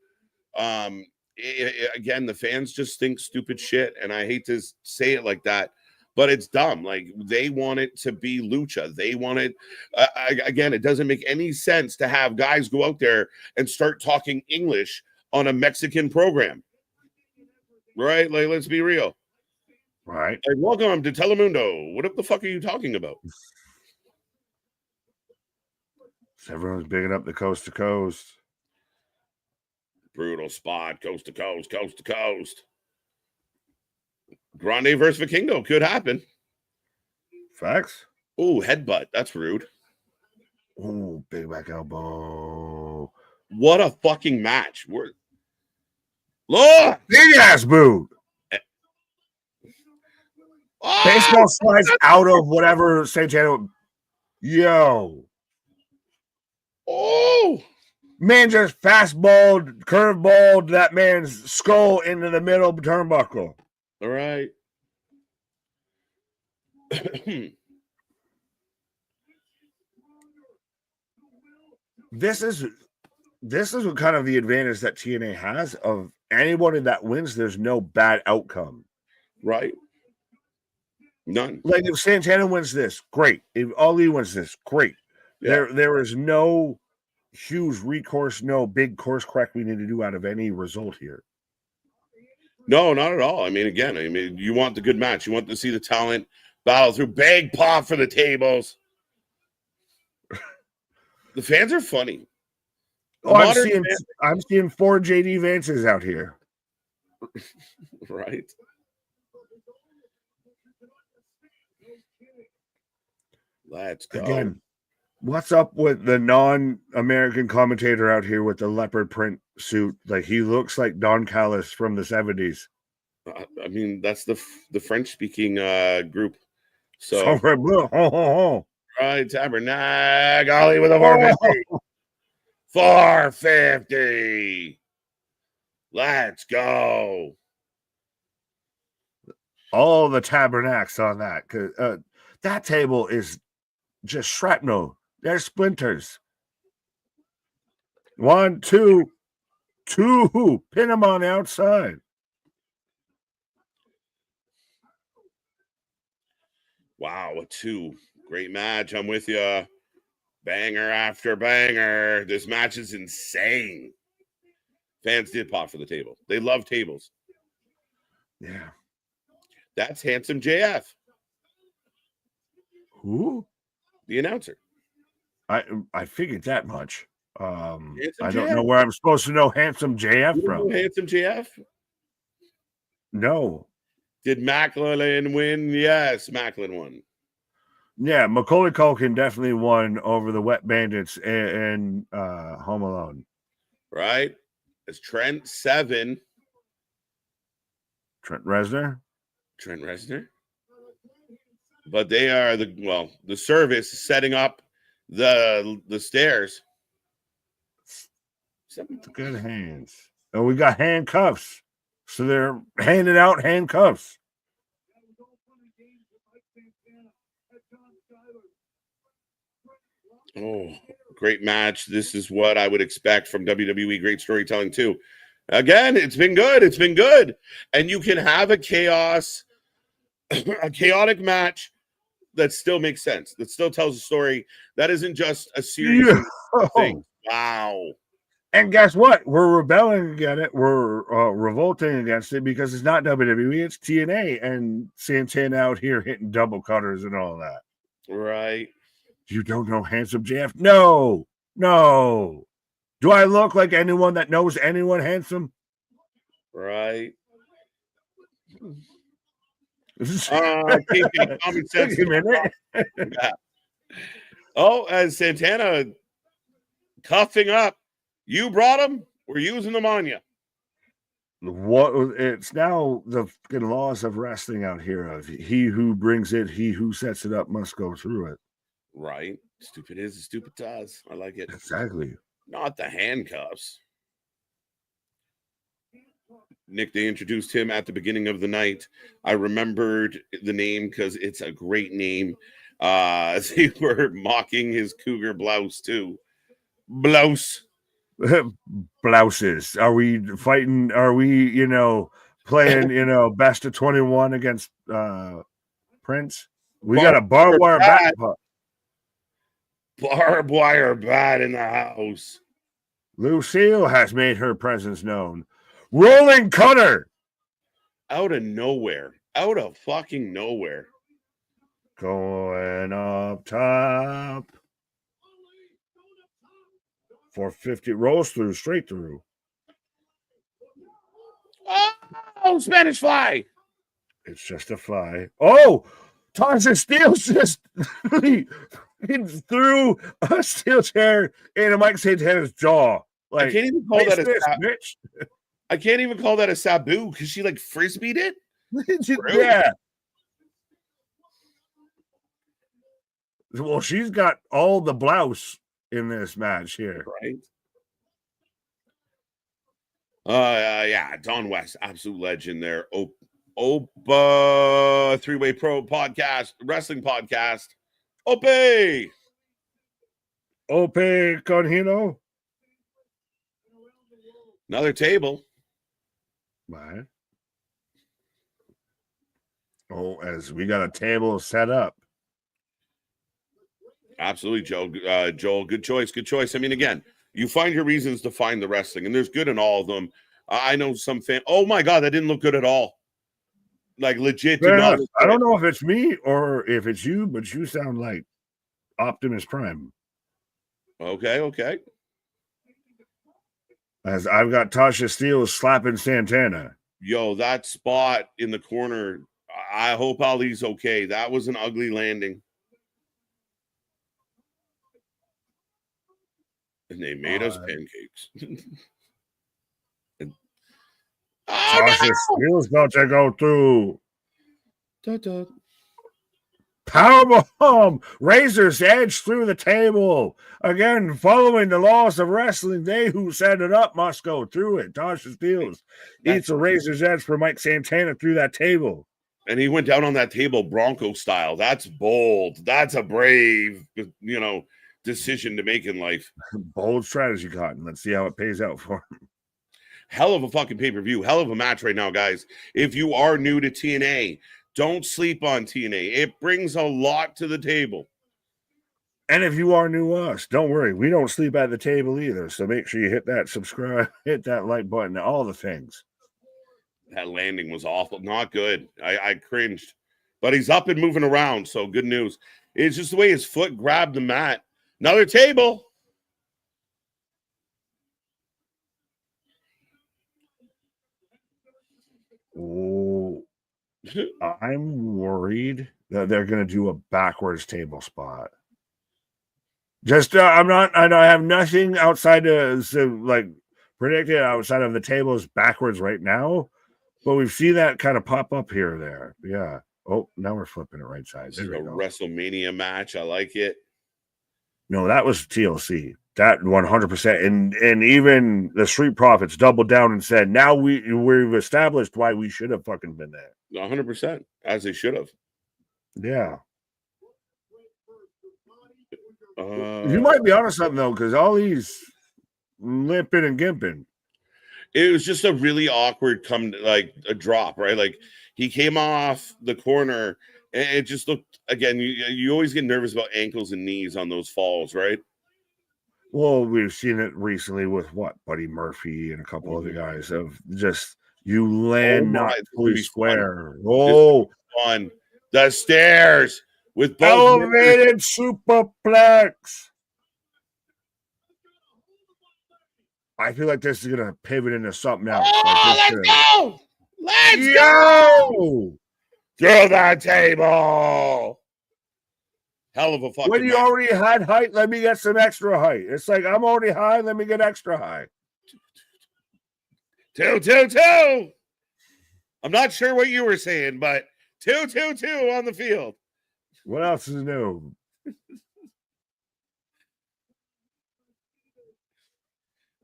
again, the fans just think stupid shit, and I hate to say it like that, but it's dumb. Like they want it to be lucha. They want it again. It doesn't make any sense to have guys go out there and start talking English on a Mexican program, right? Like, let's be real. Right. Like, welcome to Telemundo. What the fuck are you talking about? So everyone's bigging up the coast to coast. Brutal spot, coast to coast, coast to coast. Grande versus Vikingo could happen. Facts. Ooh, headbutt. That's rude. Ooh, big back elbow. What a fucking match. Look! Big ass boot. Oh! Baseball slides out of whatever Santana. Yo. Oh! Man just fastballed, curveballed that man's skull into the middle turnbuckle. All right. This is what kind of the advantage that TNA has of anybody that wins, there's no bad outcome. Right. None. Like if Santana wins this, great. If Ali wins this, great. Yeah. There is no huge recourse, no big course correct we need to do out of any result here. No, not at all. I mean, again, you want the good match. You want to see the talent battle through. Big pop for the tables. The fans are funny. Oh, I'm seeing 4 JD Vances out here. Right. Let's go. Again, what's up with the non-American commentator out here with the leopard print suit? Like he looks like Don Callis from the 70s. I mean, that's the French-speaking group. So, right, Tabernacle, Ollie with a 450. 450. Let's go. All the tabernacles on that, because that table is just shrapnel. There's splinters. 1, 2, 2. Pin them on the outside. Wow, a 2. Great match. I'm with you. Banger after banger. This match is insane. Fans did pop for the table. They love tables. Yeah. That's Handsome JF. Who? The announcer. I figured that much. I JF? don't know where I'm supposed to know Handsome JF from. Handsome JF? No. Did Macklin win? Yes, Macklin won. Yeah, Macaulay Culkin definitely won over the Wet Bandits and Home Alone. Right? It's Trent 7. Trent Reznor. But they are the service is setting up the stairs. Good hands. Oh, we got handcuffs. So they're handing out handcuffs. Oh, great match. This is what I would expect from WWE. Great storytelling, too. Again, it's been good. It's been good. And you can have a chaotic match that still makes sense, that still tells a story. That isn't just a series of things. Wow. And guess what? We're rebelling against it. We're revolting against it because it's not WWE, it's TNA, and Santana out here hitting double cutters and all that. Right. You don't know Handsome JF? No. Do I look like anyone that knows anyone handsome? Right. Kayfabe common sense. Wait a minute. Yeah. Oh, as Santana cuffing up. You brought him. We're using them on you. What it's now the fucking laws of wrestling out here of he who brings it, he who sets it up must go through it. Right. Stupid is, stupid does. I like it. Exactly. Not the handcuffs. Nick, they introduced him at the beginning of the night. I remembered the name because it's a great name. They were mocking his cougar blouse too. Blouse. Blouses. Are we fighting? Are we, playing, best of 21 against Prince? We got a barbed wire bat. Barbed wire bat in the house. Lucille has made her presence known. Rolling cutter. Out of nowhere. Out of fucking nowhere. Going up top. 450 rolls through, straight through. Oh, Spanish fly. It's just a fly. Oh, Tasha Steele's just threw a steel chair into Mike Santana's jaw. Like, I can't even call that a bitch. I can't even call that a Sabu because she like frisbeed it. Yeah. Well, she's got all the blouse in this match here. Right. Yeah, Don West, absolute legend there. Opa three-way pro podcast, wrestling podcast. Ope Conhino. Another table. Right. Oh, as we got a table set up. Absolutely, Joe. Joel, good choice. Good choice. I mean, again, you find your reasons to find the wrestling, and there's good in all of them. I know some fan. Oh my God, that didn't look good at all. Like legit. Did not I don't know if it's me or if it's you, but you sound like Optimus Prime. Okay. As I've got Tasha Steele slapping Santana. Yo, that spot in the corner. I hope Ali's okay. That was an ugly landing. And they made us pancakes. Tasha Steele's about to go through. Da-da. Powerbomb, razor's edge through the table. Again, following the laws of wrestling, they who set it up must go through it. Tasha Steele eats a razor's edge for Mike Santana through that table. And he went down on that table Bronco style. That's bold. That's a brave, decision to make in life. Bold strategy, Cotton. Let's see how it pays out for him. Hell of a fucking pay-per-view. Hell of a match right now, guys. If you are new to TNA, don't sleep on TNA. It brings a lot to the table. And if you are new to us, don't worry. We don't sleep at the table either. So make sure you hit that subscribe, hit that like button, all the things. That landing was awful. Not good. I cringed. But he's up and moving around, so good news. It's just the way his foot grabbed the mat. Another table. Oh, I'm worried that they're going to do a backwards table spot. Just, I have nothing outside of, predicted outside of the tables backwards right now, but we've seen that kind of pop up here or there. Yeah. Oh, now we're flipping it right side. This is a WrestleMania match. I like it. No, that was TLC. That 100%. And even the Street Profits doubled down and said, now we've established why we should have fucking been there. 100%, as they should have. Yeah. You might be onto something, though, because all these limping and gimping. It was just a really awkward a drop, right? Like, he came off the corner, and it just looked, again, you always get nervous about ankles and knees on those falls, right? Well, we've seen it recently with Buddy Murphy and a couple other guys of just you land not fully square. Oh, fun. The stairs with both elevated superplex. I feel like this is gonna pivot into something else. Oh, let's go! Let's go! Through the table. Hell of a fucking When you match. already had height, let me get some extra height. It's like I'm already high, let me get extra high. 2, 2, 2. I'm not sure what you were saying, but 2, 2, 2 on the field. What else is new?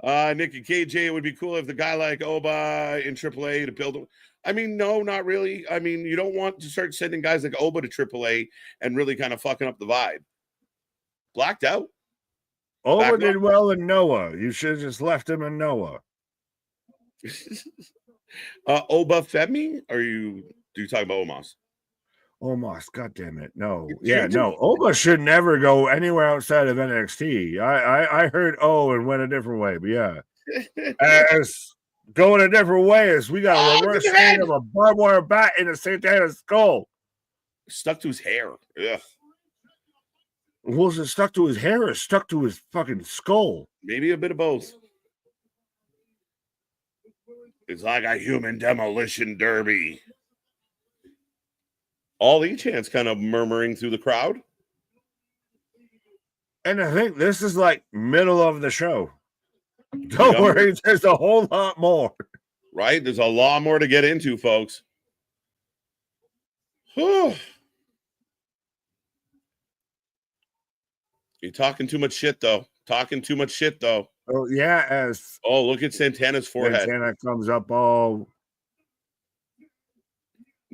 Nick and KJ, it would be cool if the guy like Oba in AAA to build. I mean, no, not really. I mean, you don't want to start sending guys like Oba to AAA and really kind of fucking up the vibe. Blacked out. Oba did well in Noah. You should have just left him in Noah. Oba Femi? Or do you talk about Omos? Omos, god damn it. No. Yeah, no. Oba should never go anywhere outside of NXT. I heard and went a different way, but yeah. As going a different way as we got a reverse swing of a barbed wire bat into Santana's skull. Stuck to his hair. Ugh. Was it stuck to his hair or stuck to his fucking skull? Maybe a bit of both. It's like a human demolition derby. All the chants kind of murmuring through the crowd. And I think this is like middle of the show. Don't worry, there's a whole lot more. Right? There's a lot more to get into, folks. Whew. You're talking too much shit, though. Oh, yeah. Look at Santana's forehead. Santana comes up all...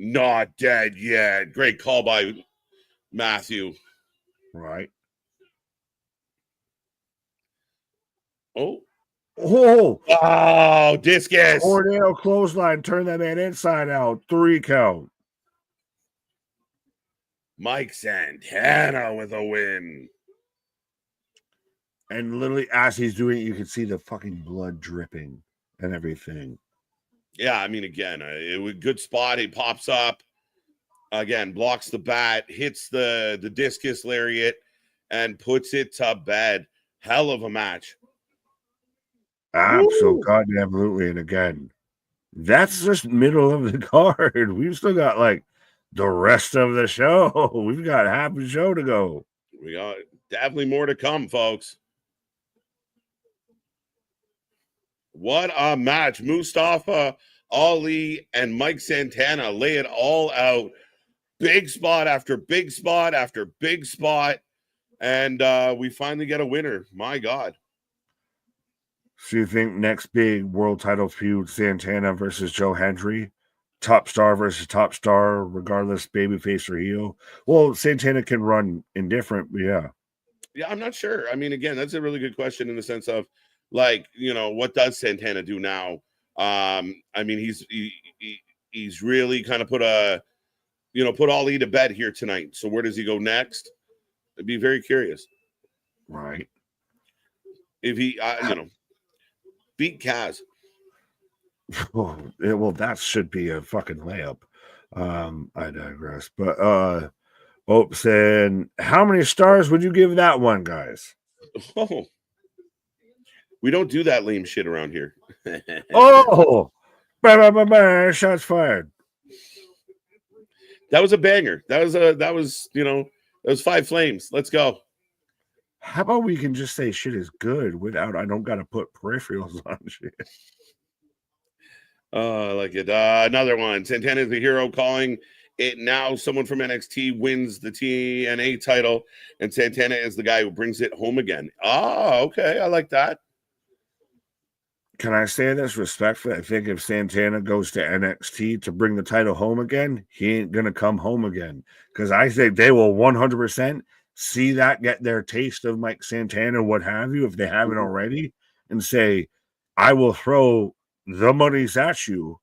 Not dead yet. Great call by Matthew. Right. Oh, discus. Tornado clothesline. Turn that man inside out. 3 count. Mike Santana with a win. And literally, as he's doing it, you can see the fucking blood dripping and everything. Yeah, I mean, again, it was a good spot. He pops up. Again, blocks the bat, hits the discus lariat, and puts it to bed. Hell of a match. Absolutely. And again, that's just middle of the card. We've still got like the rest of the show. We've got half the show to go. We got definitely more to come, folks. What a match. Mustafa Ali and Mike Santana lay it all out. Big spot after big spot after big spot. And we finally get a winner. My God. So you think next big world title feud, Santana versus Joe Hendry? Top star versus top star, regardless babyface or heel? Well, Santana can run indifferent, but yeah. Yeah, I'm not sure. I mean, again, that's a really good question in the sense of, like, you know, what does Santana do now? I mean, he's really kind of put Ali to bed here tonight. So where does he go next? I'd be very curious. Right. If he, beat Kaz. Well, that should be a fucking layup. I digress. But and how many stars would you give that one, guys? Oh, we don't do that lame shit around here. Shots fired. That was a banger. That was 5 flames. Let's go. How about we can just say shit is good without I don't gotta put peripherals on shit. I like it. Another one. Santana is the hero, calling it now. Someone from NXT wins the TNA title, and Santana is the guy who brings it home again. Okay. I like that. Can I say this respectfully? I think if Santana goes to NXT to bring the title home again, he ain't gonna come home again. Because I think they will 100% see that, get their taste of Mike Santana, what have you, if they haven't already, and say, I will throw the monies at you.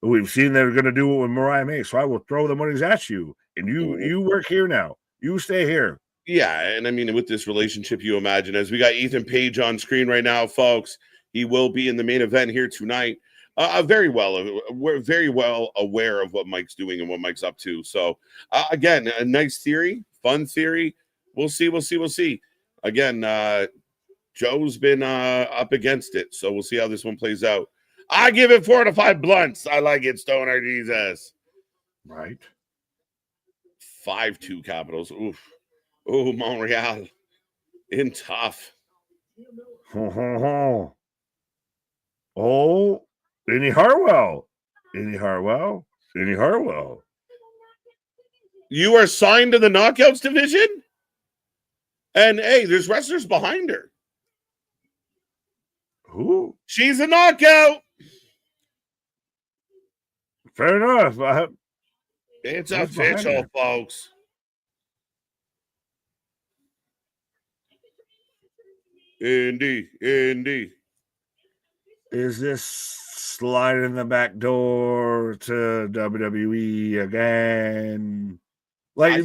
We've seen they're going to do it with Mariah May, so I will throw the monies at you. And you work here now. You stay here. Yeah, and I mean, with this relationship, you imagine, as we got Ethan Page on screen right now, folks, he will be in the main event here tonight. We're very well aware of what Mike's doing and what Mike's up to. So, again, a nice theory, fun theory. We'll see. Again, Joe's been up against it, so we'll see how this one plays out. I give it 4 to 5 blunts. I like it, Stoner Jesus. Right. 5-2 Capitals. Oof. Oh, Montreal in tough. Oh, Indy Hartwell. You are signed to the Knockouts division? And hey, there's wrestlers behind her. Who? She's a knockout. Fair enough. It's What's behind official, her? folks. Indy. Is this sliding the back door to WWE again? Like,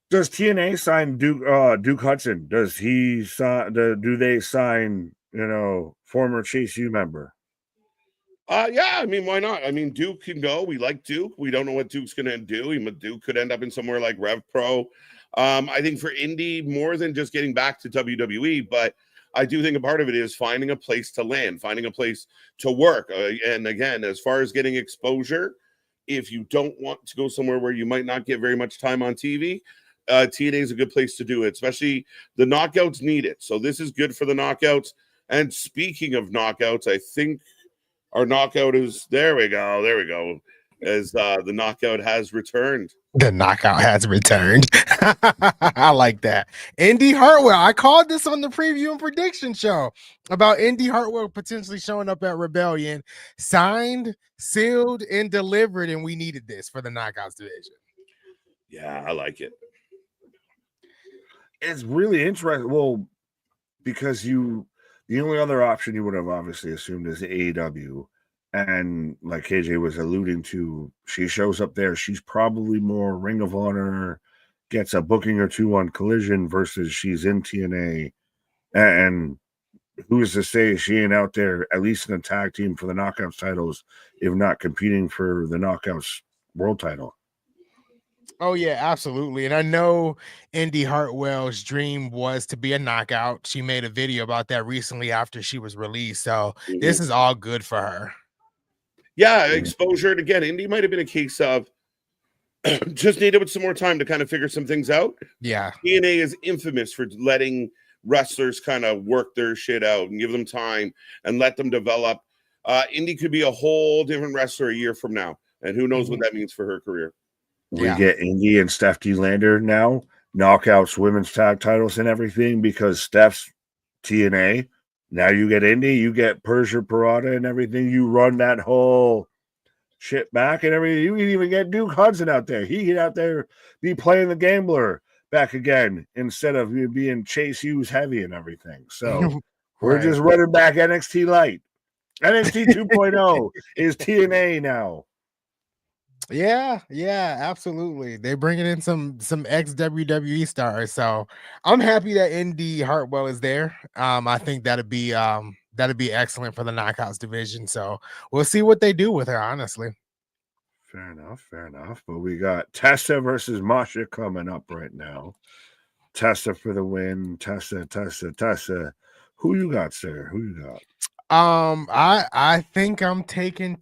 does TNA sign Duke Hudson? Does he sign? Do they sign? Former Chase U member? Yeah, I mean, why not? I mean, Duke can go. We like Duke. We don't know what Duke's going to do. Duke could end up in somewhere like Rev Pro. I think for Indy, more than just getting back to WWE, but I do think a part of it is finding a place to land, finding a place to work. And again, as far as getting exposure, if you don't want to go somewhere where you might not get very much time on TV, TNA is a good place to do it, especially the Knockouts need it. So this is good for the Knockouts. And speaking of Knockouts, I think our knockout is there we go. As the knockout has returned. The knockout has returned. I like that. Indy Hartwell. I called this on the preview and prediction show about Indy Hartwell potentially showing up at Rebellion, signed, sealed, and delivered, and we needed this for the Knockouts division. Yeah, I like it. It's really interesting. Well, because the only other option you would have obviously assumed is AEW. And like KJ was alluding to, she shows up there. She's probably more Ring of Honor, gets a booking or two on Collision versus she's in TNA. And who's to say she ain't out there, at least in a tag team for the Knockouts titles, if not competing for the Knockouts world title? Oh, yeah, absolutely. And I know Indy Hartwell's dream was to be a knockout. She made a video about that recently after she was released. So this is all good for her. Yeah, exposure. And again, Indy might have been a case of just needed with some more time to kind of figure some things out. Yeah. TNA is infamous for letting wrestlers kind of work their shit out and give them time and let them develop. Indy could be a whole different wrestler a year from now. And who knows what that means for her career. We get Indy and Steph D. Lander now, Knockouts women's tag titles and everything because Steph's TNA. Now you get Indy, you get Persia Parada and everything. You run that whole shit back and everything. You can even get Duke Hudson out there. He can out there be playing the gambler back again instead of being Chase Hughes heavy and everything. So we're just running back NXT light. NXT 2.0 is TNA now. Yeah, absolutely. They're bringing in some ex WWE stars, so I'm happy that Indy Hartwell is there. I think that'd be excellent for the Knockouts division. So we'll see what they do with her. Honestly, fair enough. But we got Tessa versus Masha coming up right now. Tessa for the win. Tessa. Who you got, sir? Who you got? I think I'm taking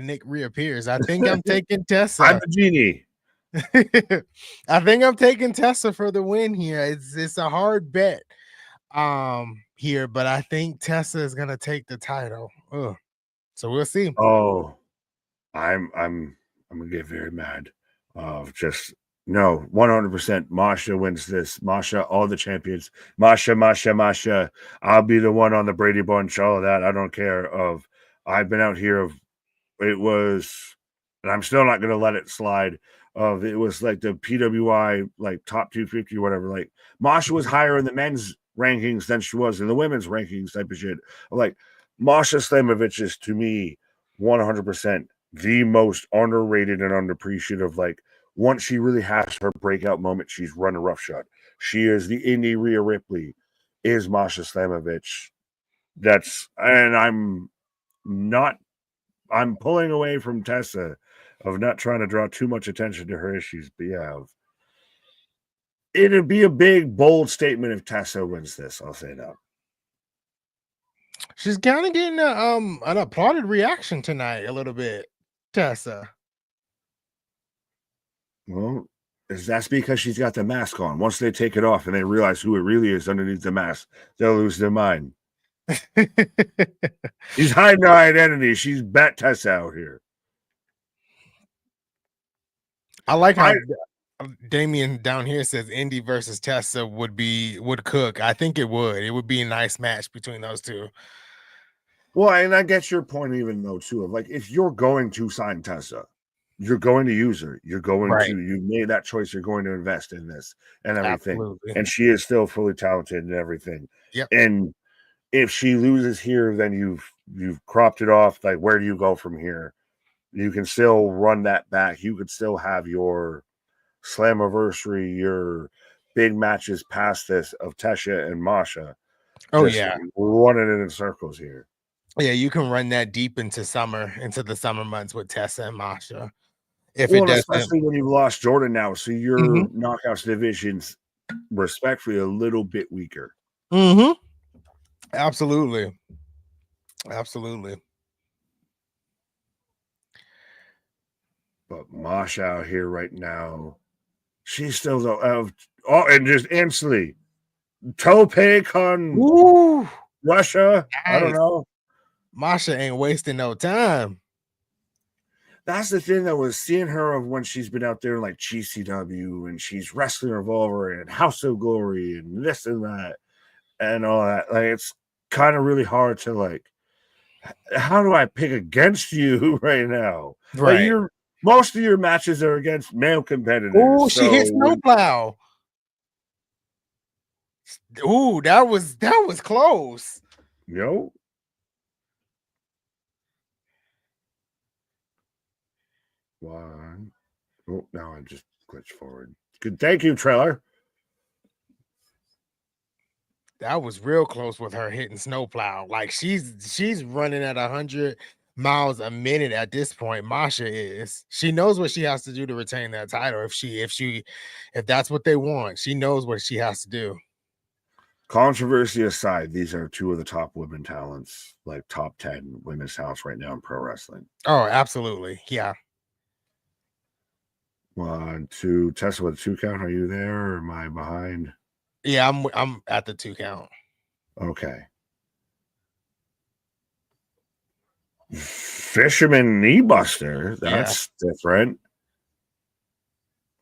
Nick reappears. I think I'm taking Tessa. I'm the genie. I think I'm taking Tessa for the win here. It's a hard bet here, but I think Tessa is gonna take the title. So we'll see. Oh, I'm gonna get very mad. No, 100%. Masha wins this. Masha, all the champions. Masha. I'll be the one on the Brady Bunch, all of that. I don't care. I've been out here it was, and I'm still not going to let it slide. It was like the PWI, like top 250 or whatever. Like Masha was higher in the men's rankings than she was in the women's rankings type of shit. Like Masha Slamovich is, to me, 100% the most underrated and underappreciated. Like, once she really has her breakout moment, she's running roughshod. She is the indie Rhea Ripley, is Masha Slamovich. I'm pulling away from Tessa of not trying to draw too much attention to her issues. But yeah, it'd be a big, bold statement if Tessa wins this. I'll say that. She's kind of getting an applauded reaction tonight a little bit, Tessa. Well, that's because she's got the mask on. Once they take it off and they realize who it really is underneath the mask, they'll lose their mind. She's hiding her identity. She's Bat Tessa out here. I like how Damien down here says Indy versus Tessa would cook. I think it would. It would be a nice match between those two. Well, and I get your point even though too of like if you're going to sign Tessa, you're going to use her. You're going to you made that choice. You're going to invest in this and everything. Absolutely. And she is still fully talented and everything. Yep. And if she loses here, then you've cropped it off. Like, where do you go from here? You can still run that back. You could still have your Slammiversary, your big matches past this of Tessa and Masha. Oh yeah, running it in circles here. Yeah, you can run that deep into the summer months with Tessa and Masha. Especially when you've lost Jordan now, so your knockouts division's respectfully a little bit weaker. Mm-hmm. Absolutely. But Masha out here right now, she's still and just instantly tope con Russia. Nice. I don't know. Masha ain't wasting no time. That's the thing that was seeing her of when she's been out there like GCW and she's Wrestling Revolver and House of Glory and this and that and all that. Like, it's kind of really hard to like, how do I pick against you right now? Right. Like most of your matches are against male competitors. Oh, she hit Snowplow. Ooh, that was close. Yo. One. Oh, now I just glitched forward. Good. Thank you, trailer. That was real close with her hitting Snowplow. Like she's running at 100 miles a minute at this point. Masha is. She knows what she has to do to retain that title. If that's what they want, she knows what she has to do. Controversy aside, these are two of the top women talents, like top 10 women's talents right now in pro wrestling. Oh, absolutely. Yeah. 1, 2, Tessa with 2 count. Are you there or am I behind? Yeah, I'm at the 2 count. Okay. Fisherman knee buster. That's different.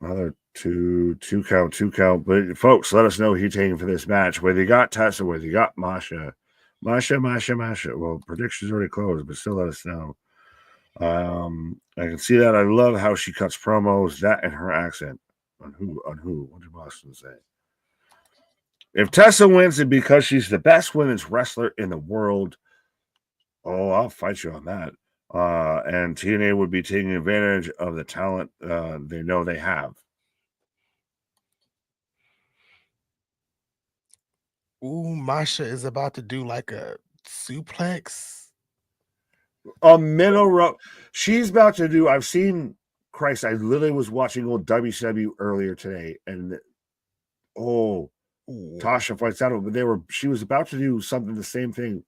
Another 2 count. But folks, let us know who you're taking for this match. Whether you got Tessa, whether you got Masha. Well, predictions already closed, but still let us know. I can see that. I love how she cuts promos, that and her accent. On who? What did Boston say? If Tessa wins it because she's the best women's wrestler in the world, I'll fight you on that. And TNA would be taking advantage of the talent they know they have. Ooh, Masha is about to do like a suplex. A middle row. She's about to do. I've seen. Christ, I literally was watching old WCW earlier today, and Tasha fights out, but she was about to do something the same thing,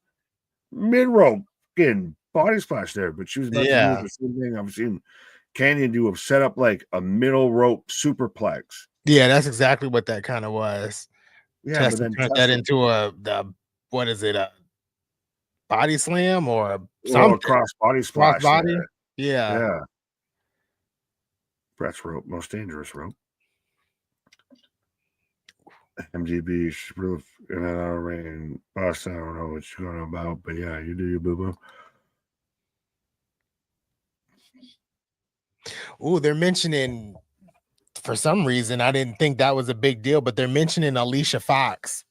mid rope in body splash there, but she was about to do the same thing I've seen Canyon do of set up like a middle rope superplex. Yeah, that's exactly what that kind of was. Yeah, Tessa turned that into a body slam or something. Cross body splash. Body. Yeah. Brett's rope, most dangerous rope. MGB, real in and out of rain. Boss, I don't know what you're going about, but yeah, you do your boo-boo. Oh, they're mentioning, for some reason, I didn't think that was a big deal, but they're mentioning Alicia Fox,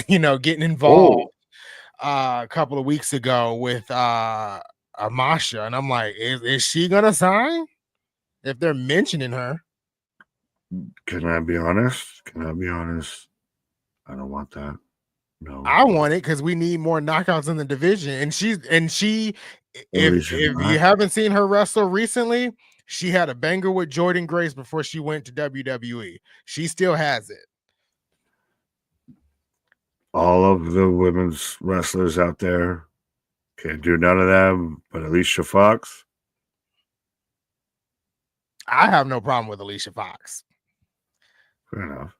getting involved a couple of weeks ago with Masha. And I'm like, is she going to sign if they're mentioning her? Can I be honest? I don't want that. No, I want it because we need more knockouts in the division. And if you haven't seen her wrestle recently, she had a banger with Jordan Grace before she went to WWE. She still has it. All of the women's wrestlers out there can't do none of them, but Alicia Fox. I have no problem with Alicia Fox. Fair enough.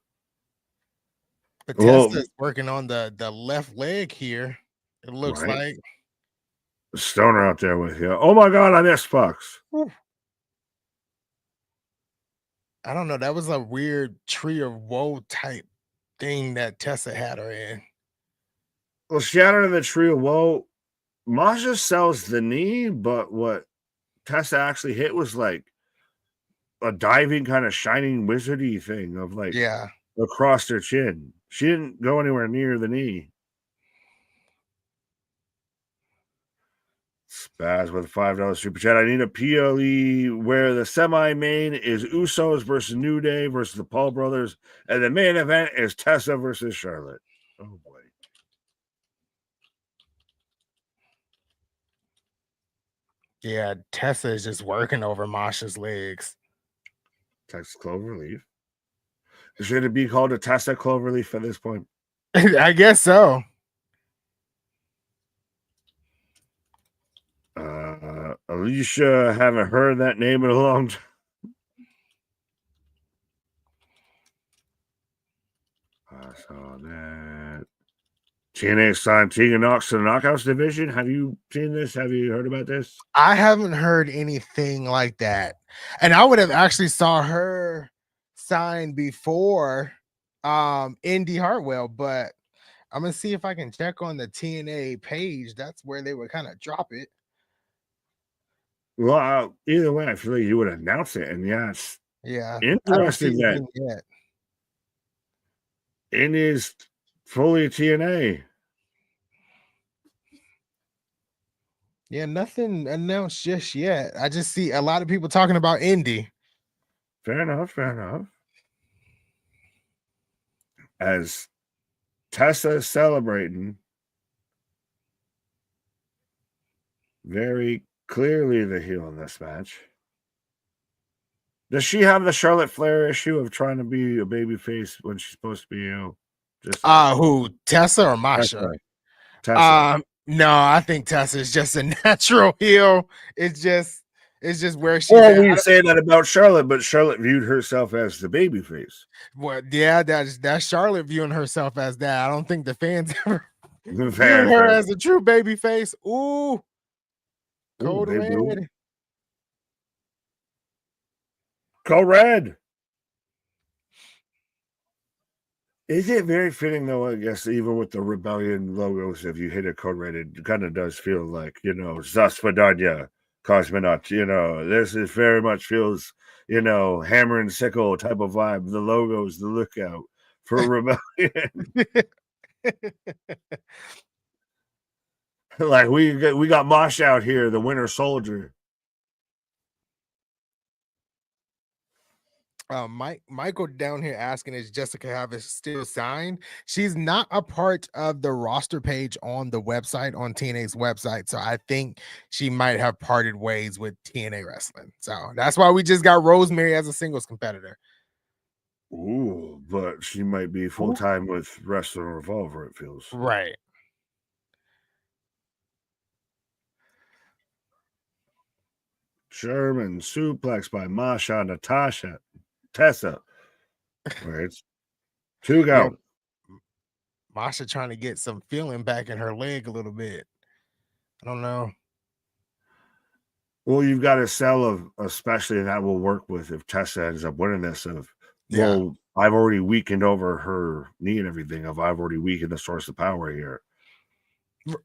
But Well, Tessa's working on the left leg here. It looks right. like. Stoner out there with you. Oh my God, I missed Fox. Whew. I don't know. That was a weird tree of woe type thing that Tessa had her in. Well, Shatter in the Tree of Woe, Masha sells the knee, but what Tessa actually hit was like a diving kind of shining wizardy thing of like Yeah. across her chin. She didn't go anywhere near the knee. Spaz with a $5 super chat. I need a PLE where the semi-main is Usos versus New Day versus the Paul brothers, and the main event is Tessa versus Charlotte. Oh boy. Yeah, Tessa is just working over Masha's legs. Texas Cloverleaf. Should it be called a Tessa Cloverleaf at this point? I guess so. Alicia, haven't heard that name in a long time. I saw that. TNA signed Tegan Knox to the Knockouts division. Have you seen this? Have you heard about this? I haven't heard anything like that. And I would have actually saw her sign before Indy Hartwell, but I'm gonna see if I can check on the TNA page. That's where they would kind of drop it. Well, either way, I feel like you would announce it. And yeah, it's Yeah, interesting that yet. Indy is fully TNA. Yeah, nothing announced just yet. I just see a lot of people talking about Indy. Fair enough, fair enough. As Tessa is celebrating, very clearly the heel in this match. Does she have the Charlotte Flair issue of trying to be a babyface when she's supposed to be, just who, Tessa or Masha? Tessa. No, I think Tessa is just a natural heel. It's just where she's Well, we say that about Charlotte, but Charlotte viewed herself as the babyface. Well, yeah, that's Charlotte viewing herself as that. I don't think the fans ever viewed Fair. her as a true babyface. Ooh, Code Ooh, Red. Code Red. Is it very fitting, though, I guess, even with the Rebellion logos, if you hit a Code Red, it kind of does feel like, Zaspadanya, Cosmonaut, this is very much feels, hammer and sickle type of vibe. The logos, the lookout for Rebellion. Like we got Masha out here, the Winter Soldier. Michael down here asking, is Jessica Harris still signed? She's not a part of the roster page on the website, on TNA's website. So I think she might have parted ways with TNA Wrestling. So that's why we just got Rosemary as a singles competitor. Ooh, but she might be full-time with Wrestling Revolver, it feels. Right. German suplex by Masha, Natasha, Tessa. Where it's 2 go. Yeah. Masha trying to get some feeling back in her leg a little bit. I don't know. Well, you've got a sell of, especially that will work with if Tessa ends up winning this. Well, I've already weakened over her knee and everything. I've already weakened the source of power here.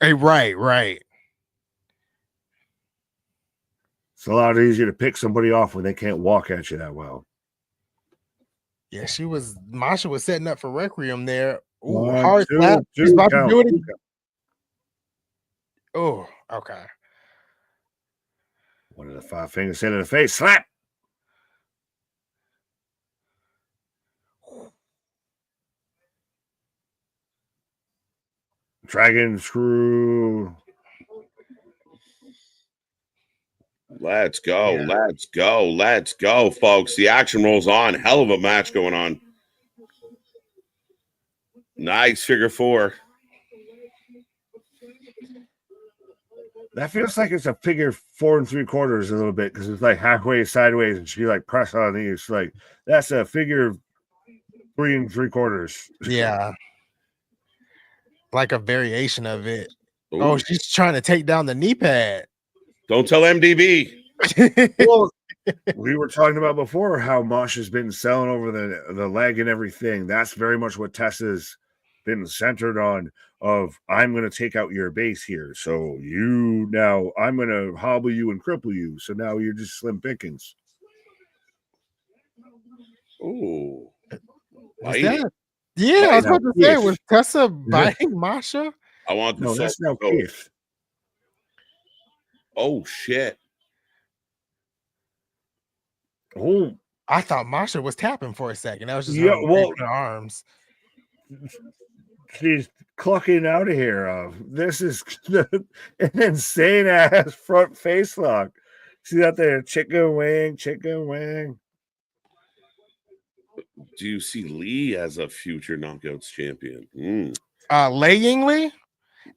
Right. It's a lot easier to pick somebody off when they can't walk at you that well. Yeah, Masha was setting up for Requiem there. Ooh, 1, hard 2, slap. 2 She's about count, to do it. 2 count. Oh, okay. One of the 5 fingers hit in the face. Slap. Dragon screw. Let's go, folks. The action rolls on. Hell of a match going on. Nice figure 4. That feels like it's a figure 4 3/4 a little bit because it's like halfway sideways and she like press on these. Like that's a figure 3 3/4. Yeah, like a variation of it. Ooh. Oh, she's trying to take down the knee pad. Don't tell MDB. Well, we were talking about before how Masha's been selling over the leg and everything. That's very much what Tessa's been centered on. Of I'm going to take out your base here, so you now I'm going to hobble you and cripple you. So now you're just slim pickings. Ooh. Yeah, I was about to say, was Tessa biting Masha? I want to. No, that's now Keith. Oh shit! Oh, I thought Masha was tapping for a second. That was just her arms. She's clucking out of here. This is an insane ass front face lock. See that there, chicken wing. Do you see Lee as a future Knockouts champion? Layingly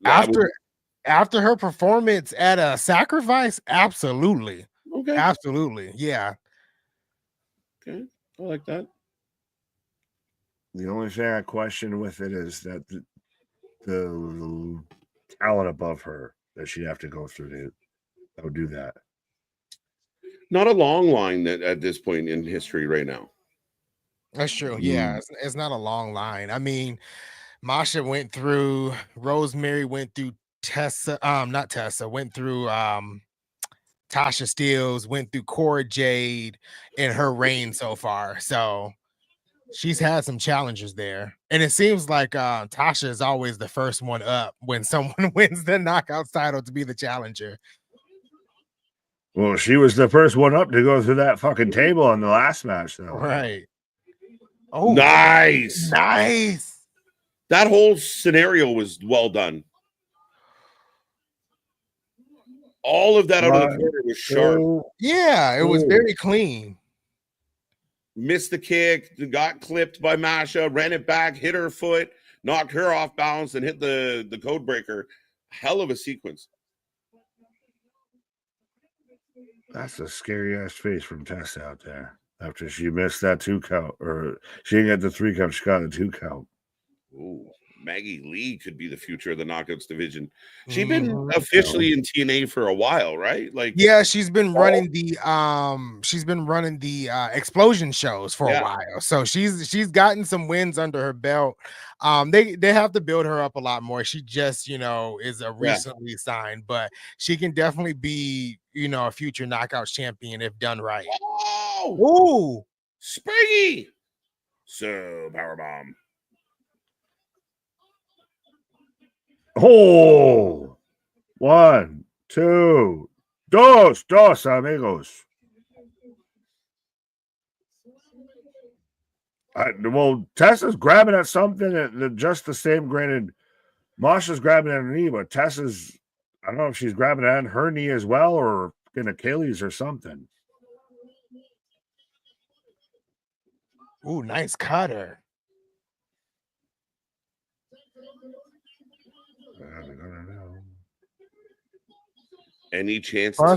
after her performance at a Sacrifice, absolutely. Okay, absolutely, yeah. Okay, I like that. The only thing I question with it is that the talent above her that she'd have to go through to do that. Not a long line at this point in history right now. That's true. Yeah, it's not a long line. I mean, Masha went through, Rosemary went through Tessa, not Tessa, went through Tasha Steelz, went through Cora Jade in her reign so far. So she's had some challenges there. And it seems like Tasha is always the first one up when someone wins the Knockouts title to be the challenger. Well, she was the first one up to go through that fucking table on the last match, though. Right. Oh, nice. That whole scenario was well done. All of that out of the corner was sharp. Yeah, it was very clean. Missed the kick, got clipped by Masha, ran it back, hit her foot, knocked her off balance, and hit the code breaker. Hell of a sequence. That's a scary ass face from Tessa out there. After she missed that 2 count, or she didn't get the 3 count, she got a 2 count. Ooh, Maggie Lee could be the future of the Knockouts division. She's been officially in TNA for a while, right? Like, yeah, she's been running the explosion shows for a while. So she's gotten some wins under her belt. They have to build her up a lot more. She just, is a recently signed, but she can definitely be, a future Knockouts champion if done right. Oh, ooh, Springy. So powerbomb. Oh, 1, 2, dos, amigos. Well, Tessa's grabbing at something that just the same. Granted, Masha's grabbing at her knee, but Tessa's, I don't know if she's grabbing at her knee as well or in Achilles or something. Ooh, nice cutter. Any chance? Oh,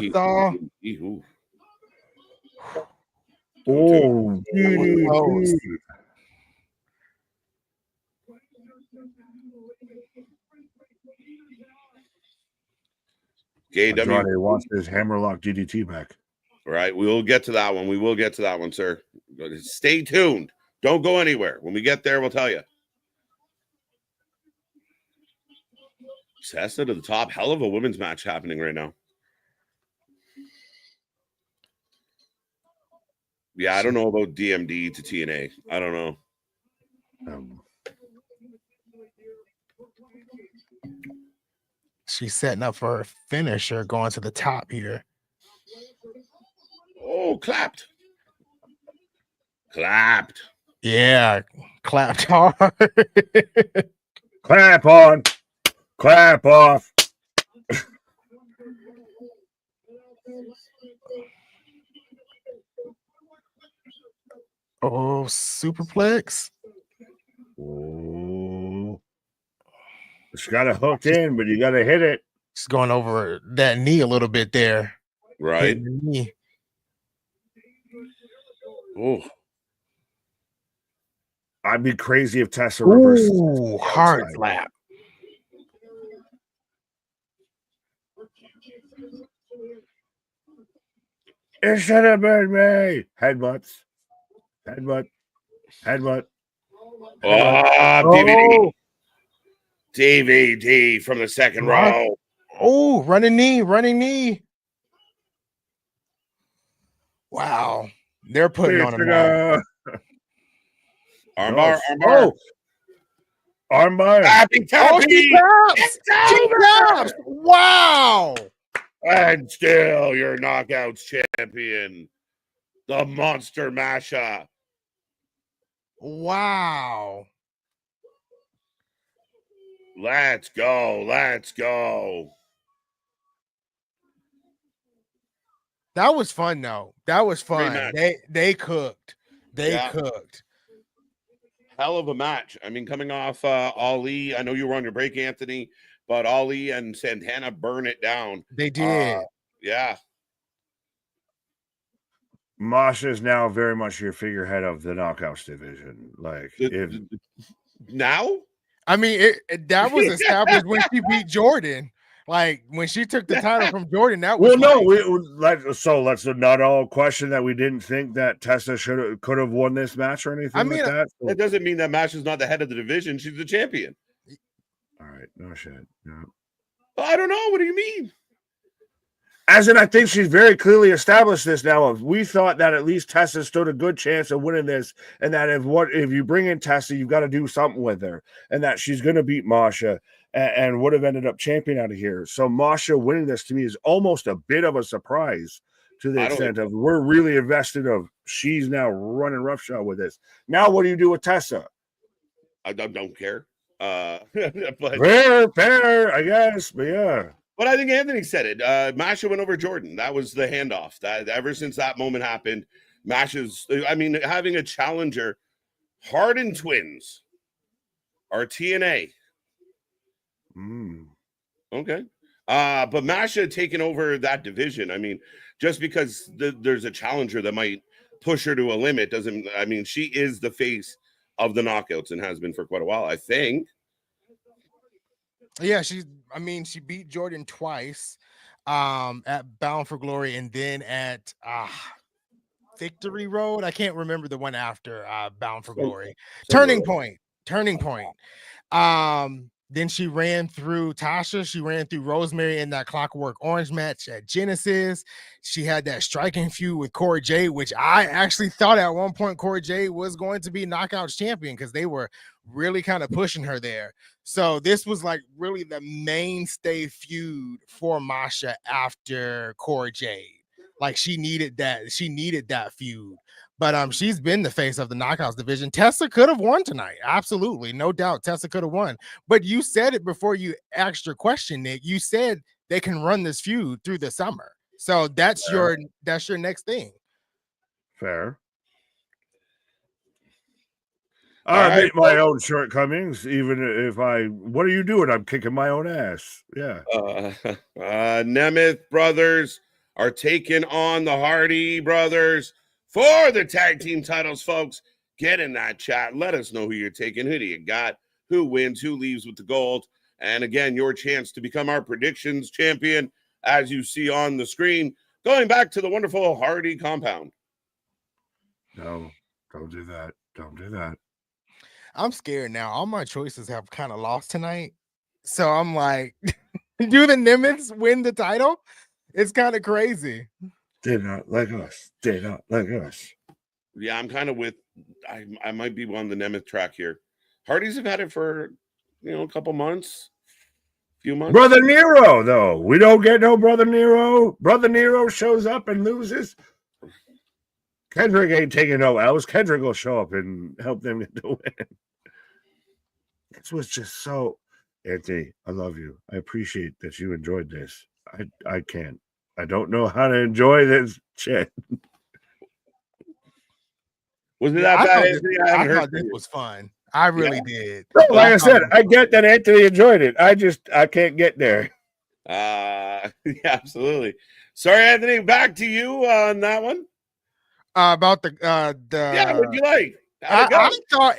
Andrade wants his hammerlock DDT back. All right, we will get to that one. We will get to that one, sir. Stay tuned. Don't go anywhere. When we get there, we'll tell you. Tessa to the top. Hell of a women's match happening right now. Yeah, I don't know about DMD to TNA. I don't know. She's setting up for her finisher going to the top here. Oh, clapped. Clapped. Yeah, clapped hard. Clap on. Clap off. Oh, superplex. Oh. It's got it hooked in, but you got to hit it. Just going over that knee a little bit there. Right. Hitting the knee. Oh, I'd be crazy if Tessa reverses. Ooh, hard outside. slap. It should have been me. Headbutts. Headbutt. Headbutt. DVD. DVD from the second row. Oh, running knee. Wow. They're putting on a match. Armbar. Oh, armbar. Tapping. Taps. Wow. And still your knockouts champion, the monster Masha. Wow. Let's go. That was fun though. That was fun. Great They cooked. They Yeah. cooked. Hell of a match. I mean, coming off Ali, I know you were on your break, Anthony, but Ali and Santana burn it down. They did. Yeah. Masha is now very much your figurehead of the knockouts division. Like, if Now? I mean, that was established when she beat Jordan. Like when she took the title from Jordan, that was let's not all question that we didn't think that Tessa could have won this match or anything like that. So, that doesn't mean that Masha's not the head of the division. She's the champion. all right, no shit. No. I don't know. What do you mean? As in, I think she's very clearly established this now. We thought that at least Tessa stood a good chance of winning this, and that if you bring in Tessa, you've got to do something with her, and that she's going to beat Masha and would have ended up champion out of here. So Masha winning this to me is almost a bit of a surprise to the extent of we're really invested of she's now running roughshod with this. Now, what do you do with Tessa? I don't care. But fair, I guess, but yeah. But I think Anthony said it. Masha went over Jordan. That was the handoff. That ever since that moment happened, Masha's. I mean, having a challenger, Harden twins, are TNA. Okay. But Masha taking over that division. I mean, just because there's a challenger that might push her to a limit doesn't. I mean, she is the face of the knockouts and has been for quite a while, I think. Yeah, she beat Jordan twice at Bound for Glory and then at Victory Road. I can't remember the one after Bound for Glory. Turning Point. Then she ran through Tasha. She ran through Rosemary in that Clockwork Orange match at Genesis. She had that striking feud with Cora Jade, which I actually thought at one point Cora Jade was going to be Knockouts champion because they were really kind of pushing her there. So this was like really the mainstay feud for Masha after Cora Jade. Like she needed that feud. But she's been the face of the knockouts division. Tessa could have won tonight. Absolutely. No doubt Tessa could have won. But you said it before you asked your question, Nick. You said they can run this feud through the summer. So that's your next thing. Fair. I admit my own shortcomings, even if what are you doing? I'm kicking my own ass. Yeah. Nemeth brothers are taking on the Hardy brothers for the tag team titles, folks. Get in that chat. Let us know who you're taking. Who do you got? Who wins? Who leaves with the gold? And again, your chance to become our predictions champion, as you see on the screen, going back to the wonderful Hardy compound. No, don't do that. Don't do that. I'm scared now. All my choices have kind of lost tonight. So I'm like, do the Nimitz win the title? It's kind of crazy. They're not like us. They're not like us. Yeah, I'm kind of with, I might be on the Nemeth track here. Hardys have had it for, a couple months, few months. Brother Nero, though. We don't get no Brother Nero. Brother Nero shows up and loses. Kendrick ain't taking no L's. Kendrick will show up and help them get the win. This was just so... Anthony, I love you. I appreciate that you enjoyed this. I can't. I don't know how to enjoy this shit. Was it that bad? I thought this was fun. I really did. No, like I said, I get that Anthony enjoyed it. I can't get there. Yeah, absolutely. Sorry, Anthony, back to you on that one. About the Yeah, what'd you like? How'd it go? I thought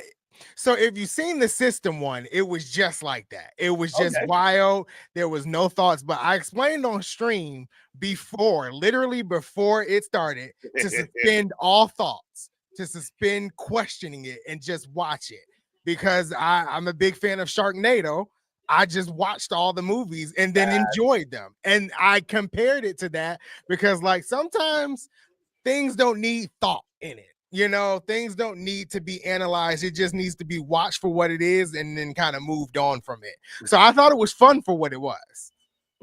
so. If you've seen the system one, it was just like that. It was just Okay. wild. There was no thoughts, but I explained on stream before, literally before it started, to suspend all thoughts, to suspend questioning it, and just watch it because I'm a big fan of Sharknado. I just watched all the movies and then enjoyed them, and I compared it to that because, like, sometimes things don't need thought in it. You know, things don't need to be analyzed. It just needs to be watched for what it is and then kind of moved on from it. So I thought it was fun for what it was.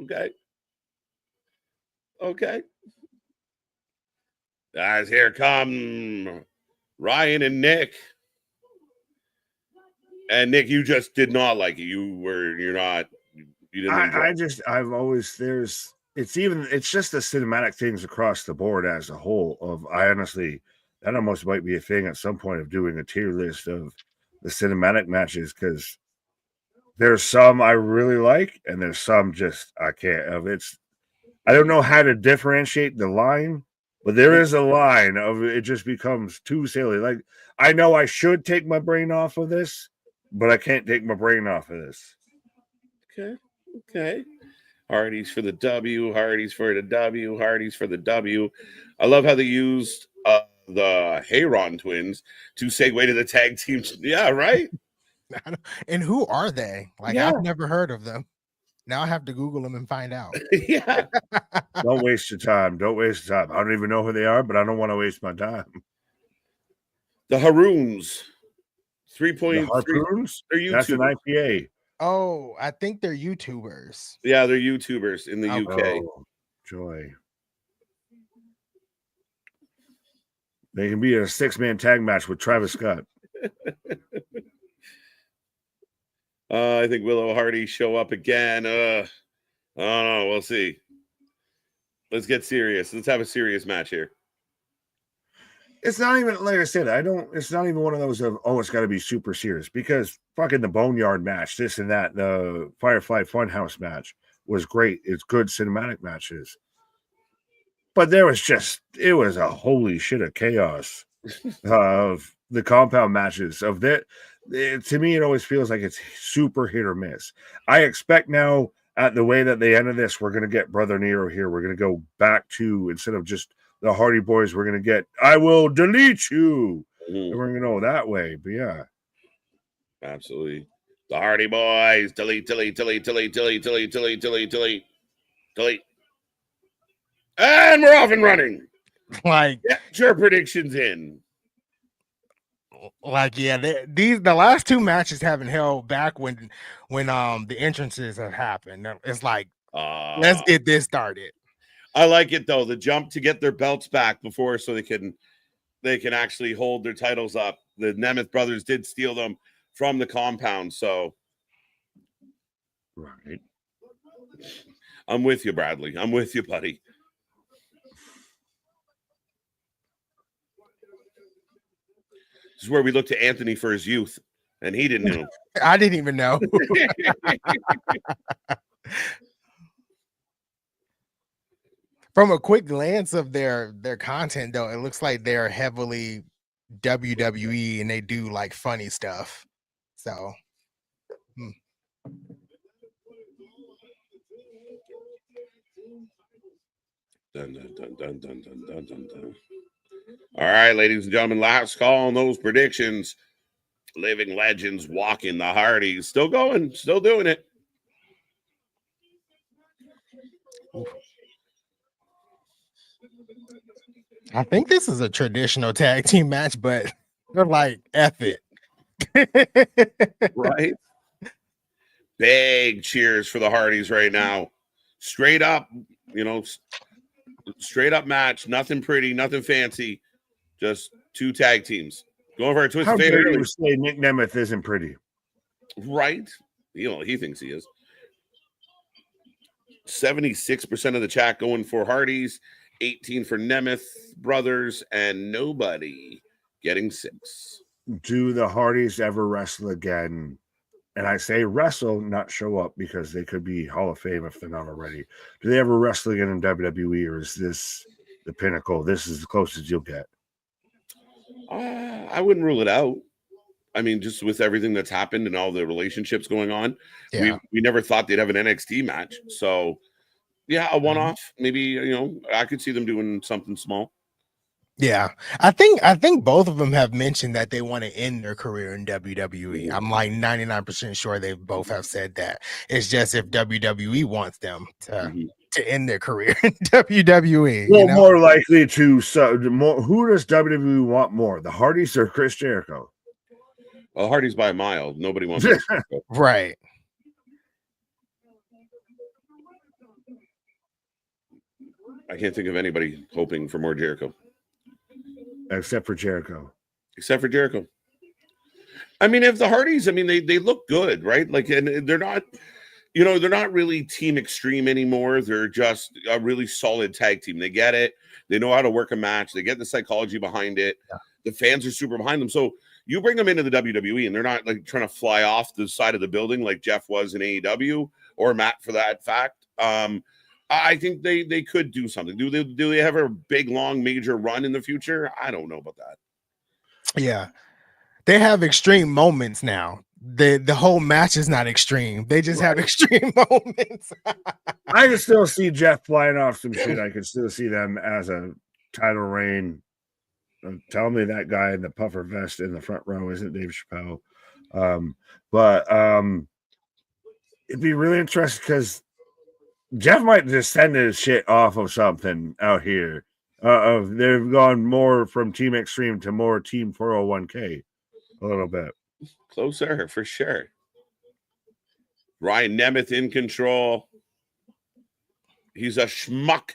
Okay. Okay. Guys, here come Ryan and Nick. And Nick, you just did not like it. You didn't enjoy it. It's just the cinematic things across the board as a whole. That almost might be a thing at some point of doing a tier list of the cinematic matches, because there's some I really like and there's some just I can't. I don't know how to differentiate the line, but there is a line of it just becomes too silly. Like, I know I should take my brain off of this, but I can't take my brain off of this. Okay. Hardy's for the W. Hardy's for the W. Hardy's for the W. I love how they used the Heyron twins to segue to the tag teams. Yeah, right. And who are they? Like, Yeah. I've never heard of them. Now I have to Google them and find out. Yeah. Don't waste your time. Don't waste your time. I don't even know who they are, but I don't want to waste my time. The Haroons. 3.3. The Harpoons? They're That's an YouTubers. IPA. Oh, I think they're YouTubers. Yeah, they're YouTubers in the UK. Oh, joy. They can be in a 6-man tag match with Travis Scott. I think Willow Hardy show up again. I don't know. We'll see. Let's get serious. Let's have a serious match here. It's not even, like I said, it's not even one of those of, oh, it's got to be super serious, because fucking the Boneyard match, this and that, the Firefly Funhouse match was great. It's good cinematic matches. But it was a holy shit of chaos of the compound matches of that. To me, it always feels like it's super hit or miss. I expect now, at the way that they ended this, we're going to get Brother Nero here. We're going to go back to, instead of just the Hardy Boys, we're going to get, I will delete you. And we're going to go that way. But yeah. Absolutely. The Hardy Boys. Delete. And we're off and running. Like, get your predictions in. Like, yeah, the last two matches haven't held back when the entrances have happened. It's like, let's get this started. I like it though, the jump to get their belts back before, so they can actually hold their titles up. The Nemeth brothers did steal them from the compound, so right. I'm with you, Bradley. I'm with you, buddy. This is where we look to Anthony for his youth, and he didn't know. I didn't even know. From a quick glance of their content, though, it looks like they're heavily WWE and they do like funny stuff. So Dun, dun, dun, dun, dun, dun, dun, dun, dun. All right, ladies and gentlemen, last call on those predictions. Living legends walking, the Hardys. Still going, still doing it. I think this is a traditional tag team match, but they're like, F it. Right? Big cheers for the Hardys right now. Straight up, straight up match. Nothing pretty, nothing fancy. Just two tag teams. Going for a twist How of fate. dare you say Nick Nemeth isn't pretty? Right? He thinks he is. 76% of the chat going for Hardys, 18 for Nemeth brothers, and nobody getting 6. Do the Hardys ever wrestle again? and I say wrestle, not show up, because they could be Hall of Fame if they're not already. Do they ever wrestle again in WWE, or is this the pinnacle? This is the closest you'll get. I wouldn't rule it out. I mean, just with everything that's happened and all the relationships going on, we never thought they'd have an NXT match. So, yeah, a one-off. Maybe, I could see them doing something small. Yeah, I think both of them have mentioned that they want to end their career in WWE. I'm like 99% sure they both have said that. It's just if WWE wants them to end their career in WWE. Well, more likely to who does WWE want more, the Hardys or Chris Jericho? Well, Hardys by a mile. Nobody wants right. I can't think of anybody hoping for more Jericho. Except for Jericho. I mean, if the Hardys, I mean, they look good, right? Like, and they're not, they're not really Team Extreme anymore. They're just a really solid tag team. They get it. They know how to work a match. They get the psychology behind it. Yeah. The fans are super behind them. So you bring them into the WWE, and they're not like trying to fly off the side of the building like Jeff was in AEW, or Matt for that fact. I think they could do something. Do they have a big, long, major run in the future? I don't know about that. Yeah. They have extreme moments now. The whole match is not extreme. They just have extreme moments. I can still see Jeff flying off some shit. I can still see them as a title reign. Tell me that guy in the puffer vest in the front row isn't Dave Chappelle. But it'd be really interesting because Jeff might just send his shit off of something out here. They've gone more from Team Extreme to more Team 401k a little bit. Closer, for sure. Ryan Nemeth in control. He's a schmuck.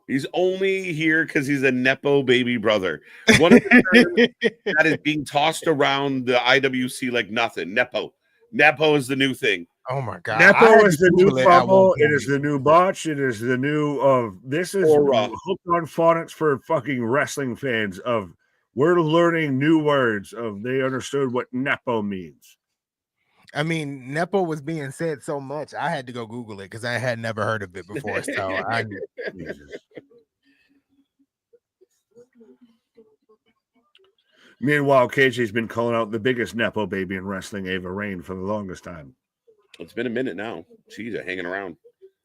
He's only here because he's a Nepo baby brother. One of the that is being tossed around the IWC like nothing. Nepo. Nepo is the new thing. Oh my God. Nepo is the new bubble. It is the new botch. It is the new this is hooked on phonics for fucking wrestling fans of we're learning new words of they understood what Nepo means. I mean, Nepo was being said so much, I had to go Google it because I had never heard of it before. So I Meanwhile, KJ's been calling out the biggest Nepo baby in wrestling, Ava Rain, for the longest time. It's been a minute now. She's hanging around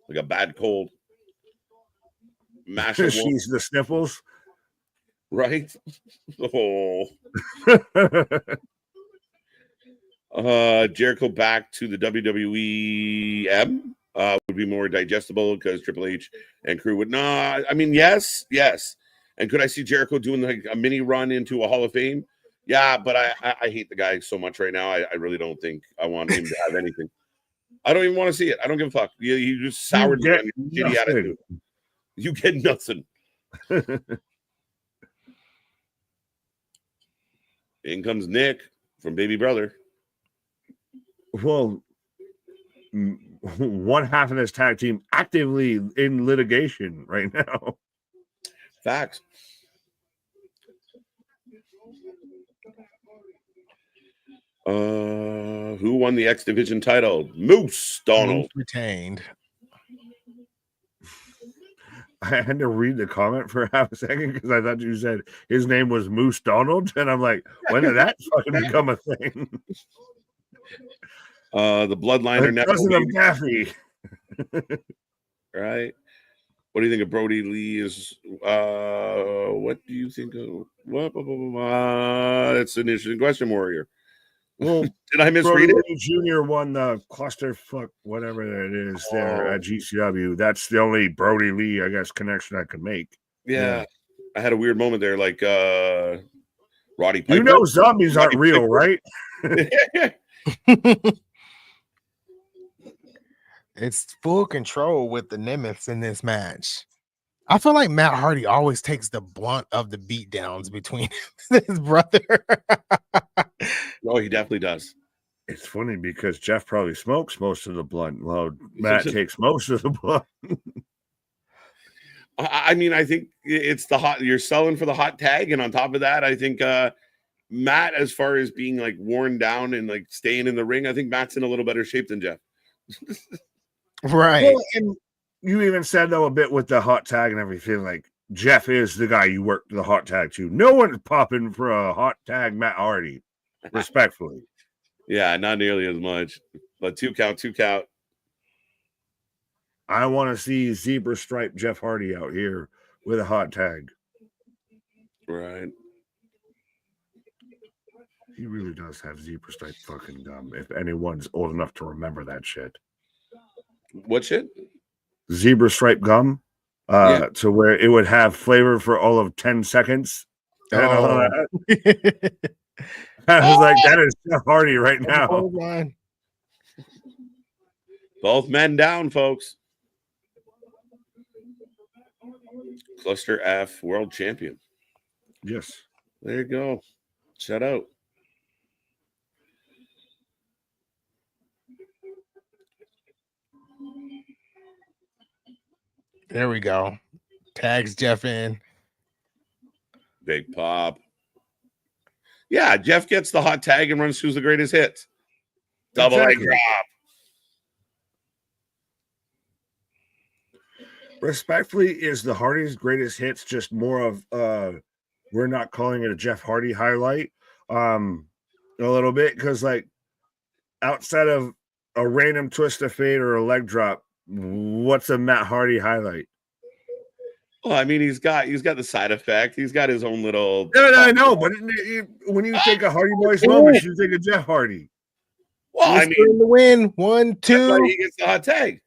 like a bad cold. Masha, she's the sniffles, right? Oh, Jericho back to the WWE would be more digestible because Triple H and crew would not. I mean, yes. And could I see Jericho doing like a mini run into a Hall of Fame? Yeah, but I hate the guy so much right now. I really don't think I want him to have anything. I don't even want to see it. I don't give a fuck. You just soured me on your shitty attitude. You get nothing. In comes Nick from Baby Brother. Well, one half of this tag team actively in litigation right now. Facts. Who won the X Division title? Moose Donald. Moose retained. I had to read the comment for half a second because I thought you said his name was Moose Donald, and I'm like, when did that fucking become a thing? The Bloodliner cousin of Daffy. Right. What do you think of Brody Lee? What do you think of what? That's an interesting question, Warrior. Well, did I misread Brody it? Jr. won the clusterfuck, whatever it is, there at GCW. That's the only Brody Lee, I guess, connection I could make. Yeah. I had a weird moment there, like Roddy Piper. You know, zombies aren't real, right? It's full control with the Nemeths in this match. I feel like Matt Hardy always takes the blunt of the beatdowns between his brother. Oh, he definitely does. It's funny because Jeff probably smokes most of the blunt, while Matt takes most of the blunt. I mean, I think it's the hot. You're selling for the hot tag, and on top of that, I think Matt, as far as being like worn down and like staying in the ring, I think Matt's in a little better shape than Jeff. Right. Well, and you even said though a bit with the hot tag and everything, like Jeff is the guy you work the hot tag to. No one's popping for a hot tag Matt Hardy, respectfully. Yeah, not nearly as much, but 2 count. I want to see zebra stripe Jeff Hardy out here with a hot tag. Right. He really does have zebra stripe fucking gum. If anyone's old enough to remember that shit. What shit? Zebra stripe gum. To where it would have flavor for all of 10 seconds. Oh. I was like, that is Jeff Hardy right now. Hold on. Both men down, folks. Cluster F world champion. Yes. There you go. Shout out. There we go. Tags Jeff in. Big pop. Yeah, Jeff gets the hot tag and runs through the greatest hits. Double leg drop. Respectfully, is the Hardy's greatest hits just more of we're not calling it a Jeff Hardy highlight a little bit, because like outside of a random twist of fate or a leg drop, what's a Matt Hardy highlight? Well, I mean, he's got the side effect. He's got his own little. No, I know, but when you think of Hardy Boys moment, you think of Jeff Hardy. Well, I mean, the win 1, 2. that's why he gets the hot tag.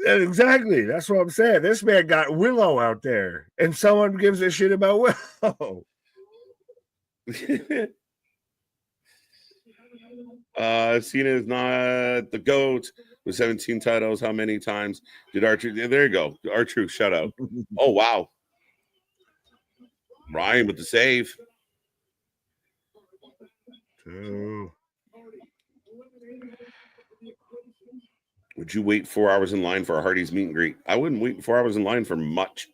Yeah, exactly. That's what I'm saying. This man got Willow out there, and someone gives a shit about Willow. Cena is not the GOAT with 17 titles. How many times did Archer? There you go. R-Truth, shout out. Oh, wow. Ryan with the save. Oh. Would you wait 4 hours in line for a Hardy's meet and greet? I wouldn't wait 4 hours in line for much.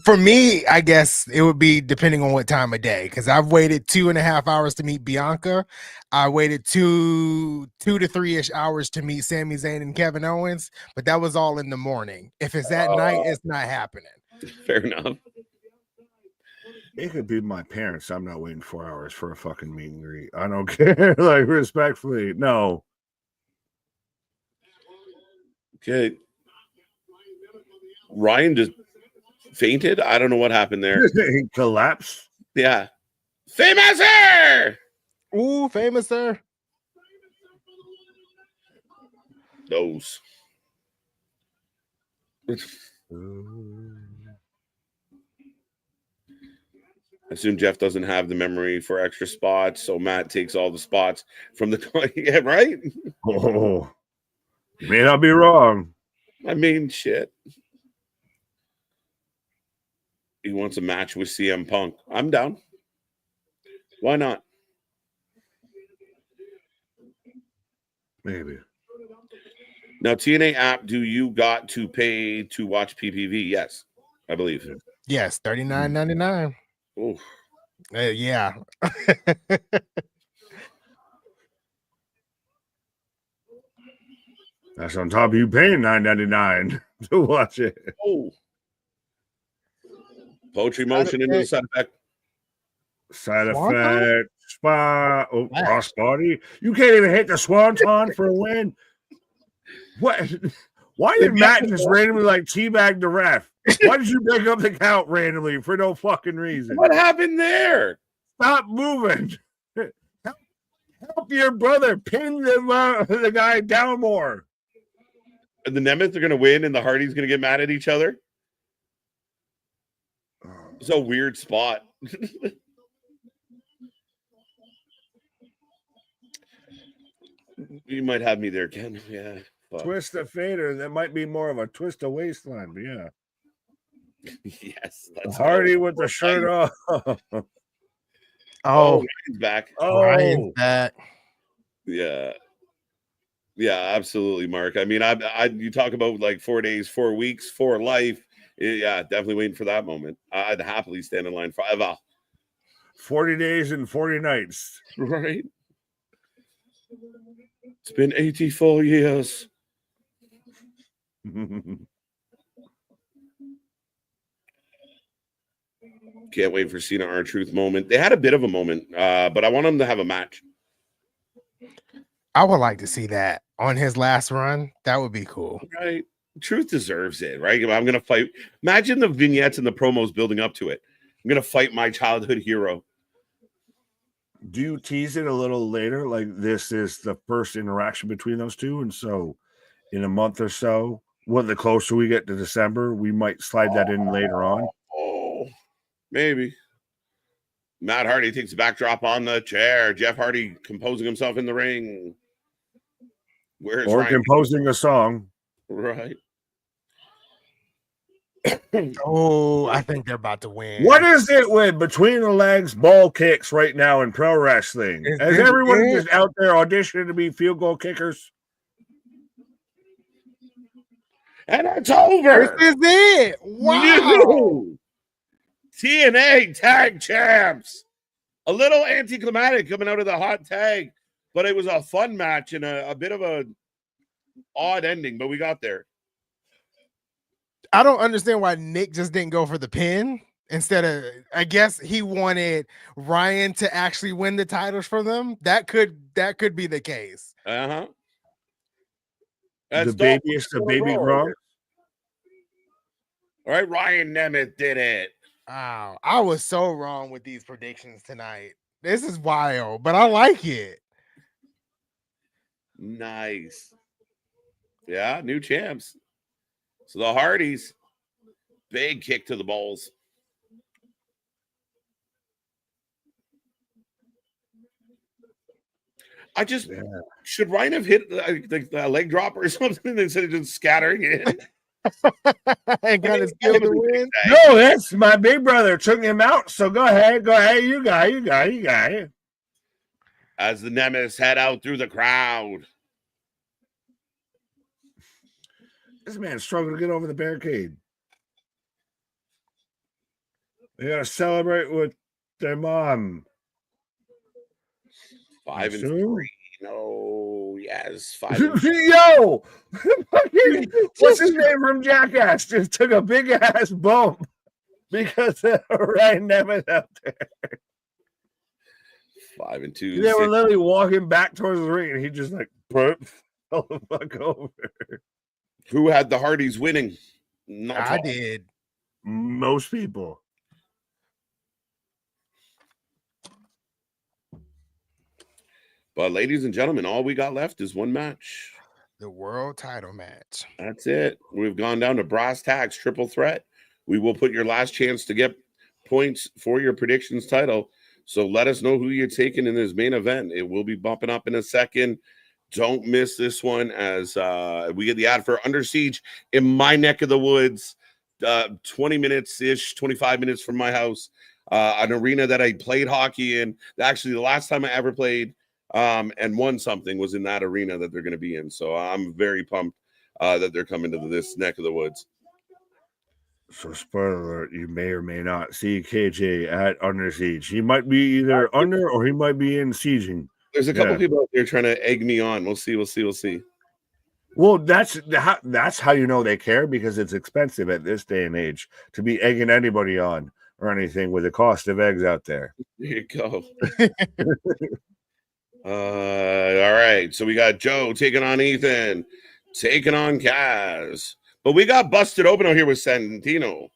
For me, I guess it would be depending on what time of day, because I've waited 2.5 hours to meet Bianca. I waited 2 to 3-ish hours to meet Sami Zayn and Kevin Owens, but that was all in the morning. If it's at night, it's not happening. Fair enough. It could be my parents. I'm not waiting 4 hours for a fucking meet and greet. I don't care. Like, respectfully, no. Okay. Ryan just fainted. I don't know what happened there. He collapsed. Yeah. Famouser! Ooh, famous, sir. Those. I assume Jeff doesn't have the memory for extra spots, so Matt takes all the spots from the yeah, right? Oh, you may not be wrong. I mean, shit. He wants a match with CM Punk. I'm down. Why not? Maybe. Now, TNA app, do you got to pay to watch PPV? Yes, I believe. Yes, $39.99. Oh, Yeah. That's on top of you paying $9.99 to watch it. oh. Poetry motion into the side effect. Side Swanton? effect. Spa. Oh, Wow. crossbody. You can't even hit the swanton for a win. What? Why did Matt just randomly like teabag the ref? Why did you pick up the count randomly for no fucking reason? What happened there? Stop moving. Help your brother pin the guy down more. And the Nemeth are going to win and the Hardys going to get mad at each other? It's a weird spot. You might have me there, Ken. Yeah. Fuck. Twist of fader. That might be more of a twist of waistline, but yeah. Yes. That's Hardy with the shirt off. Oh, Ryan's back. Ryan's back. Yeah. Yeah, absolutely, Mark. I mean, I you talk about like 4 days, 4 weeks, 4 life. Yeah, definitely waiting for that moment. I'd happily stand in line forever. 40 days and 40 nights. Right. It's been 84 years. Can't wait for Cena R-Truth moment. They had a bit of a moment, but I want them to have a match. I would like to see that on his last run. That would be cool. Right. Truth deserves it, right? I'm going to fight. Imagine the vignettes and the promos building up to it. I'm going to fight my childhood hero. Do you tease it a little later? Like this is the first interaction between those two. And so in a month or so, the closer we get to December, we might slide that in later on. Oh, maybe. Matt Hardy takes a backdrop on the chair. Jeff Hardy composing himself in the ring. Where's or Ryan? Composing a song. Right. Oh, I think they're about to win. What is it with between the legs ball kicks right now in pro wrestling? Is everyone just out there auditioning to be field goal kickers? And it's over. This is it. Wow. New TNA tag champs. A little anticlimactic coming out of the hot tag, but it was a fun match and a bit of a odd ending, but we got there. I don't understand why Nick just didn't go for the pin instead of, I guess he wanted Ryan to actually win the titles for them. That could be the case. Uh-huh. The babyest of baby wrong. All right, Ryan Nemeth did it. Wow, I was so wrong with these predictions tonight. This is wild, but I like it. Nice. Yeah, new champs. So the Hardys, big kick to the balls. Should Ryan have hit the leg drop or something instead of just scattering it? And got his skill to win. No, that's my big brother took him out. So go ahead, you got it. As the Nemesis head out through the crowd. This man struggled to get over the barricade. They gotta celebrate with their mom. 5 and 3. No, yes, 5. Yo, what's his name from Jackass? Just took a big ass bump because of Ryan Nemeth out there. 5 and 2. They were literally walking back towards the ring, and he just like fell the fuck over. Who had the Hardys winning? I did. Most people. But ladies and gentlemen, all we got left is one match. The world title match. That's it. We've gone down to brass tacks, triple threat. We will put your last chance to get points for your predictions title. So let us know who you're taking in this main event. It will be bumping up in a second. Don't miss this one as we get the ad for Under Siege in my neck of the woods, 20 minutes-ish, 25 minutes from my house, an arena that I played hockey in. Actually, the last time I ever played and won something was in that arena that they're going to be in. So I'm very pumped that they're coming to this neck of the woods. So, spoiler alert, you may or may not see KJ at Under Siege. He might be either under or he might be in sieging. There's a couple people out there trying to egg me on. We'll see. Well, that's how you know they care, because it's expensive at this day and age to be egging anybody on or anything with the cost of eggs out there. There you go. All right. So we got Joe taking on Ethan, taking on Kaz. But we got busted open out here with Santino.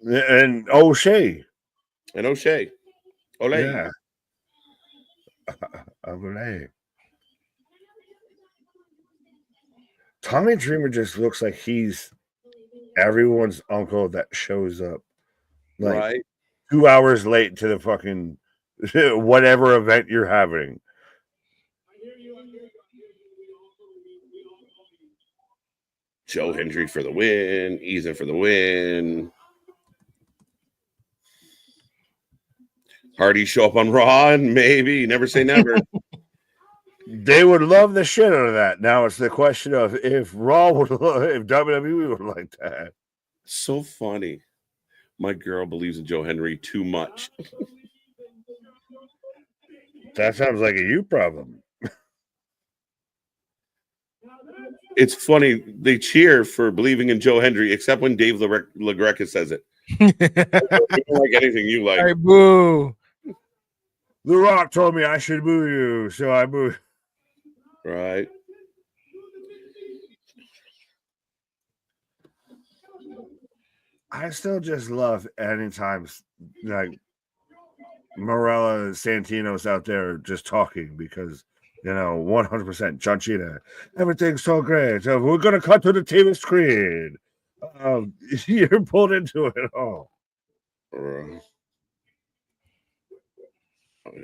And O'Shea. Ole. Yeah. Ole. Tommy Dreamer just looks like he's everyone's uncle that shows up like 2 hours late to the fucking whatever event you're having. Joe Hendry for the win. Ethan for the win. Hardy show up on Raw, and maybe. Never say never. They would love the shit out of that. Now it's the question of if Raw would, if WWE would like that. So funny. My girl believes in Joe Henry too much. That sounds like a you problem. It's funny. They cheer for believing in Joe Henry, except when Dave LaGreca says it. We don't like anything you like. Hey, boo. The Rock told me I should boo you, so I boo. Right. I still just love anytime like Morella and Santino's out there just talking because 100% John Cena. Everything's so great. We're gonna cut to the TV screen. You're pulled into it all.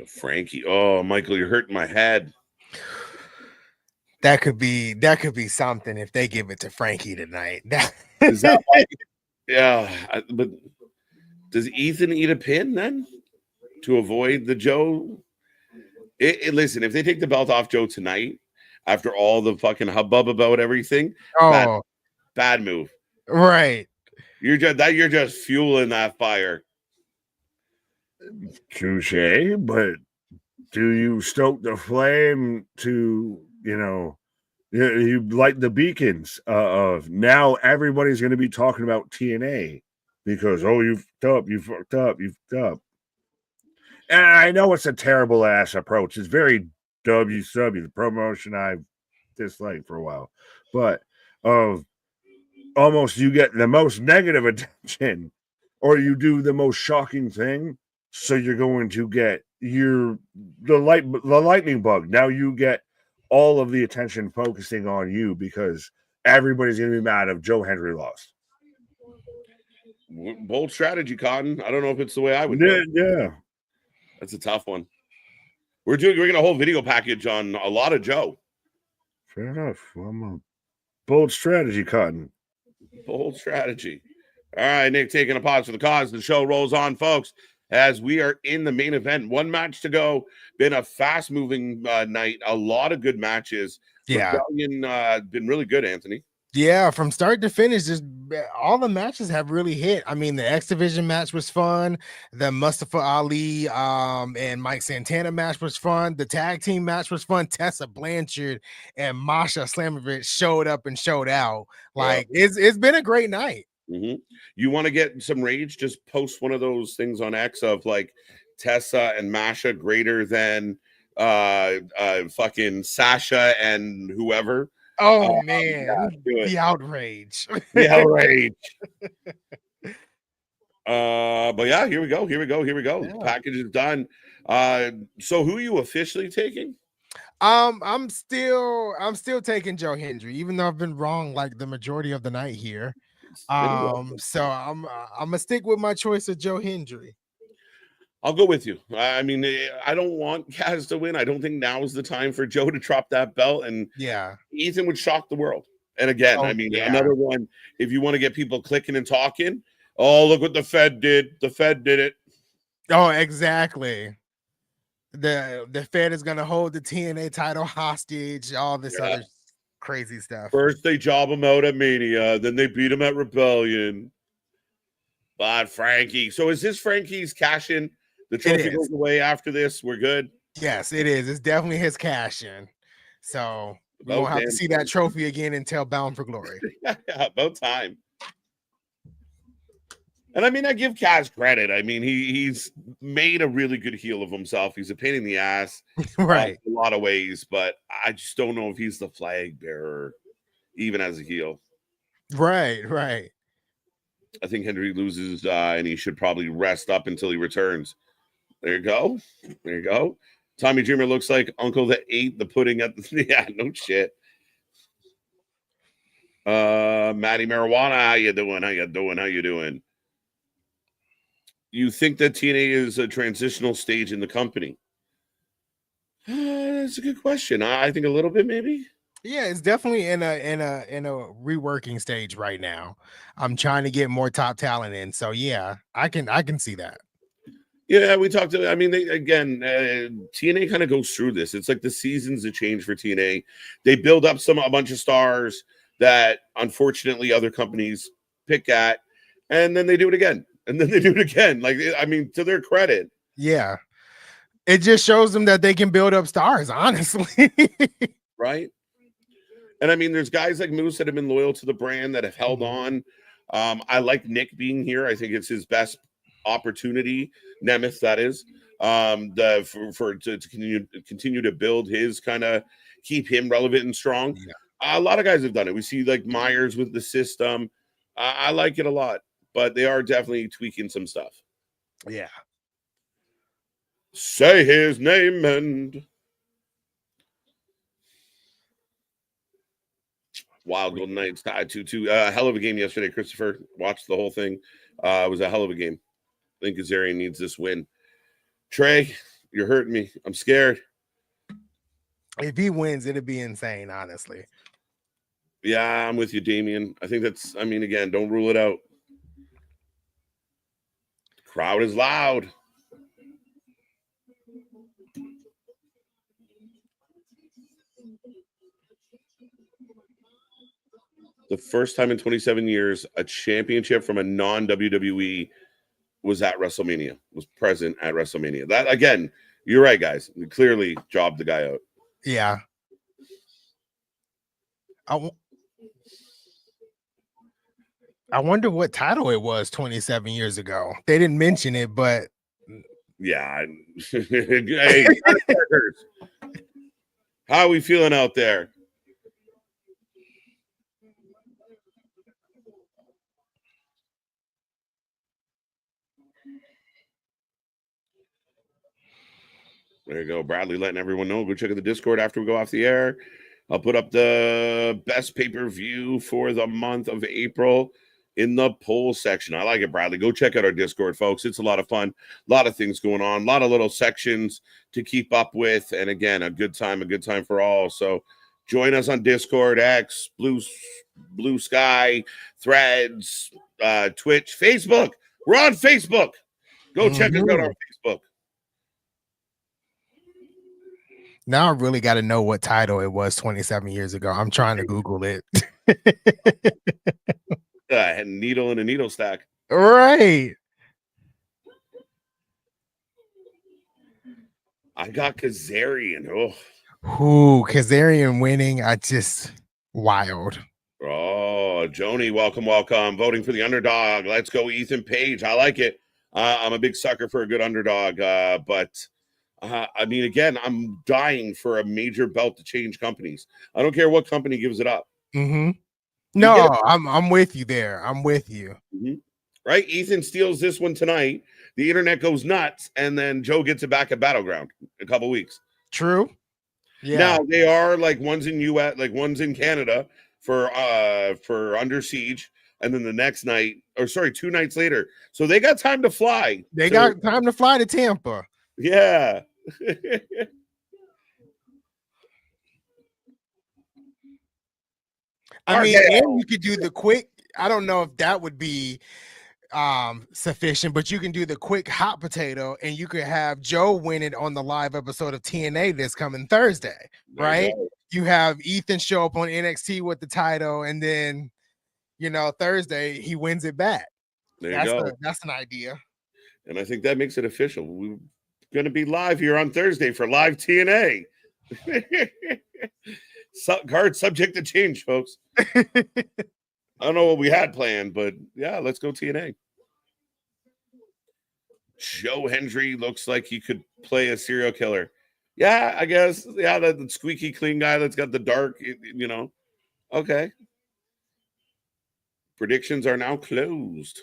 Frankie. Oh, Michael, you're hurting my head. That could be something if they give it to Frankie tonight. Is that like, yeah, but does Ethan eat a pin then to avoid the Joe? Listen, if they take the belt off Joe tonight, after all the fucking hubbub about everything, bad move. Right. You're just fueling that fire. Touche, but do you stoke the flame to you light the beacons of now everybody's going to be talking about TNA because you fucked up. And I know it's a terrible ass approach. It's very WCW, the promotion I've disliked for a while, but almost you get the most negative attention, or you do the most shocking thing. So you're going to get the lightning bug. Now you get all of the attention focusing on you because everybody's going to be mad if Joe Henry lost. Bold strategy, Cotton. I don't know if it's the way I would do it. Yeah. That's a tough one. We're getting a whole video package on a lot of Joe. Fair enough. I'm a bold strategy, Cotton. Bold strategy. All right, Nick, taking a pause for the cause. The show rolls on, folks, as we are in the main event. One match to go. Been a fast-moving night. A lot of good matches. Yeah. Rebellion been really good, Anthony. Yeah, from start to finish, just all the matches have really hit. I mean, the X Division match was fun. The Mustafa Ali and Mike Santana match was fun. The tag team match was fun. Tessa Blanchard and Masha Slamovich showed up and showed out. Like it's been a great night. Mm-hmm. You want to get some rage? Just post one of those things on X of like Tessa and Masha greater than fucking Sasha and whoever. Oh man, yeah, the outrage. The outrage. But yeah, here we go. Yeah. The package is done. So who are you officially taking? I'm still taking Joe Hendry, even though I've been wrong like the majority of the night here. So I'm gonna stick with my choice of Joe Hendry. I'll go with you. I mean, I don't want Kaz to win. I don't think now is the time for Joe to drop that belt. And Ethan would shock the world. And again, another one, if you want to get people clicking and talking, look what the Fed did. The Fed did it. Oh, exactly. The Fed is going to hold the TNA title hostage, all this other crazy stuff. First, they job him out at Mania. Then they beat him at Rebellion. But Frankie. So is this Frankie's cash in? The trophy goes away after this. We're good. Yes, it is. It's definitely his cash in. So we won't have to see that trophy again until Bound for Glory. About time. And I mean, I give Kaz credit. I mean, he's made a really good heel of himself. He's a pain in the ass, right? In a lot of ways, but I just don't know if he's the flag bearer, even as a heel. Right. I think Henry loses, and he should probably rest up until he returns. There you go. Tommy Dreamer looks like Uncle that ate the pudding at the no shit. Matty Marijuana, how you doing? You think that TNA is a transitional stage in the company? That's a good question. I think a little bit, maybe. Yeah, it's definitely in a reworking stage right now. I'm trying to get more top talent in. So yeah, I can see that. Yeah, we talked to, I mean, TNA kind of goes through this. It's like the seasons that change for TNA. They build up a bunch of stars that unfortunately other companies pick at, and then they do it again. and then they do it again. Like, I mean, to their credit. Yeah. It just shows them that they can build up stars, honestly. Right. And I mean, there's guys like Moose that have been loyal to the brand that have held on. I like Nick being here. I think it's his best opportunity. Nemeth, that is, to continue to build his kind of keep him relevant and strong. Yeah. A lot of guys have done it. We see like Myers with the system. I like it a lot, but they are definitely tweaking some stuff. Yeah. Say his name and Wild Golden Knights tied 2-2. Hell of a game yesterday, Christopher. Watched the whole thing. It was a hell of a game. I think Kazarian needs this win. Trey, you're hurting me. I'm scared. If he wins, it'd be insane, honestly. Yeah, I'm with you, Damien. I think that's, I mean, again, don't rule it out. The crowd is loud. The first time in 27 years, a championship from a non-WWE was at WrestleMania, was present at WrestleMania. That, again, you're right, guys. We clearly jobbed the guy out. Yeah. I wonder what title it was 27 years ago. They didn't mention it, but yeah. Hey, how are we feeling out there? There you go. Bradley letting everyone know. Go check out the Discord after we go off the air. I'll put up the best pay-per-view for the month of April in the poll section. I like it, Bradley. Go check out our Discord, folks. It's a lot of fun. A lot of things going on. A lot of little sections to keep up with. And again, a good time for all. So join us on Discord, X, Blue Sky, Threads, Twitch, Facebook. We're on Facebook. Go check us out on Facebook. Now I really got to know what title it was 27 years ago. I'm trying to Google it. Needle in a needle stack. Right. I got Kazarian. Kazarian winning. Wild. Oh, Joni, welcome. Voting for the underdog. Let's go, Ethan Page. I like it. I'm a big sucker for a good underdog, but I mean, again, I'm dying for a major belt to change companies. I don't care what company gives it up. Mm-hmm. No, I'm with you there. I'm with you. Mm-hmm. Right? Ethan steals this one tonight. The internet goes nuts, and then Joe gets it back at Battleground in a couple weeks. True. Yeah. Now they are like one's in US, like one's in Canada for Under Siege, and then the next night, 2 nights later. So they got time to fly. They got time to fly to Tampa. Yeah. I mean, and you could do the quick. I don't know if that would be sufficient, but you can do the quick hot potato, and you could have Joe win it on the live episode of TNA this coming Thursday, right? You have Ethan show up on NXT with the title, and then Thursday he wins it back. There you go. That's an idea. And I think that makes it official. We're going to be live here on Thursday for live TNA. Card subject to change, folks. I don't know what we had planned, but yeah, let's go TNA. Joe Hendry looks like he could play a serial killer. Yeah, I guess. Yeah, the squeaky clean guy that's got the dark, Okay. Predictions are now closed.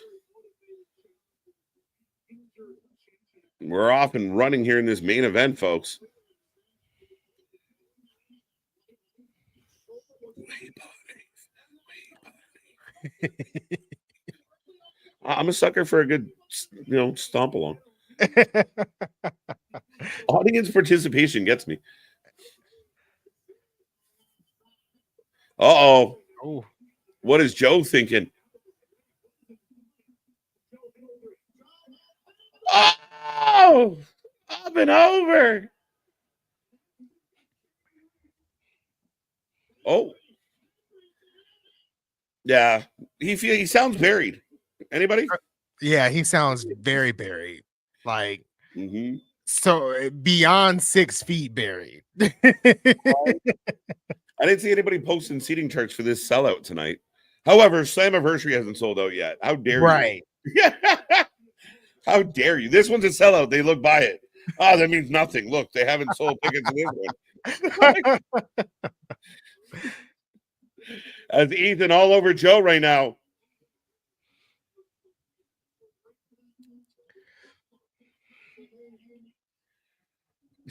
We're off and running here in this main event, folks. I'm a sucker for a good, stomp along. Audience participation gets me. Uh-oh. Oh. What is Joe thinking? Oh, up and over. Oh. Yeah. He sounds buried. Anybody? Yeah, he sounds very buried. Like Mm-hmm. so beyond 6 feet buried. I didn't see anybody posting seating charts for this sellout tonight. However, Slammiversary hasn't sold out yet. How dare Right. you? How dare you? This one's a sellout. They look by it. Oh, that means nothing. Look, they haven't sold tickets to this one. As Ethan all over Joe right now.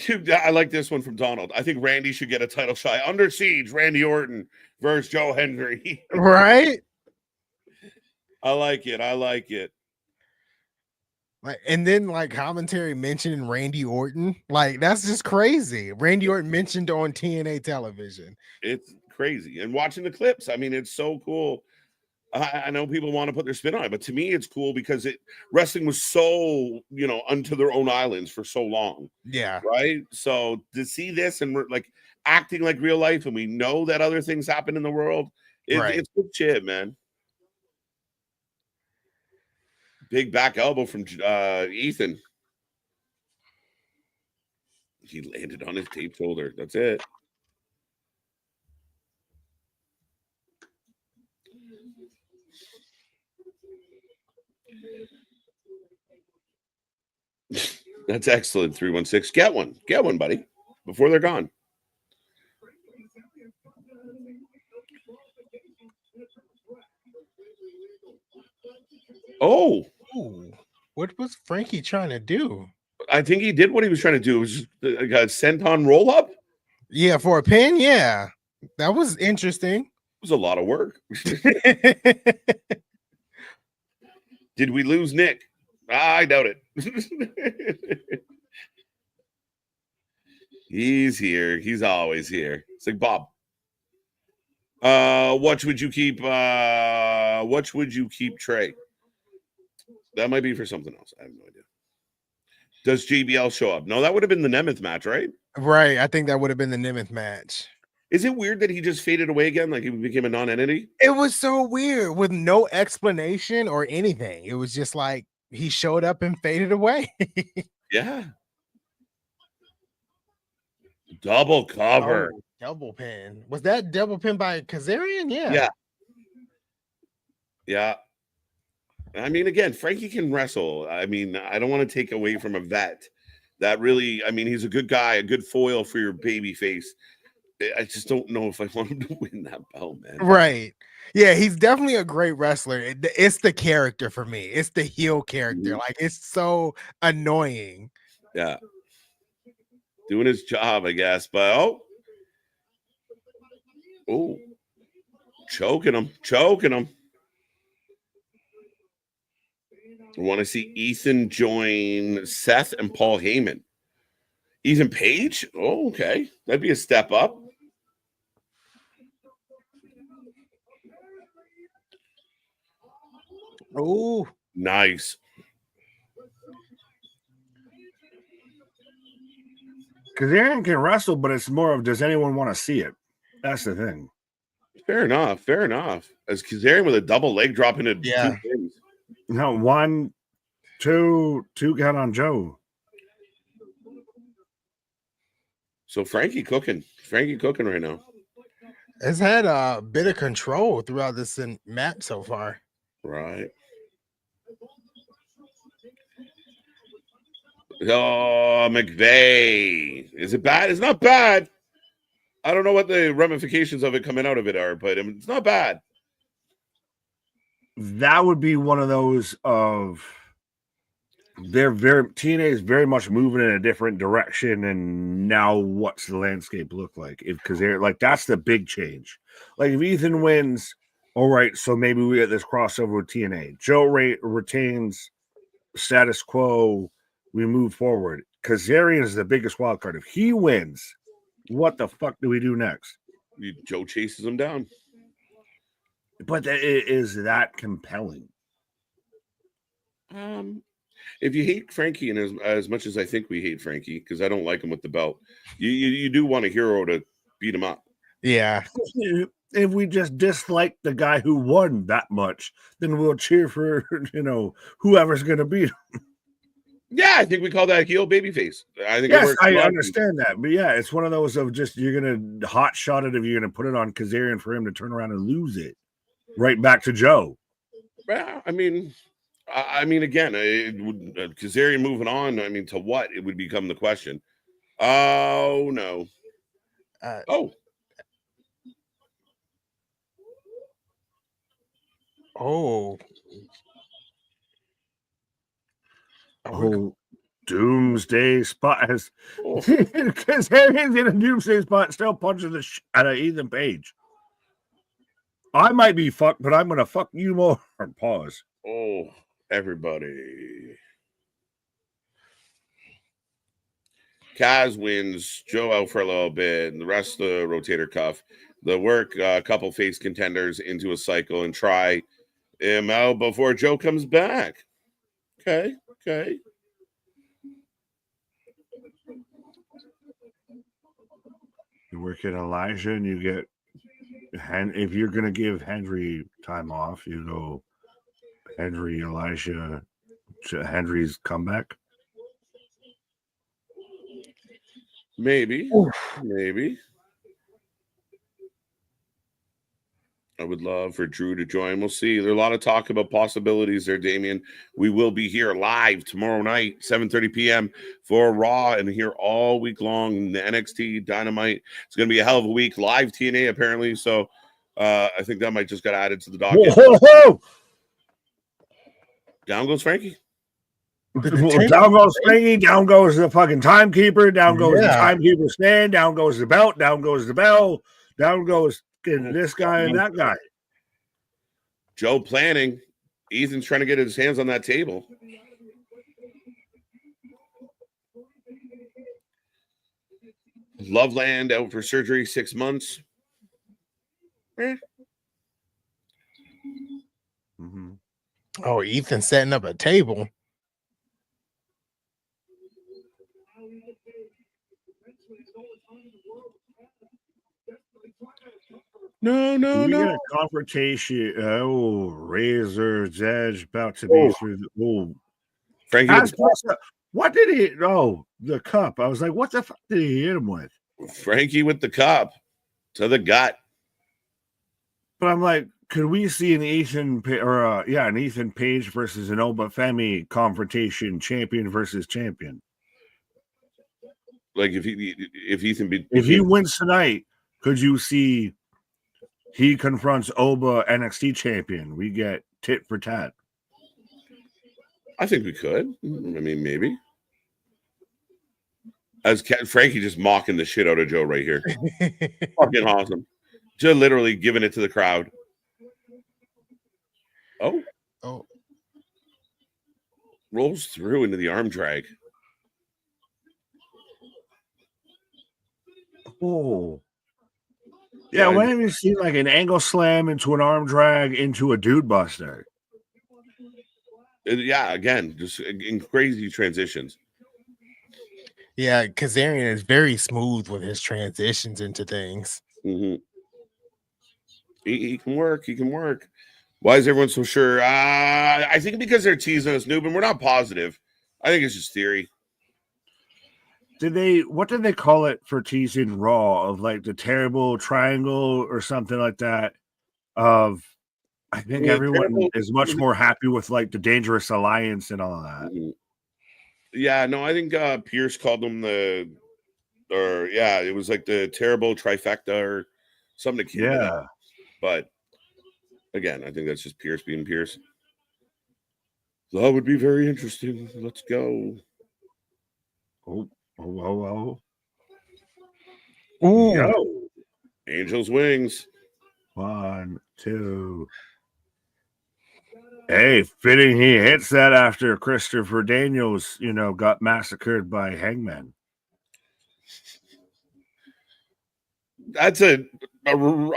I like this one from Donald. I think Randy should get a title shot. Under Siege, Randy Orton versus Joe Hendry. Right? I like it. I like it. Like, and then like commentary mentioning Randy Orton. Like, that's just crazy. Randy Orton mentioned on TNA television. It's crazy. And watching the clips, I mean, it's so cool. I know people want to put their spin on it, but to me, it's cool because wrestling was so, unto their own islands for so long. Yeah. Right. So to see this and we're like acting like real life, and we know that other things happen in the world, it's good shit, man. Big back elbow from Ethan. He landed on his taped shoulder. That's it. That's excellent. 316. Get one, buddy, before they're gone. Oh, what was Frankie trying to do? I think he did what he was trying to do. It was just a senton roll up. Yeah, for a pin. Yeah, that was interesting. It was a lot of work. Did we lose Nick? I doubt it. He's here. He's always here. It's like Bob. What would you keep? What would you keep, Trey? That might be for something else. I have no idea. Does JBL show up? No, that would have been the Nemeth match, right? Right. I think that would have been the Nemeth match. Is it weird that he just faded away again? Like he became a non-entity? It was so weird with no explanation or anything. It was just like he showed up and faded away. Yeah. Double cover. Oh, double pin. Was that double pin by Kazarian? Yeah. Yeah. I mean, again, Frankie can wrestle. I mean, I don't want to take away from a vet. That really, I mean, he's a good guy, a good foil for your baby face. I just don't know if I want him to win that belt, man. Right. Yeah, he's definitely a great wrestler. It's the character for me. It's the heel character. Like, it's so annoying. Yeah. Doing his job, I guess. But choking him. I want to see Ethan join Seth and Paul Heyman. Ethan Page? Oh, okay. That'd be a step up. Oh, nice. Kazarian can wrestle, but it's more of, does anyone want to see it? That's the thing. Fair enough. As Kazarian with a double leg drop into two things. No, 1, 2 count on Joe. So Frankie cooking right now. Has had a bit of control throughout this match so far. Right. Oh, McVeigh. Is it bad? It's not bad. I don't know what the ramifications of it coming out of it are, but it's not bad. That would be one of those of TNA is very much moving in a different direction, and now what's the landscape look like? Because they're like, that's the big change. Like if Ethan wins, all right, so maybe we get this crossover with TNA. Joe retains status quo. We move forward. Kazarian is the biggest wild card. If he wins, what the fuck do we do next? Joe chases him down. But is that compelling? If you hate Frankie, and as much as I think we hate Frankie, because I don't like him with the belt, you do want a hero to beat him up. Yeah. if we just dislike the guy who won that much, then we'll cheer for, whoever's going to beat him. Yeah, I think we call that heel babyface. I think it Yes, works. I understand that. But yeah, it's one of those of just you're going to hot shot it if you're going to put it on Kazarian for him to turn around and lose it. Right back to Joe. Yeah, I mean, again, it would Kazarian moving on. I mean, to what? It would become the question. Oh no. Oh. Oh, doomsday spot has Kazarian's in a doomsday spot, still punching the shit out of Ethan Page. I might be fucked, but I'm gonna fuck you more. Pause. Oh, everybody. Kaz wins, Joe out for a little bit, and the rest of the rotator cuff. The work a couple face contenders into a cycle and try him out before Joe comes back. Okay. You work at Elijah and you get, if you're gonna give Henry time off, you go Henry, Elijah, Henry's comeback. Maybe. I would love for Drew to join. We'll see. There's a lot of talk about possibilities there, Damien. We will be here live tomorrow night, 7:30 p.m. for Raw, and here all week long. The NXT Dynamite. It's going to be a hell of a week. Live TNA apparently. So I think that might just got added to the docket. Whoa. Down goes Frankie. Down goes Frankie. Down goes the fucking timekeeper. Down goes the timekeeper stand. Down goes the belt. Down goes the bell. Down goes this guy and that guy. Joe planning. Ethan's trying to get his hands on that table. Loveland out for surgery 6 months. Mm-hmm. Oh, Ethan setting up a table. No. Get a confrontation. Oh, Razor's Edge about to be through the. Frankie, what did he? Oh, the cup. I was like, what the fuck did he hit him with? Frankie with the cup to the gut. But I'm like, could we see an Ethan Page versus an Obafemi confrontation, champion versus champion? Like if Ethan if he wins tonight, could you see? He confronts Oba NXT champion. We get tit for tat. I think we could. I mean, maybe. As Frankie just mocking the shit out of Joe right here. Fucking awesome. Just literally giving it to the crowd. Oh. Rolls through into the arm drag. Oh. Yeah, when have you seen like an angle slam into an arm drag into a dude buster? Yeah, again, just in crazy transitions. Yeah, Kazarian is very smooth with his transitions into things. Mm-hmm. He can work. Why is everyone so sure? I think because they're teasing us, Noob, and we're not positive. I think it's just theory. What did they call it for teasing Raw of like the terrible triangle or something like that? I think everyone is much more happy with like the dangerous alliance and all of that. Mm-hmm. Yeah, no, I think Pierce called them it was like the terrible trifecta or something akin to that. But again, I think that's just Pierce being Pierce. That would be very interesting. Let's go. Oh. Yo. Angel's wings. 1, 2. Hey, fitting he hits that after Christopher Daniels, got massacred by Hangman. That's a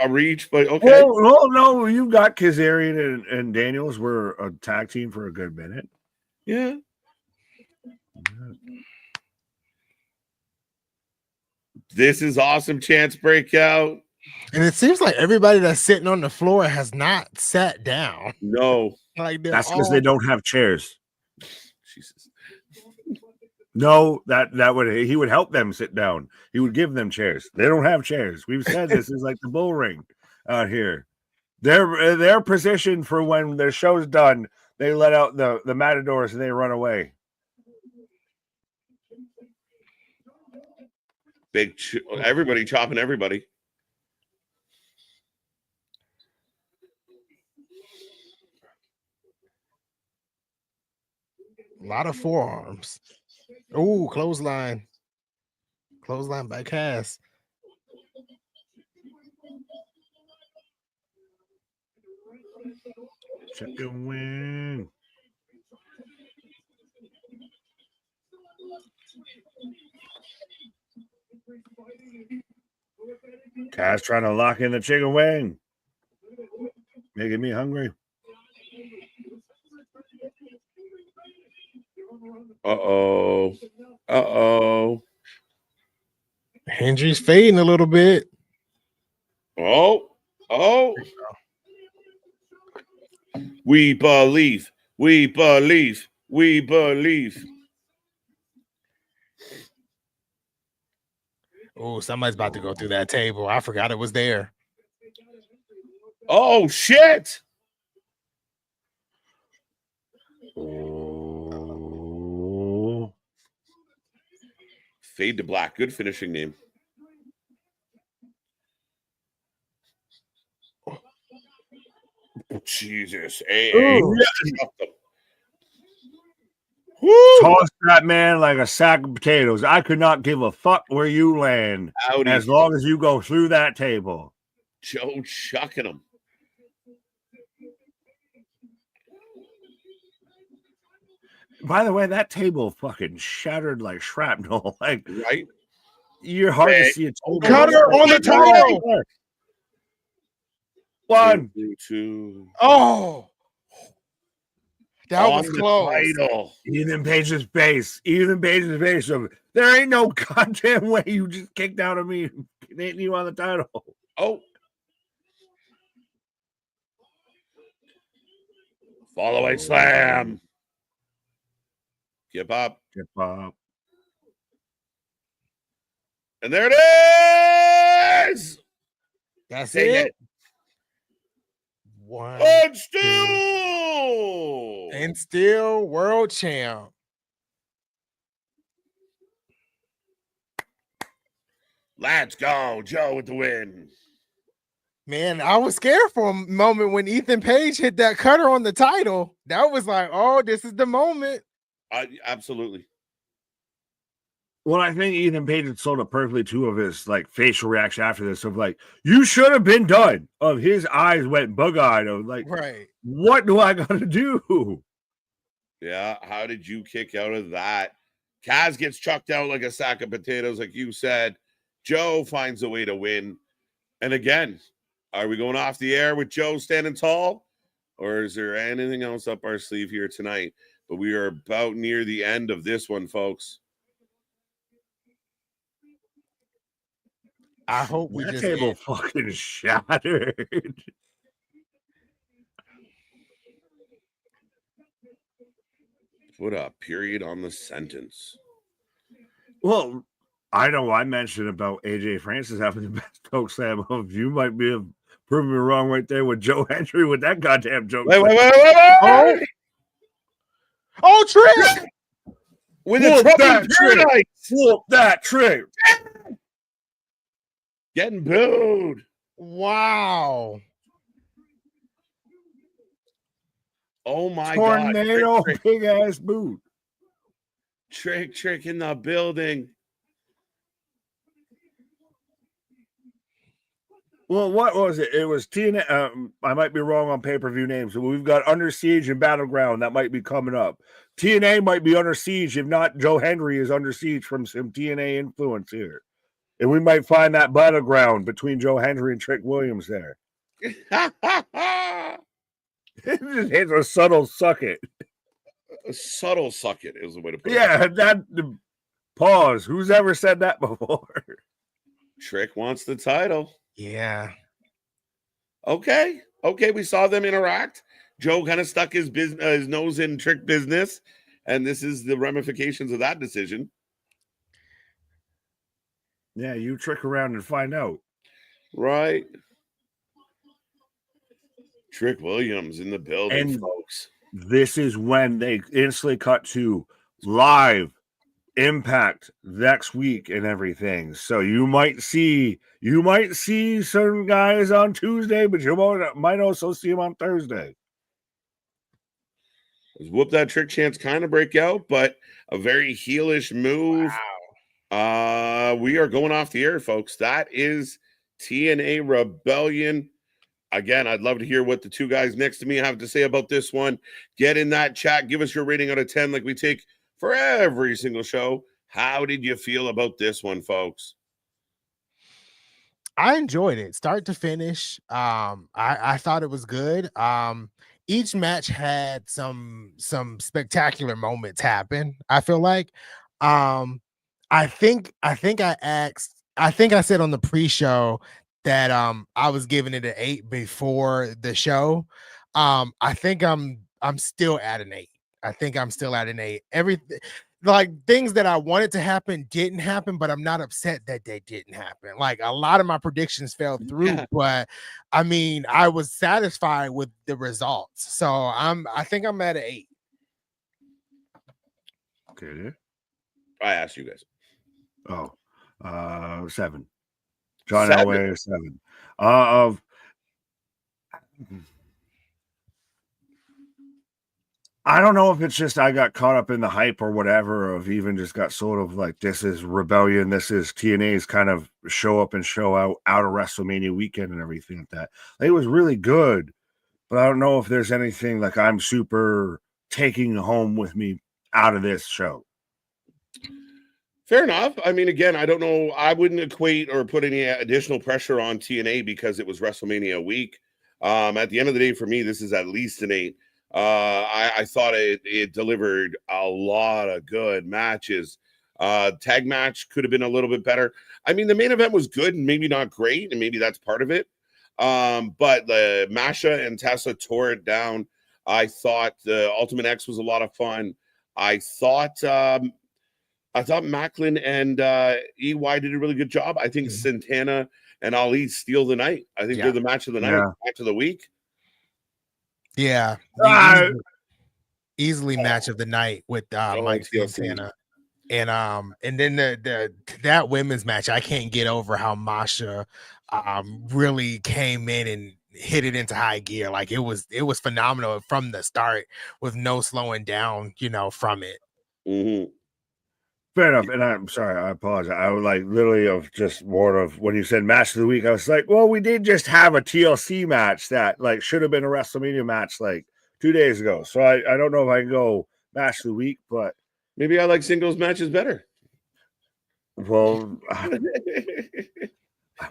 reach, but okay. No, you got Kazarian and Daniels were a tag team for a good minute. Yeah. This is awesome. Chance breakout. And it seems like everybody that's sitting on the floor has not sat down. No. Like That's because they don't have chairs. Jesus. No, he would help them sit down. He would give them chairs. They don't have chairs. We've said this is like the bull ring out here. They're positioned for when their show's done. They let out the matadors and they run away. Everybody chopping everybody. A lot of forearms. Oh, clothesline. Clothesline by Cass. Chicken wing. Cass trying to lock in the chicken wing. Making me hungry. Uh-oh. Hendry's fading a little bit. Oh. We believe. Oh, somebody's about to go through that table. I forgot it was there. Oh, shit. Oh. Fade to black. Good finishing name. Oh, Jesus. Toss that man like a sack of potatoes. I could not give a fuck where you land as long as you go through that table. Joe chucking him. By the way, that table fucking shattered like shrapnel. Like, right? You're hard to see a table. Cutter on the title. 1, 2. Oh, that was close. Ethan Page's face. There ain't no goddamn way you just kicked out of me. Ain't you on the title? Oh. Fall away slam. Get up. And there it is. That's Take it. it. 1, and still world champ. Let's go, Joe with the win. Man, I was scared for a moment when Ethan Page hit that cutter on the title. That was like, oh, this is the moment. Absolutely. Well, I think Ethan Page had sold it perfectly too of his like facial reaction after this of like, you should have been done. Of his eyes went bug-eyed of like, right. What do I gotta do? Yeah, how did you kick out of that? Kaz gets chucked out like a sack of potatoes, like you said. Joe finds a way to win. And again, are we going off the air with Joe standing tall? Or is there anything else up our sleeve here tonight? But we are about near the end of this one, folks. I hope we that table fucking shattered. Put a period on the sentence. Well, I know I mentioned about AJ Francis having the best choke slam of you might be proving me wrong right there with Joe Hendry with that goddamn joke. Wait. Oh, Trick! With a trouble paradise. Flip that trick. Getting booed. Wow. Oh my Tornado, God. big ass boot. Trick in the building. Well, what was it? It was TNA. I might be wrong on pay-per-view names. So we've got Under Siege and Battleground that might be coming up. TNA might be under siege. If not, Joe Hendry is under siege from some TNA influence here. And we might find that battleground between Joe Hendry and Trick Williams there. It's a subtle suck it. A subtle suck it is the way to put it. Yeah, pause. Who's ever said that before? Trick wants the title. Yeah. Okay, we saw them interact. Joe kind of stuck his nose in Trick business, and this is the ramifications of that decision. Yeah, you trick around and find out. Right. Trick Williams in the building, And folks. This is when they instantly cut to live Impact next week and everything. So you might see certain guys on Tuesday, but you might also see them on Thursday. Whoop that Trick chance kind of break out, but a very heelish move. Wow. We are going off the air, folks. That is TNA Rebellion. Again, I'd love to hear what the two guys next to me have to say about this one. Get in that chat. Give us your rating out of 10 like we take for every single show. How did you feel about this one, folks? I enjoyed it start to finish. I thought it was good. Each match had some spectacular moments happen. I feel like I think I said on the pre-show that I was giving it an 8 before the show. I think I'm still at an 8. I think I'm still at an 8. Everything like things that I wanted to happen didn't happen, but I'm not upset that they didn't happen. Like a lot of my predictions fell through, but I mean, I was satisfied with the results. So I think I'm at an 8. Okay. I asked you guys. Oh, 7. John Elway, 7. I don't know if it's just I got caught up in the hype or whatever, of even just got sort of like, this is Rebellion, this is TNA's kind of show up and show out of WrestleMania weekend and everything like that. It was really good, but I don't know if there's anything like I'm super taking home with me out of this show. Fair enough. I mean, again, I don't know. I wouldn't equate or put any additional pressure on TNA because it was WrestleMania week. At the end of the day, for me, this is at least an 8. I thought it delivered a lot of good matches. Tag match could have been a little bit better. I mean, the main event was good and maybe not great, and maybe that's part of it. But the Masha and Tessa tore it down. I thought the Ultimate X was a lot of fun. I thought Macklin and EY did a really good job. I think Santana and Ali steal the night. I think they're the match of the night, match of the week. Yeah, easily match of the night with Mike Santana, and then that women's match. I can't get over how Masha really came in and hit it into high gear. Like it was phenomenal from the start with no slowing down, from it. Mm-hmm. Fair enough. And I'm sorry, I apologize. I was like literally of just more of when you said match of the week, I was like, well, we did just have a TLC match that like should have been a WrestleMania match like 2 days ago. So I don't know if I can go match of the week, but maybe I like singles matches better. Well, I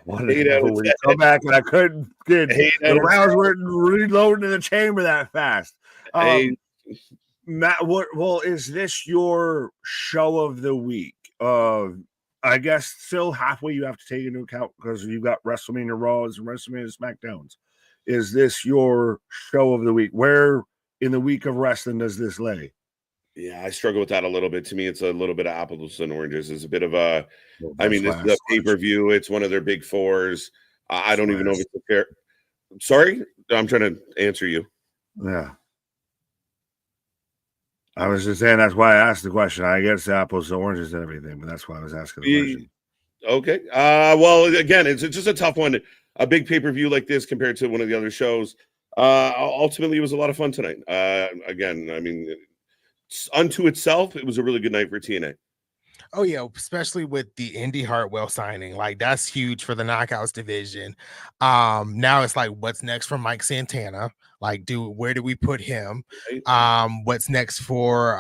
wanted to know when you come back and I couldn't get the rounds weren't reloading in the chamber that fast. Matt, is this your show of the week? I guess still halfway you have to take into account because you've got WrestleMania Raws and WrestleMania SmackDowns. Is this your show of the week? Where in the week of wrestling does this lay? Yeah, I struggle with that a little bit. To me, it's a little bit of apples and oranges. It's a bit of a, I mean, this is a pay-per-view. It's one of their big fours. I don't even know if it's a fair. Sorry, I'm trying to answer you. Yeah. I was just saying that's why I asked the question. I guess apples and oranges and everything, but that's why I was asking the question. Okay. Well, again, it's just a tough one. A big pay-per-view like this compared to one of the other shows. Ultimately, it was a lot of fun tonight. Again, I mean, unto itself, it was a really good night for TNA. Oh yeah, especially with the Indy Hartwell signing, like that's huge for the Knockouts division. Now it's like, what's next for Mike Santana? Like, where do we put him? What's next for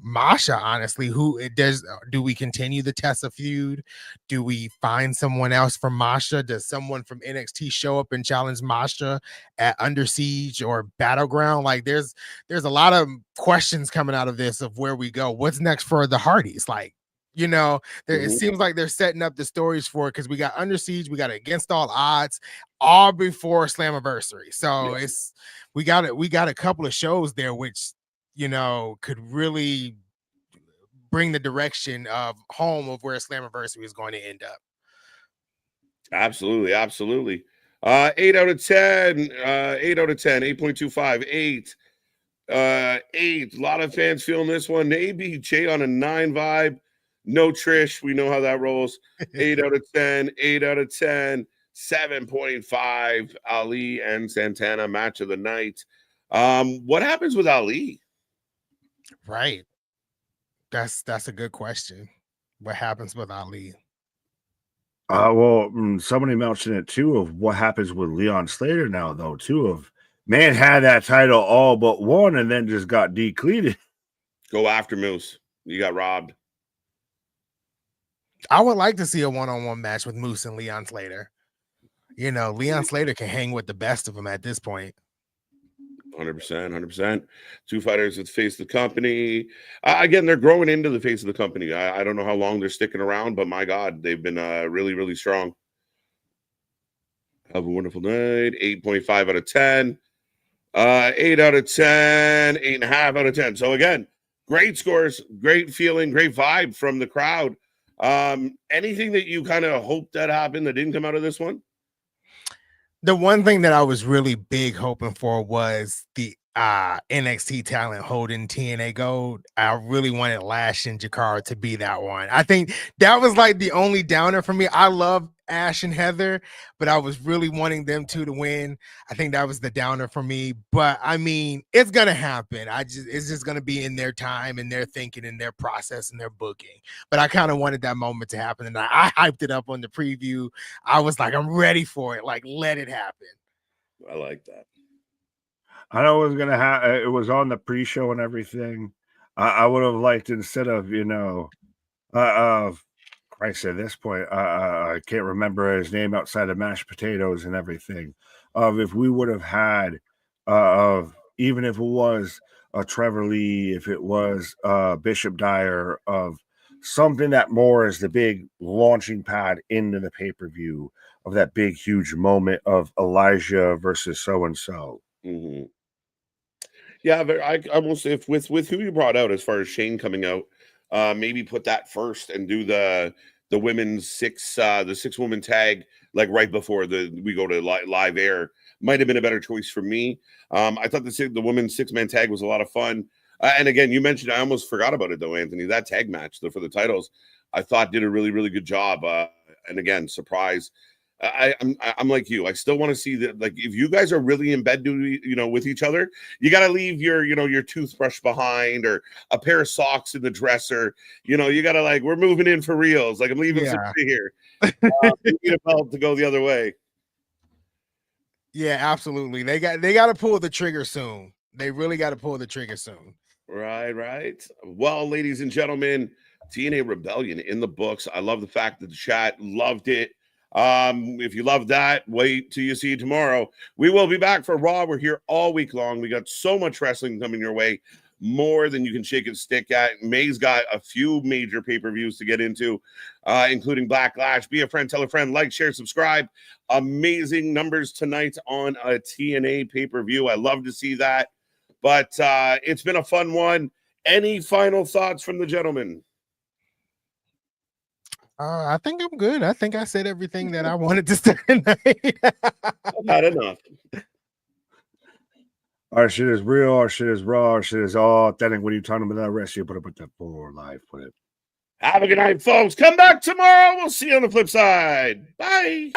Masha? Honestly, do we continue the Tessa feud? Do we find someone else for Masha? Does someone from NXT show up and challenge Masha at Under Siege or Battleground? Like, there's a lot of questions coming out of this of where we go. What's next for the Hardys? Like, You know, it Mhm. seems like they're setting up the stories for it because we got Under Siege, we got Against All Odds, all before Slammiversary. So Yeah. we got a couple of shows there which could really bring the direction of home of where Slammiversary is going to end up. Absolutely, absolutely. 8 out of 10, 8 out of 10, 8.25, 8. 8. A lot of fans feeling this one. ABJ on a 9 vibe. No Trish. We know how that rolls. 8 out of 10, 8 out of 10, 7.5. Ali and Santana match of the night. What happens with Ali? Right. That's a good question. What happens with Ali? Well, somebody mentioned it too of what happens with Leon Slater now, though, too. Of man had that title all but won and then just got decleated. Go after Moose. You got robbed. I would like to see a one-on-one match with Moose and Leon Slater. Leon Slater can hang with the best of them at this point. 100%, 100%. Two fighters that face the company. Again, they're growing into the face of the company. I don't know how long they're sticking around, but my God, they've been really, really strong. Have a wonderful night. 8.5 out of 10. 8 out of 10. 8.5 out of 10. So again, great scores, great feeling, great vibe from the crowd. Anything that you kind of hoped that happened that didn't come out of this one? The one thing that I was really big hoping for was the NXT talent holding TNA Gold. I really wanted Lash and Jakara to be that one. I think that was like the only downer for me. I love Ash and Heather, but I was really wanting them two to win. I think that was the downer for me. But I mean, it's gonna happen. It's just gonna be in their time and their thinking and their process and their booking. But I kind of wanted that moment to happen, and I hyped it up on the preview. I was like, I'm ready for it. Like, let it happen. I like that. I know it was gonna happen. It was on the pre-show and everything. I would have liked instead of Christ, at this point, I can't remember his name outside of mashed potatoes and everything. If we would have had even if it was Trevor Lee, if it was Bishop Dyer, of something that more is the big launching pad into the pay-per-view of that big huge moment of Elijah versus so and so. Mm-hmm. Yeah, I almost, if with who you brought out as far as Shane coming out, maybe put that first and do the women's the 6-woman tag like right before we go to live air. Might have been a better choice for me. I thought the women's 6-man tag was a lot of fun. And again, you mentioned, I almost forgot about it though, Anthony. That tag match for the titles, I thought did a really, really good job. And again, surprise. I'm like you. I still want to see that. Like, if you guys are really in bed, with each other, you got to leave your toothbrush behind or a pair of socks in the dresser. You got to we're moving in for reals. Like, I'm leaving some here. You need a belt to go the other way. Yeah, absolutely. They got to pull the trigger soon. They really got to pull the trigger soon. Right. Well, ladies and gentlemen, TNA Rebellion in the books. I love the fact that the chat loved it. If you love that, wait till you see tomorrow. We will be back for Raw. We're here all week long. We got so much wrestling coming your way, more than you can shake and stick at. May's got a few major pay-per-views to get into, including Backlash. Be a friend, tell a friend, like, share, subscribe. Amazing numbers tonight on a TNA pay-per-view. I love to see that. But it's been a fun one. Any final thoughts from the gentleman? I think I'm good. I think I said everything that I wanted to say tonight. I've had enough. Our shit is real. Our shit is raw. Our shit is all authentic. When you talking about that rest, you put up with that for life. Put it. Have a good night, folks. Come back tomorrow. We'll see you on the flip side. Bye.